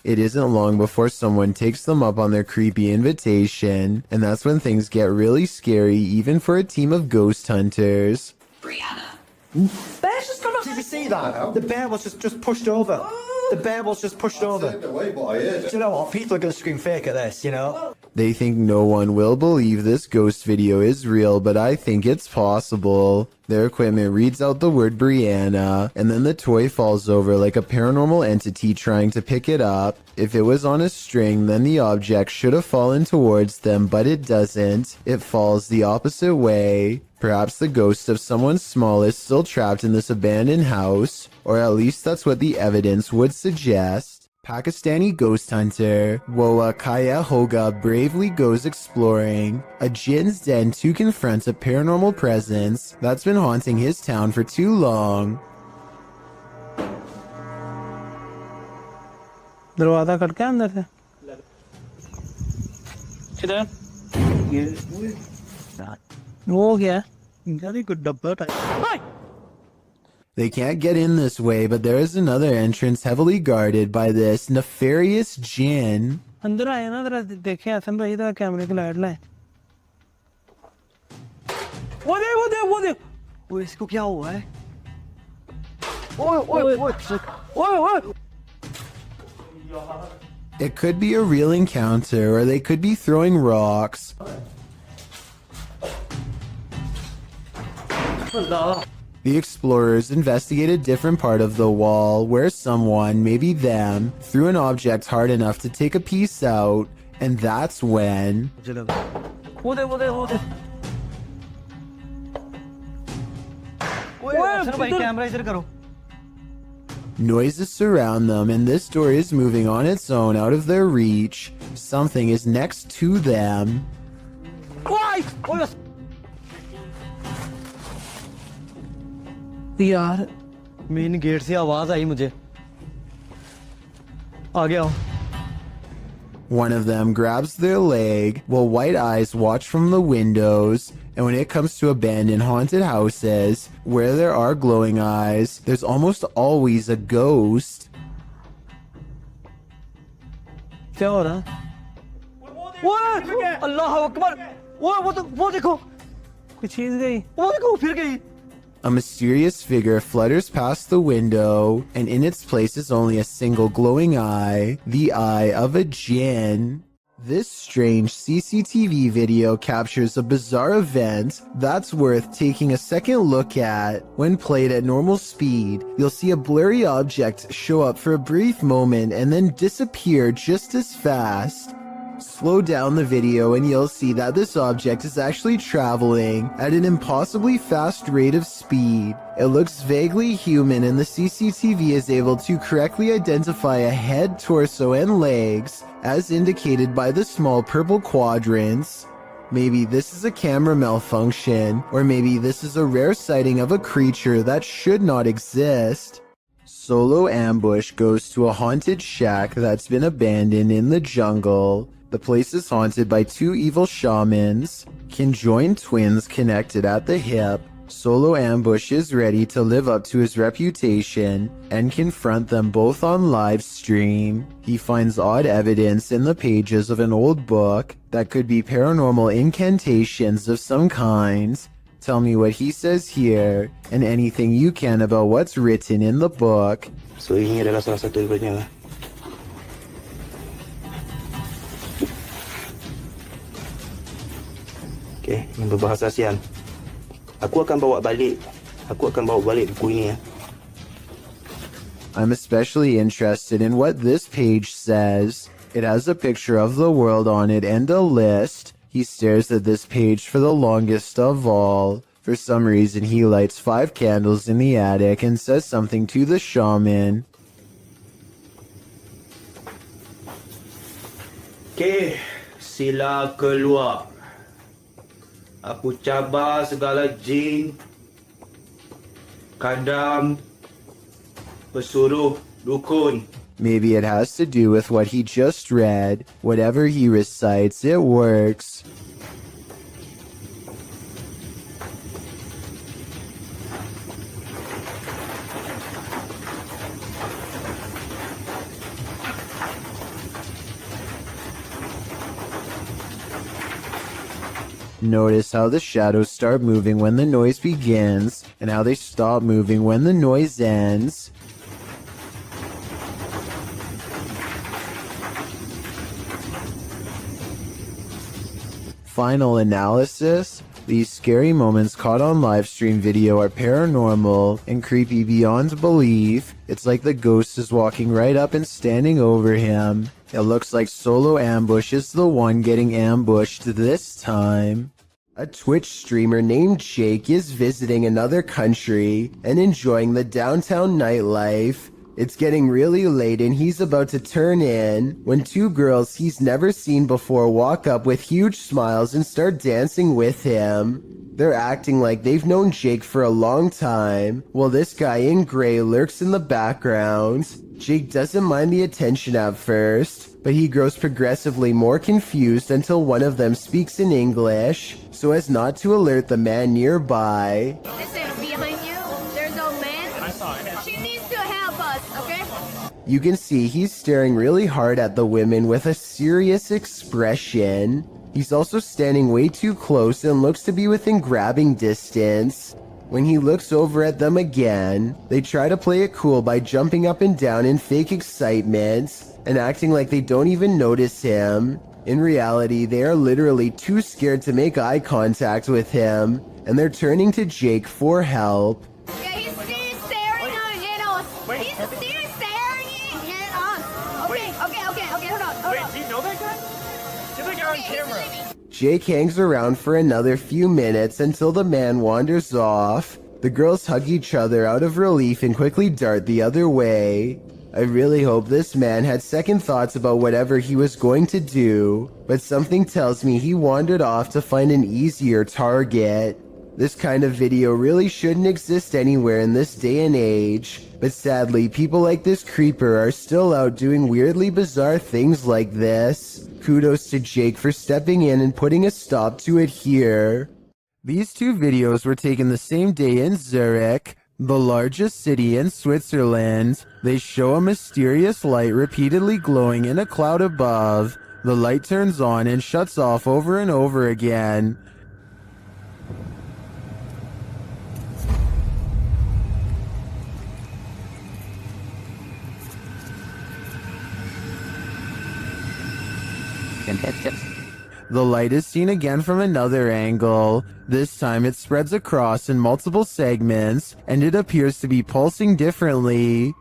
It isn't long before someone takes them up on their creepy invitation, and that's when things get really scary even for a team of ghost hunters. Bear's just gone off. Did you see that? The bear was just pushed over. The bear was just pushed over. Do you know what? People are going to scream fake at this, you know? They think no one will believe this ghost video is real, but I think it's possible. Their equipment reads out the word Brianna, and then the toy falls over like a paranormal entity trying to pick it up. If it was on a string, then the object should have fallen towards them, but it doesn't. It falls the opposite way. Perhaps the ghost of someone small is still trapped in this abandoned house, or at least that's what the evidence would suggest. Pakistani ghost hunter Woa Kaya Hoga bravely goes exploring a jinn's den to confront a paranormal presence that's been haunting his town for too long. दरवाजा खटका अंदर से किधर वो क्या गाड़ी को डब्बा type They can't get in this way, but there is another entrance heavily guarded by this nefarious jinn. अंदर आया ना जरा देखे हसन भाई इधर कैमरे की लाइट लाए वो देख ओए इसको क्या हुआ है ओए It could be a real encounter, or they could be throwing rocks. The explorers investigate a different part of the wall where someone, maybe them, threw an object hard enough to take a piece out, and that's when... Noises surround them, and this door is moving on its own out of their reach. Something is next to them. यार main gate से आवाज आई मुझे आ गया One of them grabs their leg while white eyes watch from the windows. And when it comes to abandoned haunted houses where there are glowing eyes, there's almost always a ghost. क्या हो रहा है अल्लाह अकबर वो देखो कुछ चीज गई वो देखो फिर गई A mysterious figure flutters past the window, and in its place is only a single glowing eye, the eye of a jinn. This strange CCTV video captures a bizarre event that's worth taking a second look at. When played at normal speed, you'll see a blurry object show up for a brief moment and then disappear just as fast. Slow down the video and you'll see that this object is actually traveling at an impossibly fast rate of speed. It looks vaguely human, and the CCTV is able to correctly identify a head, torso, and legs as indicated by the small purple quadrants. Maybe this is a camera malfunction, or maybe this is a rare sighting of a creature that should not exist. Solo Ambush goes to a haunted shack that's been abandoned in the jungle. The place is haunted by two evil shamans, conjoined twins connected at the hip. Solo Ambush is ready to live up to his reputation and confront them both on live stream. He finds odd evidence in the pages of an old book that could be paranormal incantations of some kind. Tell me what he says here, and anything you can about what's written in the book. So ini adalah salah satu daripadanya lah. Okay, yang berbahasa ASEAN. Aku akan bawa balik buku ini ya. I'm especially interested in what this page says. It has a picture of the world on it and a list. He stares at this page for the longest of all. For some reason, he lights 5 candles in the attic and says something to the shaman. Okay, sila keluar. Aku cabar segala jin, kadam, pesuruh, dukun. Maybe it has to do with what he just read. Whatever he recites, it works. Notice how the shadows start moving when the noise begins, and how they stop moving when the noise ends. Final analysis. These scary moments caught on livestream video are paranormal and creepy beyond belief. It's like the ghost is walking right up and standing over him. It looks like Solo Ambush is the one getting ambushed this time. A Twitch streamer named Jake is visiting another country and enjoying the downtown nightlife. It's getting really late and he's about to turn in when 2 girls he's never seen before walk up with huge smiles and start dancing with him. They're acting like they've known Jake for a long time, while this guy in gray lurks in the background. Jake doesn't mind the attention at first, but he grows progressively more confused until one of them speaks in English, so as not to alert the man nearby. Listen, behind you, there's a man. I saw it. She needs to help us, okay? You can see he's staring really hard at the women with a serious expression. He's also standing way too close and looks to be within grabbing distance. When he looks over at them again, they try to play it cool by jumping up and down in fake excitement and acting like they don't even notice him. In reality, they are literally too scared to make eye contact with him, and they're turning to Jake for help. Yeah, he's still staring at us. He's still staring at us. Okay, hold on. Wait, do you know that guy? Get that guy on camera. Jake hangs around for another few minutes until the man wanders off. The girls hug each other out of relief and quickly dart the other way. I really hope this man had second thoughts about whatever he was going to do, but something tells me he wandered off to find an easier target. This kind of video really shouldn't exist anywhere in this day and age, but sadly people like this creeper are still out doing weirdly bizarre things like this. Kudos to Jake for stepping in and putting a stop to it here. These 2 videos were taken the same day in Zurich, the largest city in Switzerland. They show a mysterious light repeatedly glowing in a cloud above. The light turns on and shuts off over and over again. The light is seen again from another angle. This time it spreads across in multiple segments, and it appears to be pulsing differently.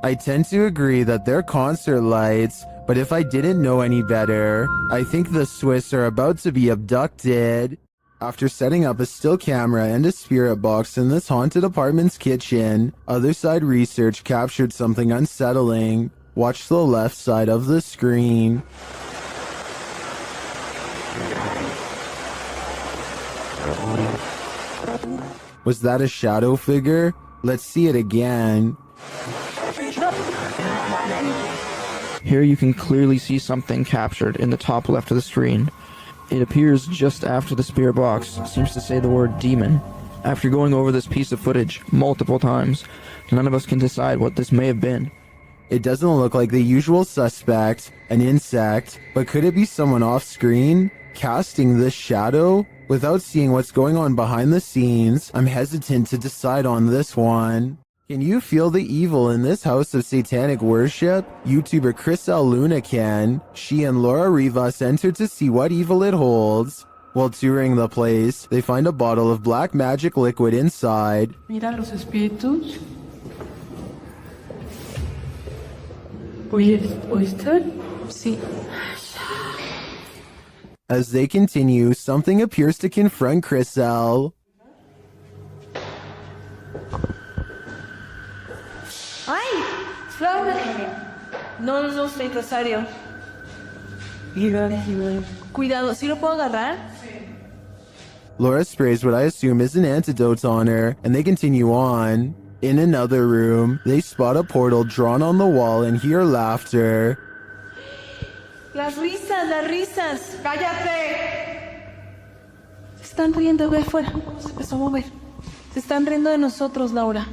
I tend to agree that they're concert lights, but if I didn't know any better, I think the Swiss are about to be abducted. After setting up a still camera and a spirit box in this haunted apartment's kitchen, Other Side Research captured something unsettling. Watch the left side of the screen. Was that a shadow figure? Let's see it again. Here you can clearly see something captured in the top left of the screen. It appears just after the spirit box seems to say the word demon. After going over this piece of footage multiple times, none of us can decide what this may have been. It doesn't look like the usual suspect, an insect, but could it be someone off screen, casting this shadow? Without seeing what's going on behind the scenes, I'm hesitant to decide on this one. Can you feel the evil in this house of satanic worship? YouTuber Chris L. Luna can. She and Laura Rivas enter to see what evil it holds. While touring the place, they find a bottle of black magic liquid inside. Mira los espíritus. ¿Oíste? Sí. As they continue, something appears to confront Chris L. ¡Ay! ¡Flor! No, estoy rosario. Cuidado, ¿sí lo puedo agarrar? Laura sprays what I assume is an antidote on her, and they continue on. In another room, they spot a portal drawn on the wall and hear laughter. Las risas. ¡Cállate! Se están riendo, ve afuera. Se empezó a mover. Se están riendo de nosotros, Laura.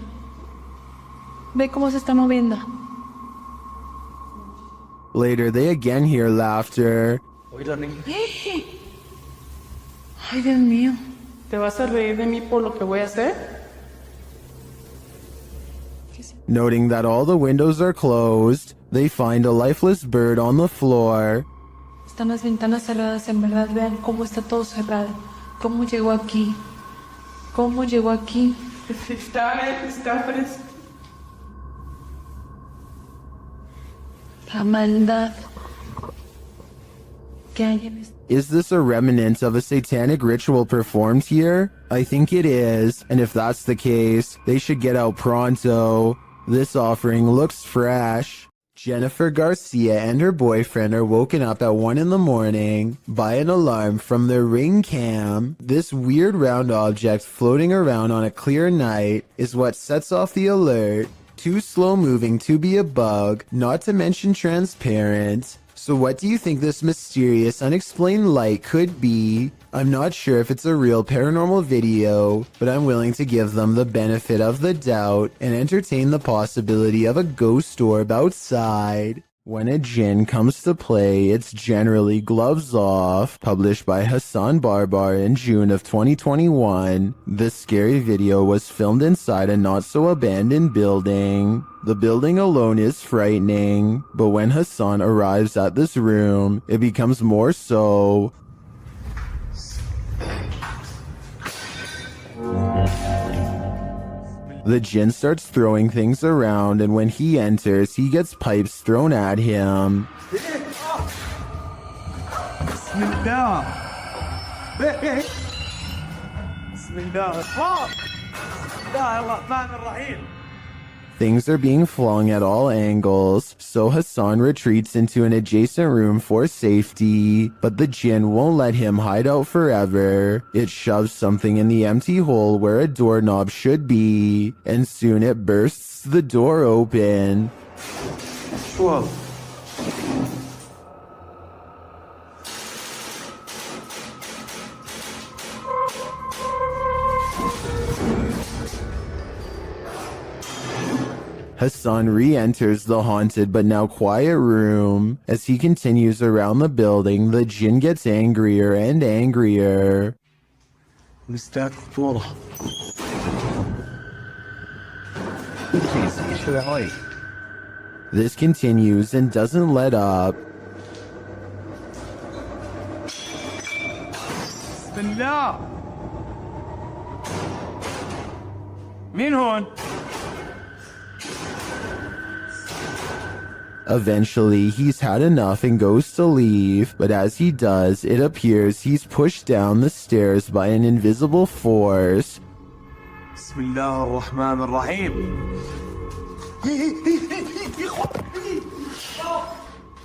Ve cómo se está moviendo. Later, they again hear laughter. Ay, Dios mío. ¿Te vas a reír de mí por lo que voy a hacer? Noting that all the windows are closed, they find a lifeless bird on the floor. Están las ventanas cerradas, en verdad. Vean cómo está todo cerrado. ¿Cómo llegó aquí? Está fresco. La maldad que hay en este. Is this a remnant of a satanic ritual performed here? I think it is, and if that's the case, they should get out pronto. This offering looks fresh. Jennifer Garcia and her boyfriend are woken up at 1 in the morning by an alarm from their Ring cam. This weird round object floating around on a clear night is what sets off the alert. Too slow moving to be a bug, not to mention transparent. So what do you think this mysterious, unexplained light could be? I'm not sure if it's a real paranormal video, but I'm willing to give them the benefit of the doubt and entertain the possibility of a ghost orb outside. When a djinn comes to play, it's generally Gloves Off, published by Hassan Barbar in June of 2021. This scary video was filmed inside a not-so-abandoned building. The building alone is frightening, but when Hassan arrives at this room, it becomes more so. The djinn starts throwing things around, and when he enters, he gets pipes thrown at him. Things are being flung at all angles, so Hassan retreats into an adjacent room for safety, but the djinn won't let him hide out forever. It shoves something in the empty hole where a doorknob should be, and soon it bursts the door open. Whoa. Hassan re-enters the haunted but now quiet room. As he continues around the building, the djinn gets angrier and angrier. This continues and doesn't let up. Eventually, he's had enough and goes to leave, but as he does, it appears he's pushed down the stairs by an invisible force.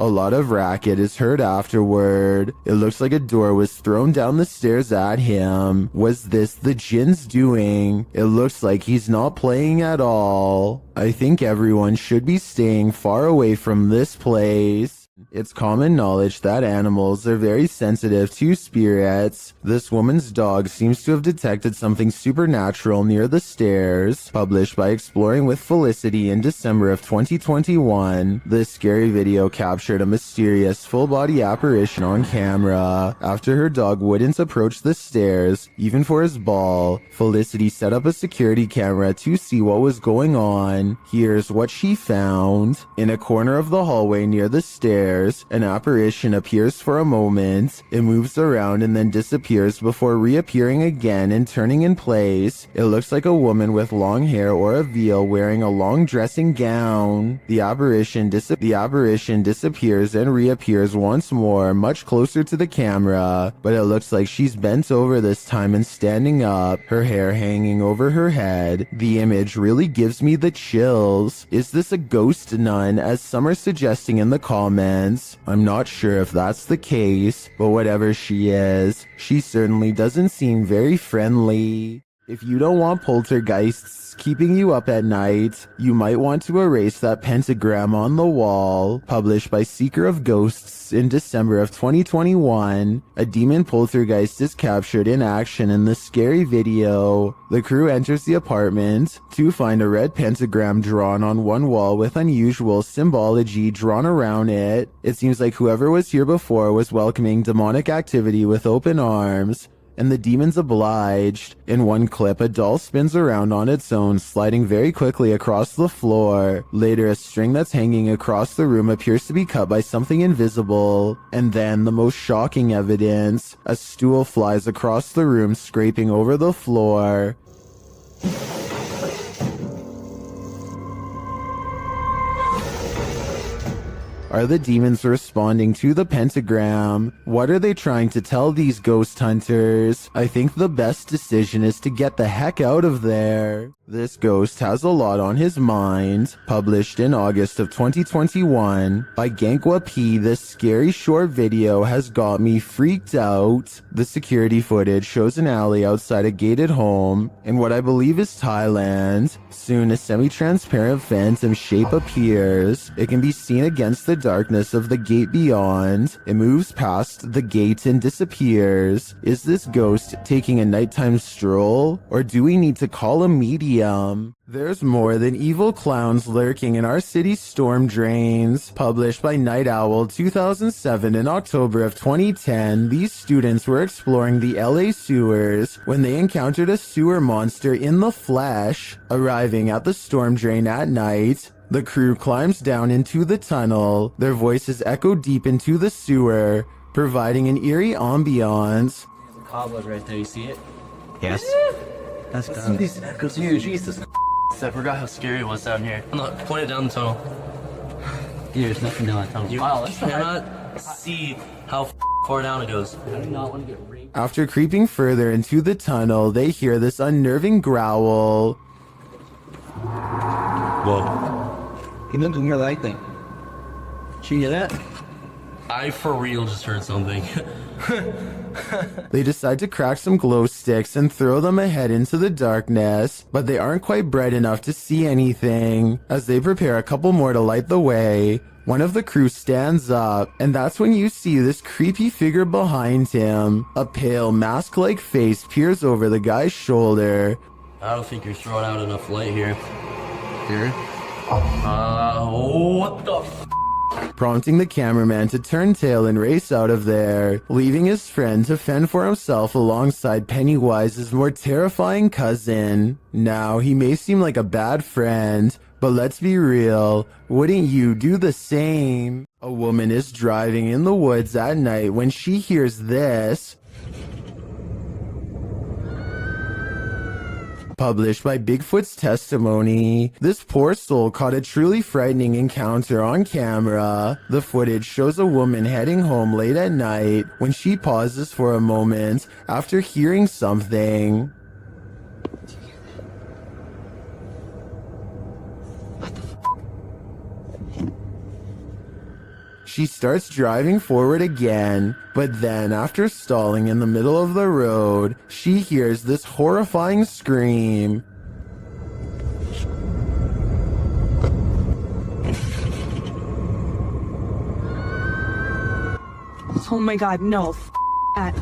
A lot of racket is heard afterward. It looks like a door was thrown down the stairs at him. Was this the djinn's doing? It looks like he's not playing at all. I think everyone should be staying far away from this place. It's common knowledge that animals are very sensitive to spirits. This woman's dog seems to have detected something supernatural near the stairs. Published by Exploring with Felicity in December of 2021. This scary video captured a mysterious full-body apparition on camera. After her dog wouldn't approach the stairs, even for his ball, Felicity set up a security camera to see what was going on. Here's what she found. In a corner of the hallway near the stairs, an apparition appears for a moment. It moves around and then disappears before reappearing again and turning in place. It looks like a woman with long hair or a veil wearing a long dressing gown. The apparition disappears and reappears once more, much closer to the camera, but it looks like she's bent over this time and standing up, her hair hanging over her head. The image really gives me the chills. Is this a ghost nun, as some are suggesting in the comments? I'm not sure if that's the case, but whatever she is, she certainly doesn't seem very friendly. If you don't want poltergeists keeping you up at night, you might want to erase that pentagram on the wall. Published by Seeker of Ghosts in December of 2021, a demon poltergeist is captured in action in this scary video. The crew enters the apartment to find a red pentagram drawn on one wall with unusual symbology drawn around it. It seems like whoever was here before was welcoming demonic activity with open arms, and the demons obliged. In one clip, a doll spins around on its own, sliding very quickly across the floor. Later, a string that's hanging across the room appears to be cut by something invisible. And then, the most shocking evidence, a stool flies across the room, scraping over the floor. Are the demons responding to the pentagram? What are they trying to tell these ghost hunters? I think the best decision is to get the heck out of there. This ghost has a lot on his mind. Published in August of 2021 by Gankwa P, this scary short video has got me freaked out. The security footage shows an alley outside a gated home in what I believe is Thailand. Soon a semi-transparent phantom shape appears. It can be seen against the darkness of the gate beyond. It moves past the gate and disappears. Is this ghost taking a nighttime stroll? Or do we need to call a medium? There's more than evil clowns lurking in our city's storm drains. Published by Night Owl 2007 in October of 2010, these students were exploring the LA sewers when they encountered a sewer monster in the flesh. Arriving at the storm drain at night, the crew climbs down into the tunnel. Their voices echo deep into the sewer, providing an eerie ambiance. There's a cobweb right there, you see it? Yes. That's done. These echoes here, Jesus. I forgot how scary it was down here. Look, point it down the tunnel. There's nothing down the tunnel. Wow, that's cannot see how far down it goes. I do not want to get raped. After creeping further into the tunnel, they hear this unnerving growl. Whoa. He doesn't hear that thing. Did you hear that? I for real just heard something. They decide to crack some glow sticks and throw them ahead into the darkness, but they aren't quite bright enough to see anything. As they prepare a couple more to light the way, one of the crew stands up, and that's when you see this creepy figure behind him. A pale, mask-like face peers over the guy's shoulder. I don't think you're throwing out enough light here. Here? What the f? Prompting the cameraman to turn tail and race out of there, leaving his friend to fend for himself alongside Pennywise's more terrifying cousin. Now, he may seem like a bad friend, but let's be real, wouldn't you do the same? A woman is driving in the woods at night when she hears this. Published by Bigfoot's Testimony. This poor soul caught a truly frightening encounter on camera. The footage shows a woman heading home late at night when she pauses for a moment after hearing something. She starts driving forward again, but then after stalling in the middle of the road, she hears this horrifying scream. Oh my god, no. That.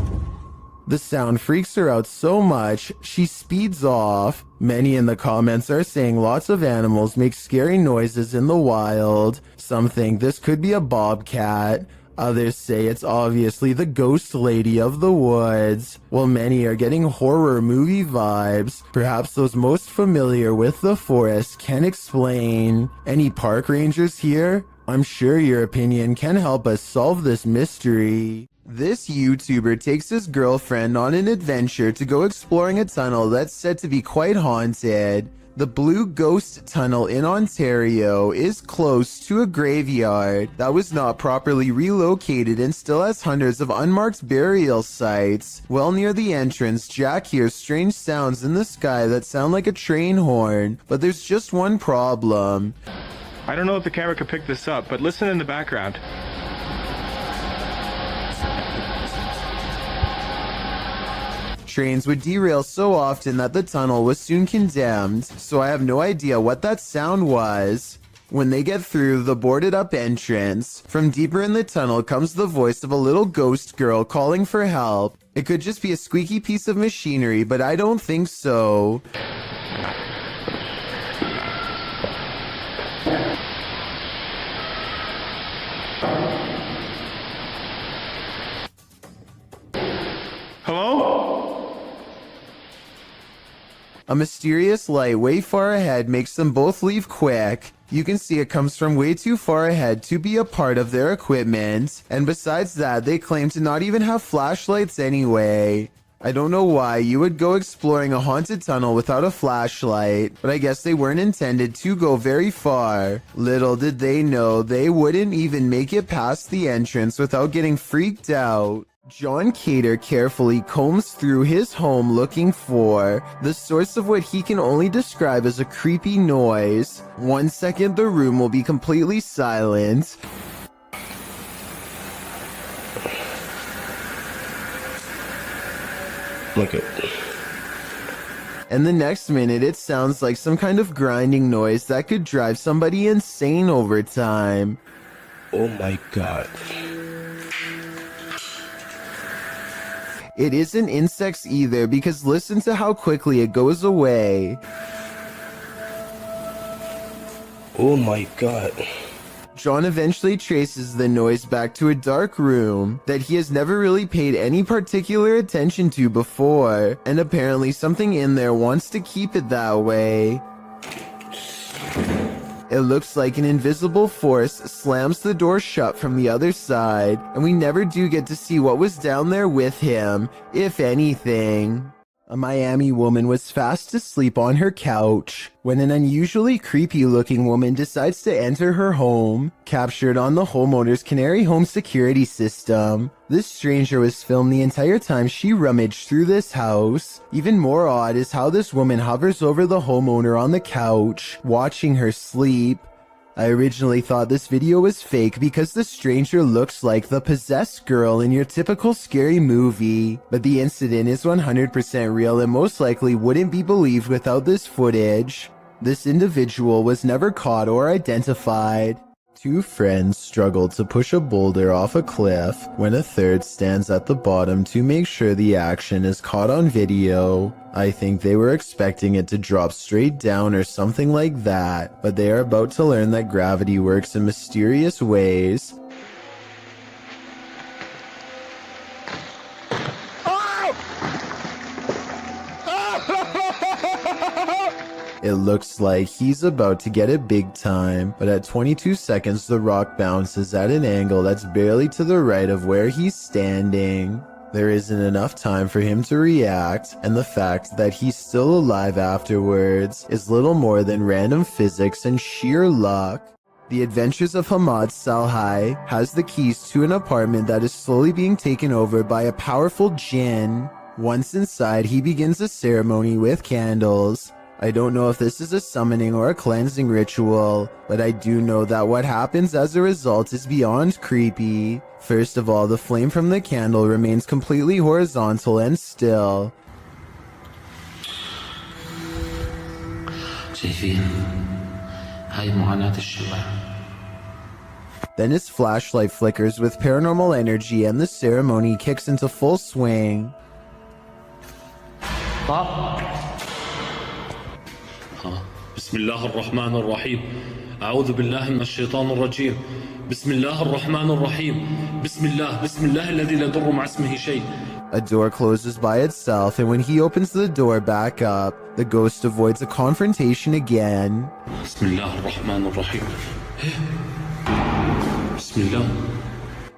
The sound freaks her out so much, she speeds off. Many in the comments are saying lots of animals make scary noises in the wild. Some think this could be a bobcat. Others say it's obviously the ghost lady of the woods, while many are getting horror movie vibes. Perhaps those most familiar with the forest can explain. Any park rangers here? I'm sure your opinion can help us solve this mystery. This YouTuber takes his girlfriend on an adventure to go exploring a tunnel that's said to be quite haunted. The Blue Ghost Tunnel in Ontario is close to a graveyard that was not properly relocated and still has hundreds of unmarked burial sites. Well near the entrance, Jack hears strange sounds in the sky that sound like a train horn, but there's just one problem. I don't know if the camera could pick this up, but listen in the background. Trains would derail so often that the tunnel was soon condemned, so I have no idea what that sound was. When they get through the boarded up entrance, from deeper in the tunnel comes the voice of a little ghost girl calling for help. It could just be a squeaky piece of machinery, but I don't think so. Hello? A mysterious light way far ahead makes them both leave quick. You can see it comes from way too far ahead to be a part of their equipment, and besides that, they claim to not even have flashlights anyway. I don't know why you would go exploring a haunted tunnel without a flashlight, but I guess they weren't intended to go very far. Little did they know they wouldn't even make it past the entrance without getting freaked out. John Cater carefully combs through his home looking for the source of what he can only describe as a creepy noise. 1 second the room will be completely silent. Look at. And the next minute it sounds like some kind of grinding noise that could drive somebody insane over time. Oh my god. It isn't insects either, because listen to how quickly it goes away. Oh my god. John eventually traces the noise back to a dark room that he has never really paid any particular attention to before, and apparently something in there wants to keep it that way. It looks like an invisible force slams the door shut from the other side, and we never do get to see what was down there with him, if anything. A Miami woman was fast asleep on her couch when an unusually creepy-looking woman decides to enter her home, captured on the homeowner's Canary Home security system. This stranger was filmed the entire time she rummaged through this house. Even more odd is how this woman hovers over the homeowner on the couch, watching her sleep. I originally thought this video was fake because the stranger looks like the possessed girl in your typical scary movie, but the incident is 100% real and most likely wouldn't be believed without this footage. This individual was never caught or identified. Two friends struggle to push a boulder off a cliff when a third stands at the bottom to make sure the action is caught on video. I think they were expecting it to drop straight down or something like that, but they are about to learn that gravity works in mysterious ways. It looks like he's about to get it big time, but at 22 seconds the rock bounces at an angle that's barely to the right of where he's standing. There isn't enough time for him to react, and the fact that he's still alive afterwards is little more than random physics and sheer luck. The Adventures of Hamad Salhai has the keys to an apartment that is slowly being taken over by a powerful jinn. Once inside, he begins a ceremony with candles. I don't know if this is a summoning or a cleansing ritual, but I do know that what happens as a result is beyond creepy. First of all, the flame from the candle remains completely horizontal and still. شايفين هاي معاناة الشباب. Then his flashlight flickers with paranormal energy and the ceremony kicks into full swing. بسم الله الرحمن الرحيم أعوذ بالله من الشيطان الرجيم بسم الله الرحمن الرحيم بسم الله الذي لا يضر مع اسمه شيء. A door closes by itself, and when he opens the door back up, the ghost avoids a confrontation again. بسم الله الرحمن الرحيم بسم الله.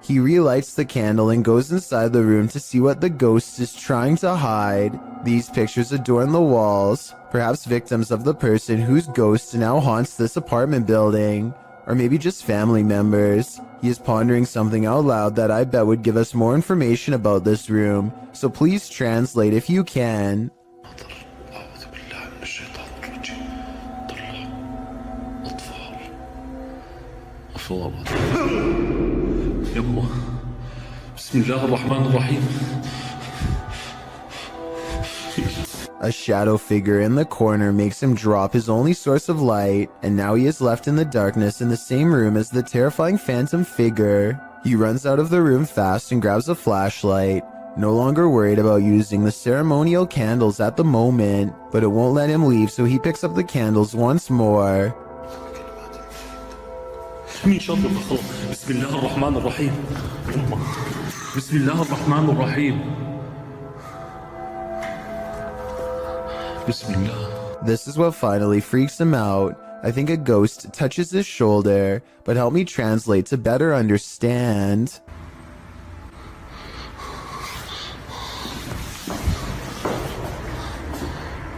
He relights the candle and goes inside the room to see what the ghost is trying to hide. These pictures adorn the walls, perhaps victims of the person whose ghost now haunts this apartment building, or maybe just family members. He is pondering something out loud that I bet would give us more information about this room, so please translate if you can. بسم الله الرحمن الرحيم. A shadow figure in the corner makes him drop his only source of light, and now he is left in the darkness in the same room as the terrifying phantom figure. He runs out of the room fast and grabs a flashlight, no longer worried about using the ceremonial candles at the moment, but it won't let him leave, so he picks up the candles once more. بسم الله الرحمن الرحيم بسم الله الرحمن الرحيم بسم الله. This is what finally freaks him out. I think a ghost touches his shoulder, but help me translate to better understand.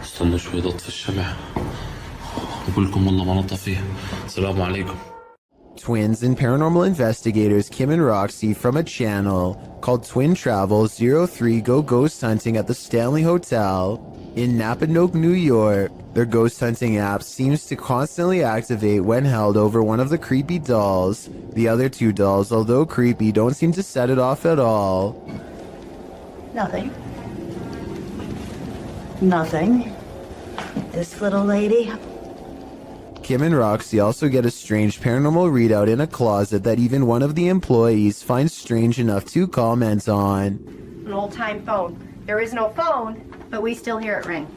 استنى شوي ضط في الشمع وقول لكم والله ما نطفى فيه. السلام عليكم. Twins and paranormal investigators Kim and Roxy from a channel called Twin Travel 03 go ghost hunting at the Stanley Hotel in Napanoke, New York. Their ghost hunting app seems to constantly activate when held over one of the creepy dolls. The other two dolls, although creepy, don't seem to set it off at all. Nothing. Nothing. This little lady. Kim and Roxy also get a strange paranormal readout in a closet that even one of the employees finds strange enough to comment on. An old-time phone. There is no phone, but we still hear it ring.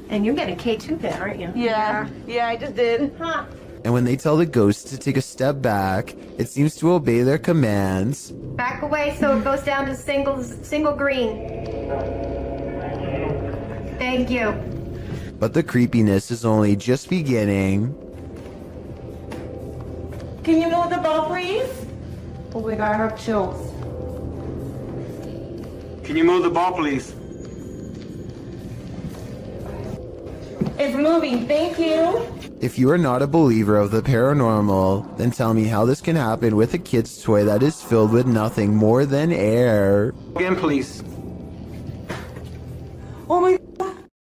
And you're getting a K2 pin, aren't you? Yeah, I just did. Huh. And when they tell the ghost to take a step back, it seems to obey their commands. Back away so it goes down to single green. Thank you. But the creepiness is only just beginning. Can you move the ball, please? Oh, we got her chills. Can you move the ball, please? It's moving, thank you. If you are not a believer of the paranormal, then tell me how this can happen with a kid's toy that is filled with nothing more than air. Again, please. Oh my.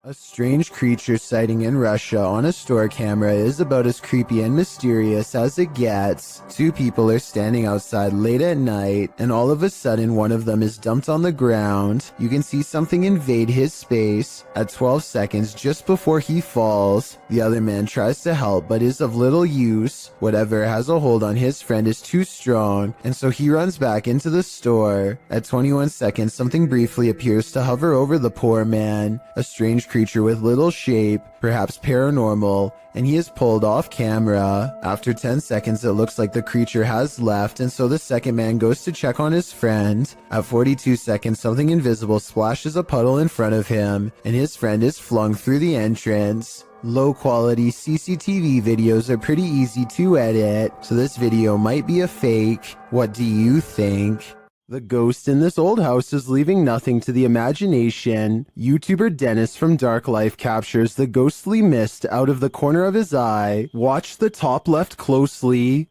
A strange creature sighting in Russia on a store camera is about as creepy and mysterious as it gets. Two people are standing outside late at night, and all of a sudden one of them is dumped on the ground. You can see something invade his space. At 12 seconds just before he falls, the other man tries to help but is of little use. Whatever has a hold on his friend is too strong, and so he runs back into the store. At 21 seconds, something briefly appears to hover over the poor man. A strange creature with little shape, perhaps paranormal, and he is pulled off camera. After 10 seconds, it looks like the creature has left, and so the second man goes to check on his friend. At 42 seconds, something invisible splashes a puddle in front of him, and his friend is flung through the entrance. Low quality CCTV videos are pretty easy to edit, so this video might be a fake. What do you think? The ghost in this old house is leaving nothing to the imagination. YouTuber Dennis from Dark Life captures the ghostly mist out of the corner of his eye. Watch the top left closely.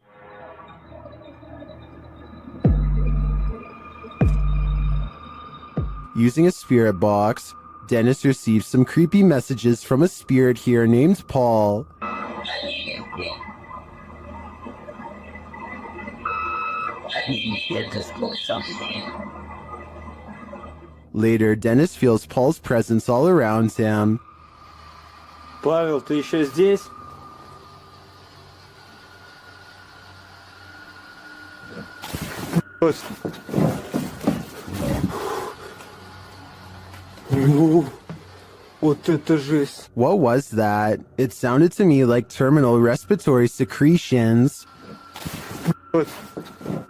Using a spirit box, Dennis receives some creepy messages from a spirit here named Paul. Later, Dennis feels Paul's presence all around him. Павел, ты еще здесь? What was that? It sounded to me like terminal respiratory secretions.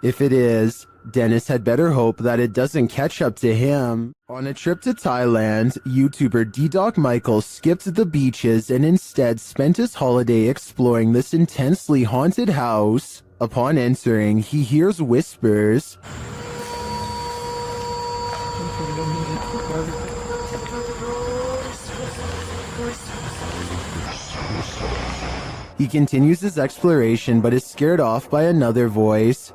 If it is, Dennis had better hope that it doesn't catch up to him. On a trip to Thailand, YouTuber D-Doc Michael skipped the beaches and instead spent his holiday exploring this intensely haunted house. Upon entering, he hears whispers. He continues his exploration but is scared off by another voice.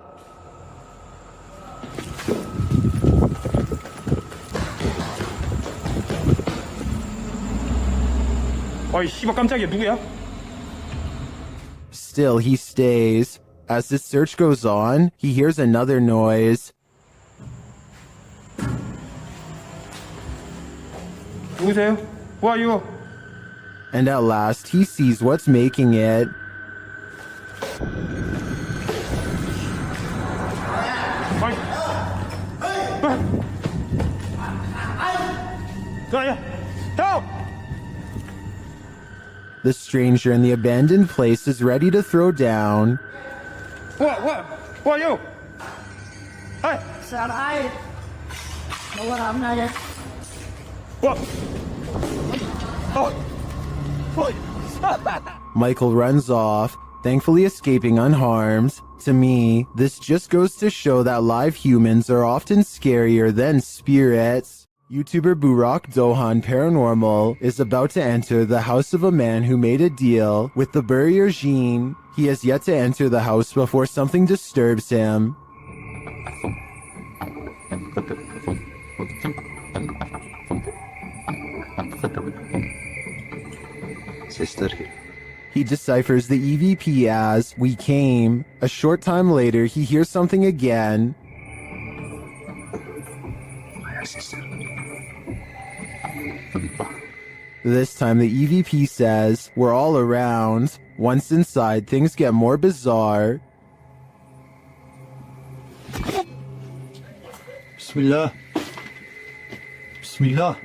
어이 씨발 깜짝이야 누구야? Still, he stays. As his search goes on, he hears another noise. 누구세요? Who are you? And at last, he sees what's making it. Help! The stranger in the abandoned place is ready to throw down. Who are you? Hey! Sao đây? Đâu có làm này vậy? Michael runs off, thankfully escaping unharmed. To me, this just goes to show that live humans are often scarier than spirits. YouTuber Burak Dohan Paranormal is about to enter the house of a man who made a deal with the Burrier Jean. He has yet to enter the house before something disturbs him. He deciphers the EVP as "we came." A short time later, he hears something again. This time the EVP says, "We're all around." Once inside, things get more bizarre. Bismillah. Bismillah.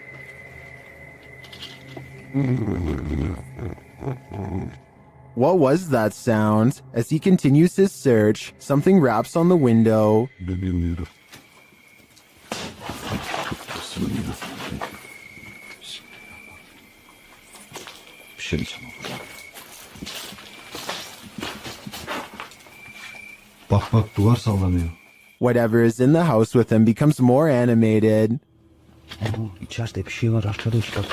What was that sound? As he continues his search, something raps on the window. Bak bak duvar sallanıyor. Whatever is in the house with him becomes more animated. İçeride bir şey var arkadaşlar.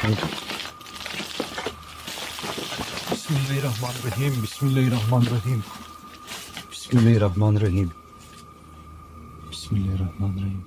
Bismillahirrahmanirrahim. Bismillahirrahmanirrahim. Bismillahirrahmanirrahim. Bismillahirrahmanirrahim.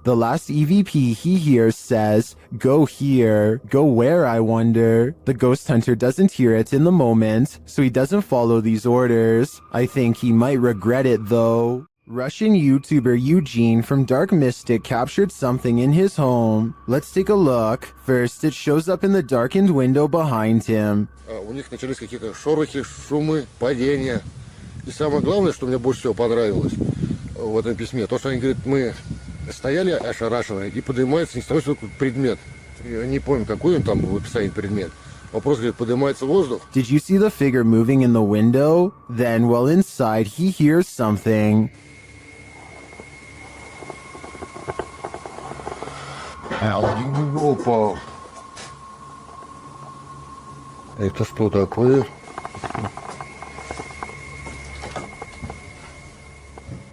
The last EVP he hears says, "Go here." Go where, I wonder? The ghost hunter doesn't hear it in the moment, so he doesn't follow these orders. I think he might regret it though. Russian YouTuber Eugene from Dark Mystic captured something in his home. Let's take a look. First, it shows up in the darkened window behind him. У них начались какие-то шорохи, шумы, падения. И самое главное, что мне больше всего понравилось в этом письме, то, что они говорят, мы стояли ошарашенные, и поднимается не с того, что предмет. Я не помню, какой он там в описании предмет. Он просто говорит, поднимается воздух. Did you see the figure moving in the window? Then, while inside, he hears something. Опа! Это что такое?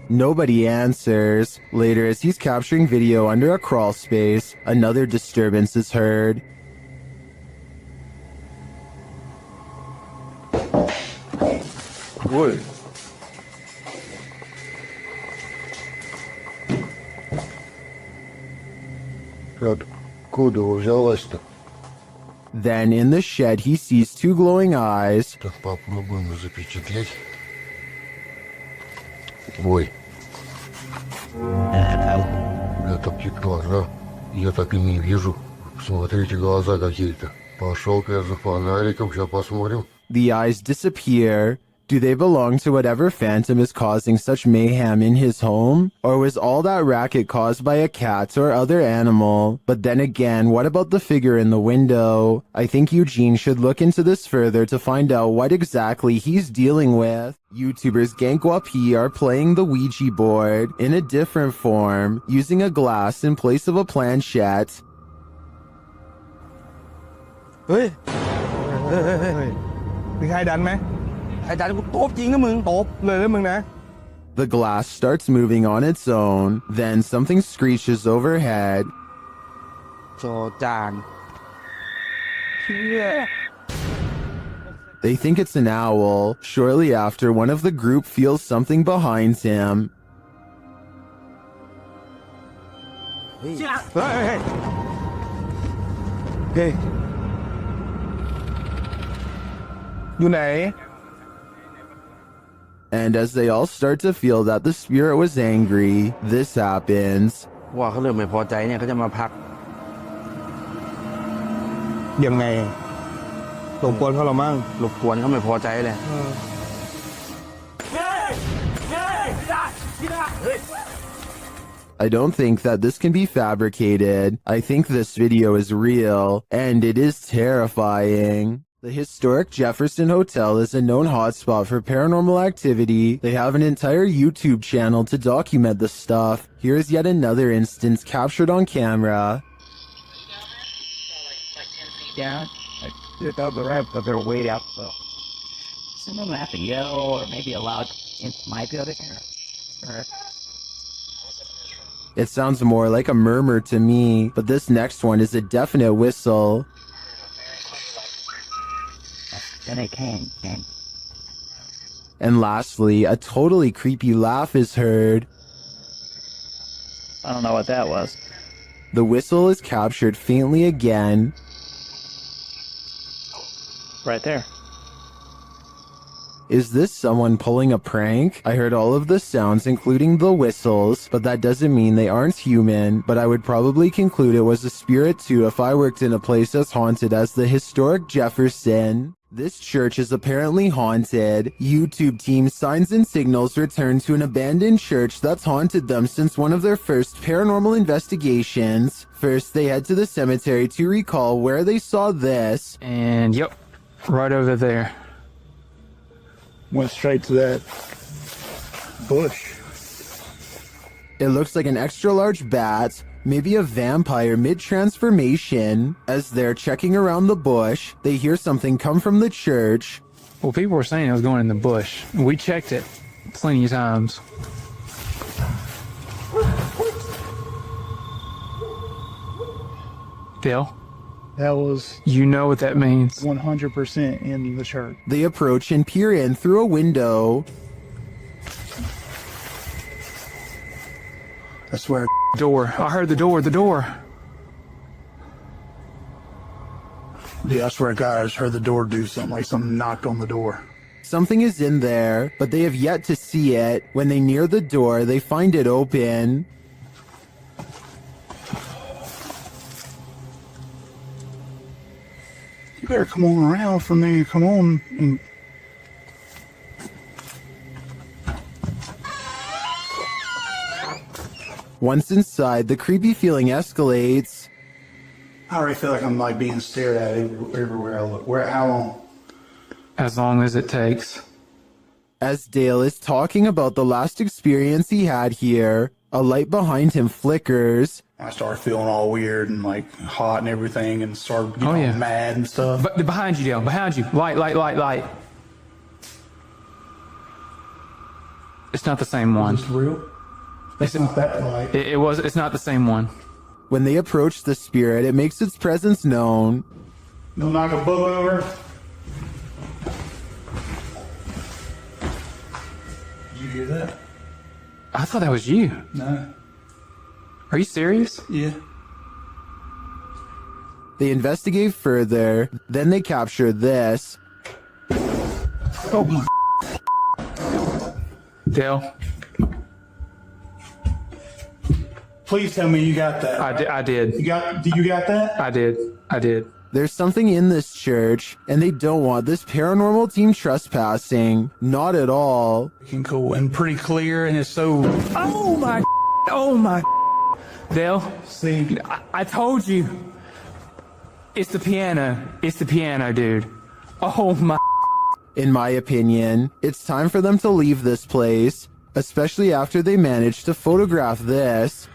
Nobody answers. Later, as he's capturing video under a crawl space, another disturbance is heard. Ой! Откуда взялась-то? Then, in the shed, he sees two glowing eyes. Так попробуем запечатлеть. Ой. Я такие глаза. Я так и не вижу. Смотрите, глаза какие-то. Пошел-ка я за фонариком, сейчас посмотрим. The eyes disappear. Do they belong to whatever phantom is causing such mayhem in his home? Or was all that racket caused by a cat or other animal? But then again, what about the figure in the window? I think Eugene should look into this further to find out what exactly he's dealing with. YouTubers Gankwapi are playing the Ouija board in a different form, using a glass in place of a planchette. เฮ้ยมีใครดันไหมใครดันกูตบจริงนะมึงตบเลยนะมึงนะ The glass starts moving on its own, then something screeches overhead. จอจาน They think it's an owl. Shortly after, one of the group feels something behind him. เฮ้ยเฮ้ยอยู่ไหน And as they all start to feel that the spirit was angry, this happens. ว่าเขาเริ่มไม่พอใจเนี่ยเขาจะมาพัก ยังไงรบกวนเขาเรามั่ง รบกวนเขาไม่พอใจเลย I don't think that this can be fabricated. I think this video is real, and it is terrifying. The historic Jefferson Hotel is a known hotspot for paranormal activity. They have an entire YouTube channel to document the stuff. Here's yet another instance captured on camera. Down, like the ramp, but they're way out. So someone will have to yell, or maybe a loud in my building, or It sounds more like a murmur to me, but this next one is a definite whistle. then it came. And lastly, a totally creepy laugh is heard. I don't know what that was. The whistle is captured faintly again. Right there. Is this someone pulling a prank? I heard all of the sounds, including the whistles, but that doesn't mean they aren't human. But I would probably conclude it was a spirit too if I worked in a place as haunted as the historic Jefferson. This church is apparently haunted. YouTube team Signs and Signals returned to an abandoned church that's haunted them since one of their first paranormal investigations. First, they head to the cemetery to recall where they saw this. And yep, right over there. Went straight to that bush. It looks like an extra large bat, maybe a vampire mid-transformation. As they're checking around the bush, they hear something come from the church. Well, people were saying it was going in the bush. We checked it plenty of times. Bill? That was... You know what that means. 100% in the church. They approach and peer in through a window. I swear. Door. I heard the door. Yeah, I swear to God, I just heard the door do something, like something knocked on the door. Something is in there, but they have yet to see it. When they near the door, they find it open. You better come on around from there. Come on. And... Once inside, the creepy feeling escalates. I already feel like I'm like being stared at everywhere I look. How long? As long as it takes. As Dale is talking about the last experience he had here, a light behind him flickers. I started feeling all weird and like hot and everything, and started getting mad and stuff. But behind you, Dale. Behind you. Light. It's not the same one. Is this real? It's not that light. It's not the same one. When they approach the spirit, it makes its presence known. Don't knock a book over. Did you hear that? I thought that was you. No. Are you serious? Yeah. They investigate further, then they capture this. Oh my. Dale. Please tell me you got that. I did. You got that? I did. There's something in this church, and they don't want this paranormal team trespassing. Not at all. You can go in pretty clear, and it's so. Oh my! Oh my! Dale, see, I told you. It's the piano. It's the piano, dude. Oh my. In my opinion, it's time for them to leave this place, especially after they managed to photograph this.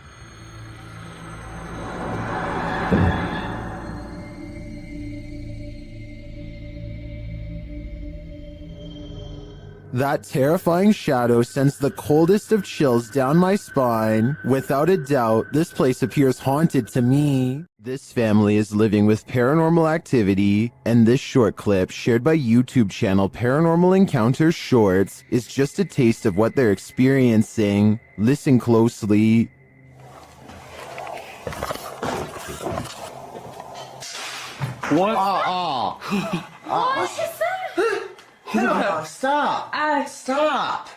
That terrifying shadow sends the coldest of chills down my spine. Without a doubt, this place appears haunted to me. This family is living with paranormal activity, and this short clip, shared by YouTube channel Paranormal Encounters Shorts, is just a taste of what they're experiencing. Listen closely. What? What she said? No, stop. Stop.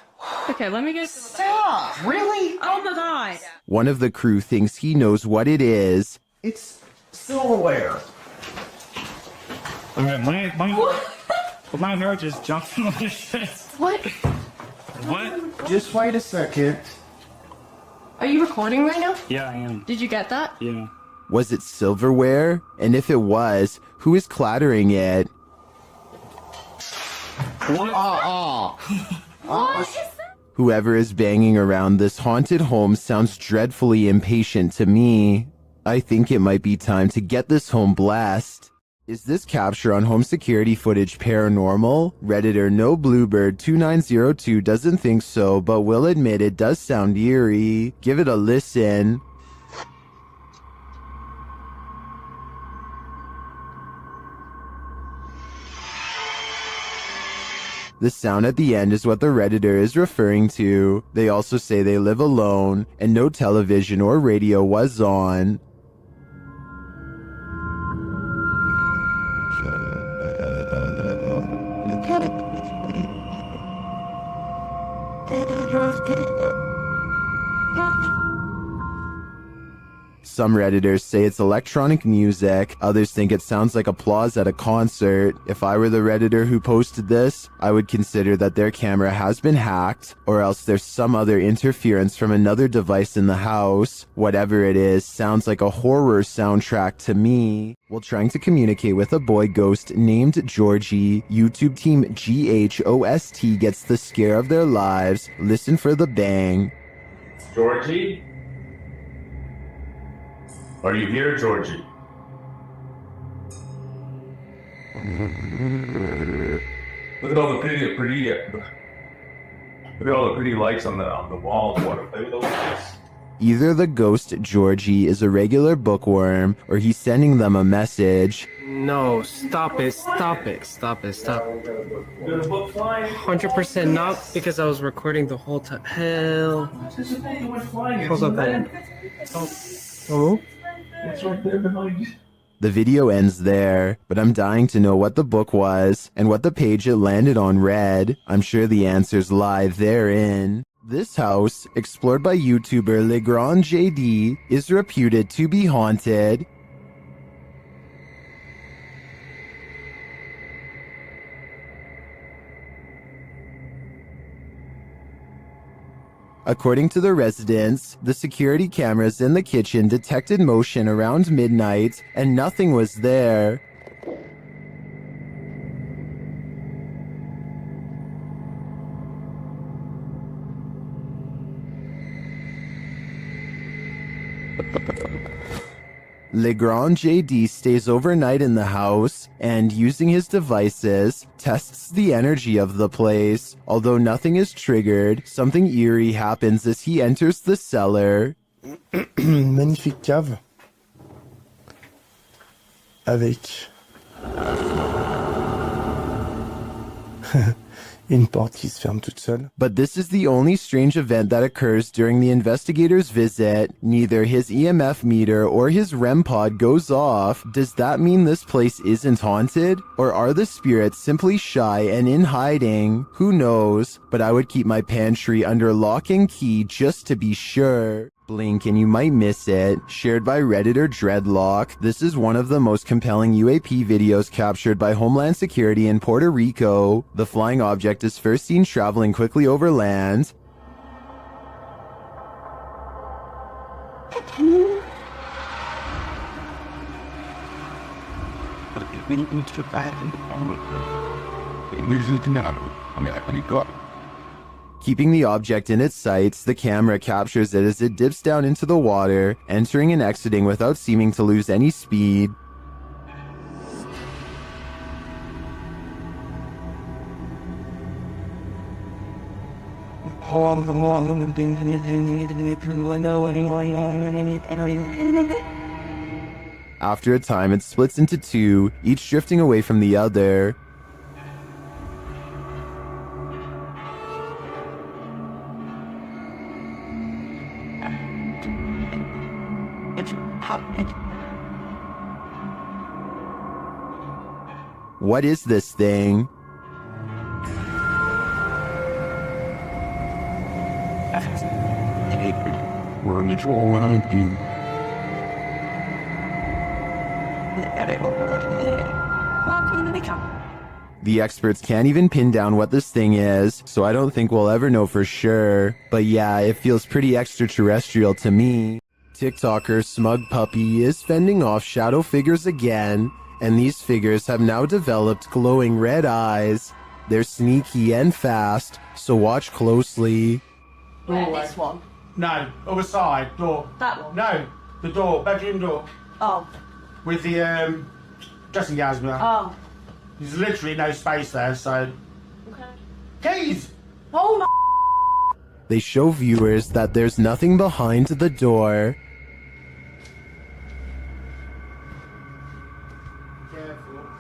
Okay, let me get. Stop. Really? Oh my god. One of the crew thinks he knows what it is. It's silverware. Alright, my nerd just jumped on this shit. What? What? Just wait a second. Are you recording right now? Yeah, I am. Did you get that? Yeah. Was it silverware? And if it was, who is clattering it? What? Whoever is banging around this haunted home sounds dreadfully impatient to me. I think it might be time to get this home blessed. Is this capture on home security footage paranormal? Redditor No Bluebird 2902 doesn't think so, but will admit it does sound eerie. Give it a listen. The sound at the end is what the Redditor is referring to. They also say they live alone, and no television or radio was on. Some Redditors say it's electronic music, others think it sounds like applause at a concert. If I were the Redditor who posted this, I would consider that their camera has been hacked, or else there's some other interference from another device in the house. Whatever it is, sounds like a horror soundtrack to me. While trying to communicate with a boy ghost named Georgie, YouTube team GHOST gets the scare of their lives. Listen for the bang. Georgie? Are you here, Georgie? Look at all the pretty lights on the walls. Want to play with those lights? Either the ghost Georgie is a regular bookworm, or he's sending them a message. No, stop it, stop it, stop it, stop. 100% not, because I was recording the whole time. Hell. Hold up, man. Oh. What's right there behind you? The video ends there, but I'm dying to know what the book was and what the page it landed on read. I'm sure the answers lie therein. This house, explored by YouTuber Legrand JD, is reputed to be haunted. According to the residents, the security cameras in the kitchen detected motion around midnight, and nothing was there. Legrand JD stays overnight in the house and, using his devices, tests the energy of the place. Although nothing is triggered, something eerie happens as he enters the cellar. Magnifique cave. Avec une porte qui se ferme toute seule. But this is the only strange event that occurs during the investigator's visit. Neither his EMF meter or his REM pod goes off. Does that mean this place isn't haunted? Or are the spirits simply shy and in hiding? Who knows? But I would keep my pantry under lock and key just to be sure. Blink and you might miss it. Shared by Redditor Dreadlock. This is one of the most compelling UAP videos captured by Homeland Security in Puerto Rico. The flying object is first seen traveling quickly over land. Keeping the object in its sights, the camera captures it as it dips down into the water, entering and exiting without seeming to lose any speed. After a time, it splits into two, each drifting away from the other. What is this thing? The experts can't even pin down what this thing is, so I don't think we'll ever know for sure. But yeah, it feels pretty extraterrestrial to me. TikToker Smug Puppy is fending off shadow figures again, and these figures have now developed glowing red eyes. They're sneaky and fast, so watch closely. This one. No, other side, door. That one? No, the door, bedroom door. Oh. With the dressing gowns there. Oh. There's literally no space there, so... Okay. Keys! Oh my... They show viewers that there's nothing behind the door.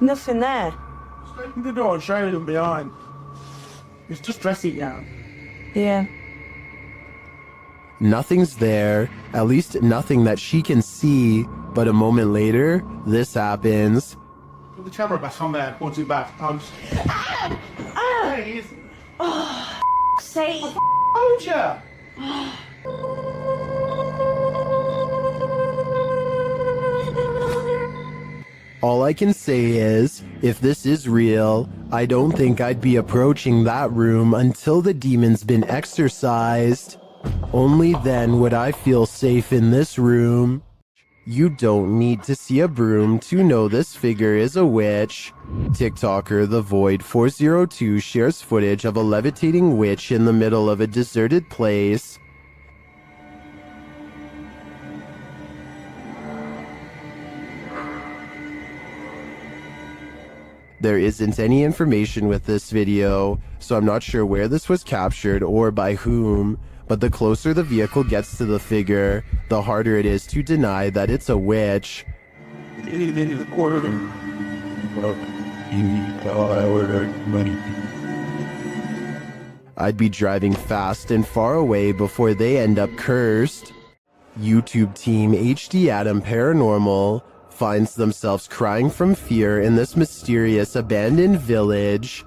Nothing there. Just open the door and show them behind. It's just dressing gown. Yeah. Nothing's there, at least nothing that she can see, but a moment later, this happens. Put the camera back on there, point it back. Please. Oh, say. Told ya. All I can say is, if this is real, I don't think I'd be approaching that room until the demon's been exorcised. Only then would I feel safe in this room. You don't need to see a broom to know this figure is a witch. TikToker The Void 402 shares footage of a levitating witch in the middle of a deserted place. There isn't any information with this video, so I'm not sure where this was captured or by whom, but the closer the vehicle gets to the figure, the harder it is to deny that it's a witch. I'd be driving fast and far away before they end up cursed. YouTube team HD Adam Paranormal finds themselves crying from fear in this mysterious abandoned village.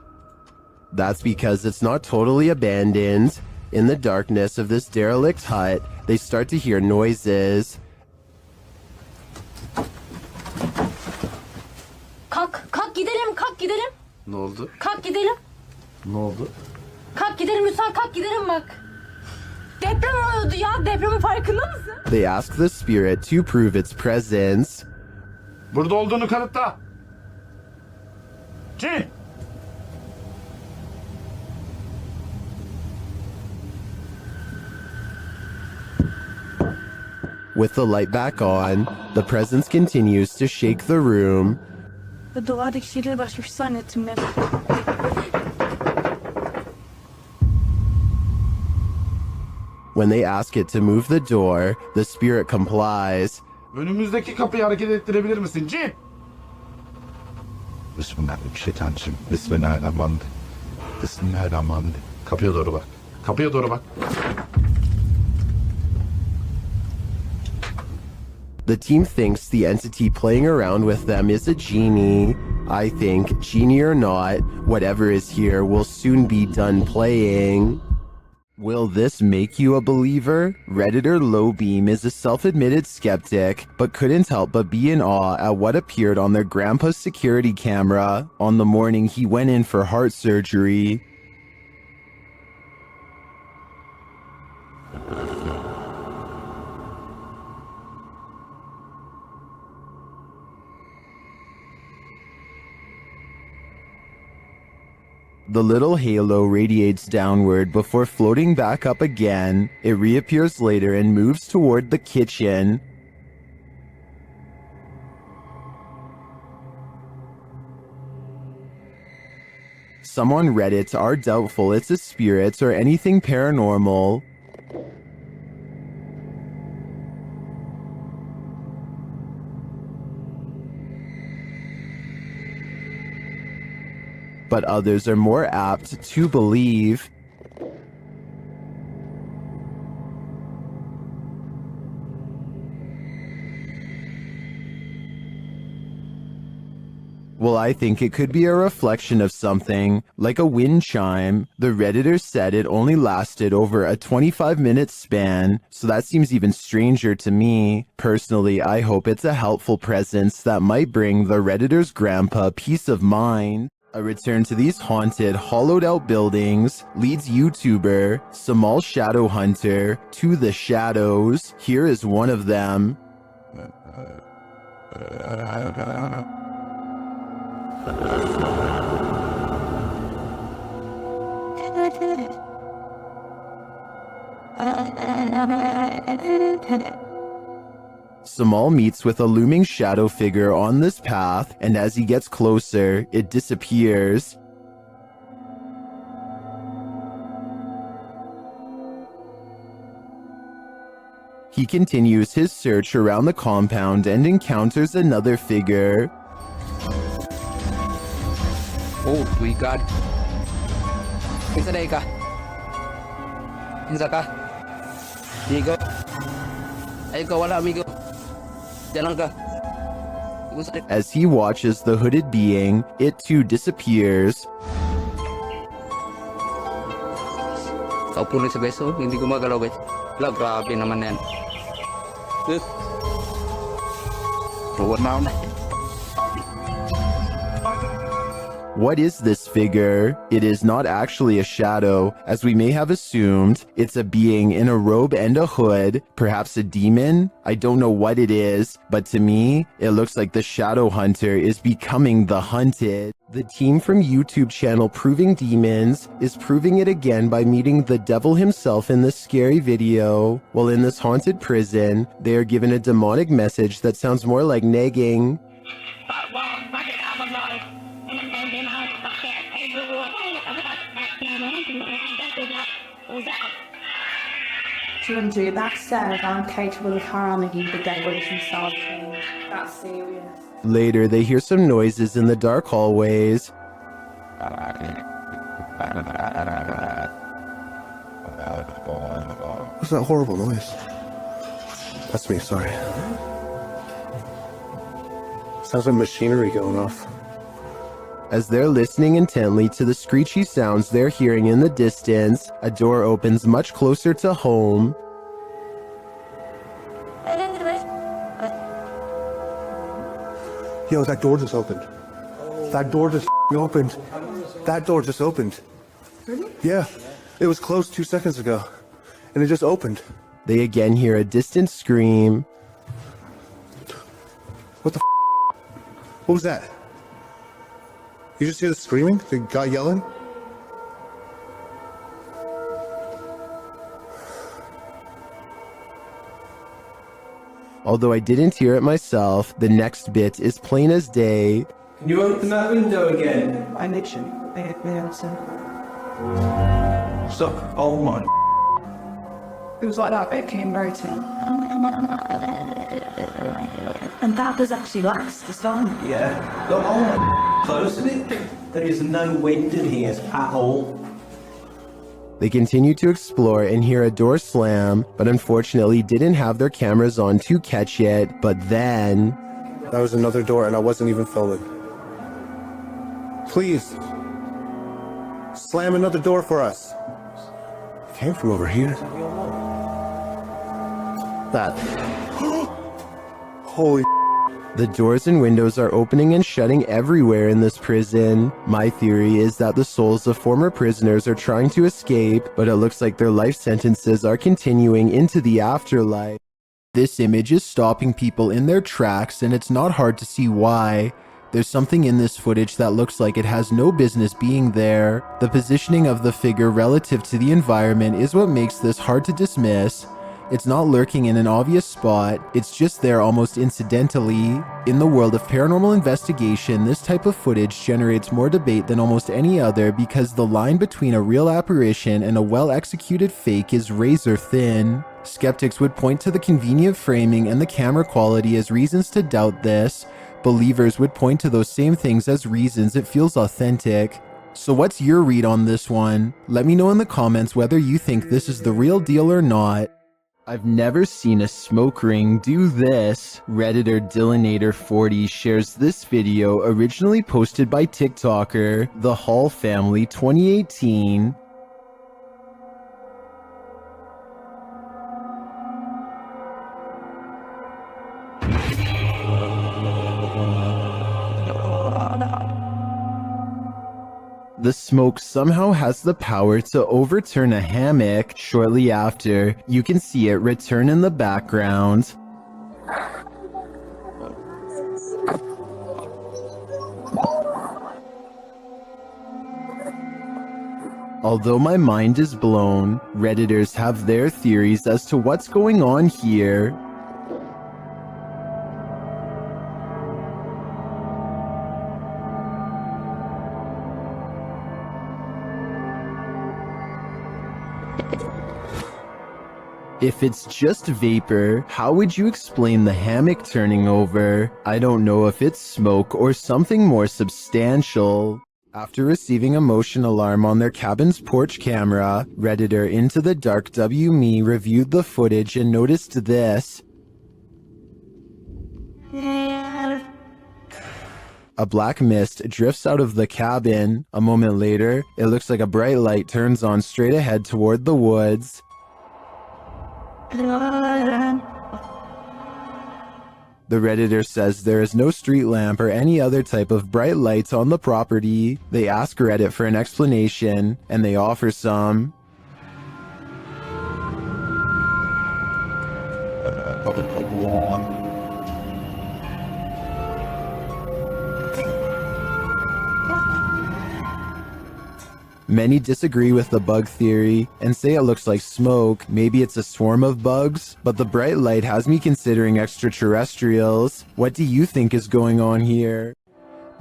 That's because it's not totally abandoned. In the darkness of this derelict hut, they start to hear noises. Kalk gidelim, kalk gidelim. Ne oldu? Kalk gidelim. Ne oldu? Kalk gidelim lütfen, kalk gidelim bak. Deprem oluyordu ya, depremin farkında mısın? They ask the spirit to prove its presence. Burada olduğunu kanıtla. Cin! With the light back on, the presence continues to shake the room. The duvardaki şeyleri başmış zannettim ben. When they ask it to move the door, the spirit complies. Önümüzdeki kapıyı hareket ettirebilir misin Cin? Bismillahirrahmanirrahim. Bismillahirrahmanirrahim. Bismillahirrahmanirrahim. Kapıya doğru bak. Kapıya doğru bak. The team thinks the entity playing around with them is a genie. I think, genie or not, whatever is here will soon be done playing. Will this make you a believer? Redditor Lowbeam is a self-admitted skeptic, but couldn't help but be in awe at what appeared on their grandpa's security camera on the morning he went in for heart surgery. The little halo radiates downward before floating back up again. It reappears later and moves toward the kitchen. Some on Reddit are doubtful it's a spirit or anything paranormal. But others are more apt to believe. Well, I think it could be a reflection of something, like a wind chime. The Redditor said it only lasted over a 25-minute span, so that seems even stranger to me. Personally, I hope it's a helpful presence that might bring the Redditor's grandpa peace of mind. A return to these haunted, hollowed-out buildings leads YouTuber Samal Shadow Hunter to the shadows. Here is one of them. Samal meets with a looming shadow figure on this path, and as he gets closer, it disappears. He continues his search around the compound and encounters another figure. Oh, we got. Pinsa đây ka? Pinsa ka? Amigo. Ay, ikaw wala, amigo. Diyan lang ka. As he watches the hooded being, it too disappears. Kaupo na sa beso, hindi gumagalaw guys. Wala, grabe naman yan. What now? What is this figure? It is not actually a shadow, as we may have assumed. It's a being in a robe and a hood, perhaps a demon? I don't know what it is, but to me, it looks like the shadow hunter is becoming the hunted. The team from YouTube channel Proving Demons is proving it again by meeting the devil himself in this scary video. While in this haunted prison, they are given a demonic message that sounds more like nagging. Children, that said, I'm capable of harming the devils himself. That's serious. Later, they hear some noises in the dark hallways. What's that horrible noise? That's me, sorry. Sounds like machinery going off. As they're listening intently to the screechy sounds they're hearing in the distance, a door opens much closer to home. Yo, that door just opened. That door just opened. That door just opened. Really? Yeah, it was closed 2 seconds ago, and it just opened. They again hear a distant scream. What the What was that? You just hear the screaming? The guy yelling? Although I didn't hear it myself, the next bit is plain as day. Can you open that window again? I literally, I answer. Stop. Oh my. It was like that, it came right in. And that does actually last as long. Yeah. Look, oh my. Close it. There is no wind in here at all. They continue to explore and hear a door slam, but unfortunately didn't have their cameras on to catch it. But then... That was another door and I wasn't even filming. Please. Slam another door for us. If came from over here. That. Holy. The doors and windows are opening and shutting everywhere in this prison. My theory is that the souls of former prisoners are trying to escape, but it looks like their life sentences are continuing into the afterlife. This image is stopping people in their tracks, and it's not hard to see why. There's something in this footage that looks like it has no business being there. The positioning of the figure relative to the environment is what makes this hard to dismiss. It's not lurking in an obvious spot, it's just there almost incidentally. In the world of paranormal investigation, this type of footage generates more debate than almost any other because the line between a real apparition and a well-executed fake is razor thin. Skeptics would point to the convenient framing and the camera quality as reasons to doubt this. Believers would point to those same things as reasons it feels authentic. So what's your read on this one? Let me know in the comments whether you think this is the real deal or not. I've never seen a smoke ring do this. Redditor Dillinator40 shares this video originally posted by TikToker, The Hall Family 2018. The smoke somehow has the power to overturn a hammock. Shortly after, you can see it return in the background. Although my mind is blown, Redditors have their theories as to what's going on here. If it's just vapor, how would you explain the hammock turning over? I don't know if it's smoke or something more substantial. After receiving a motion alarm on their cabin's porch camera, Redditor Into the Dark WMe reviewed the footage and noticed this. A black mist drifts out of the cabin. A moment later, it looks like a bright light turns on straight ahead toward the woods. The Redditor says there is no street lamp or any other type of bright lights on the property. They ask Reddit for an explanation, and they offer some. Many disagree with the bug theory and say it looks like smoke. Maybe it's a swarm of bugs, but the bright light has me considering extraterrestrials. What do you think is going on here?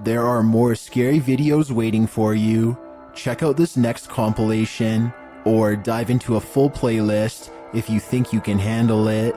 There are more scary videos waiting for you. Check out this next compilation, or dive into a full playlist if you think you can handle it.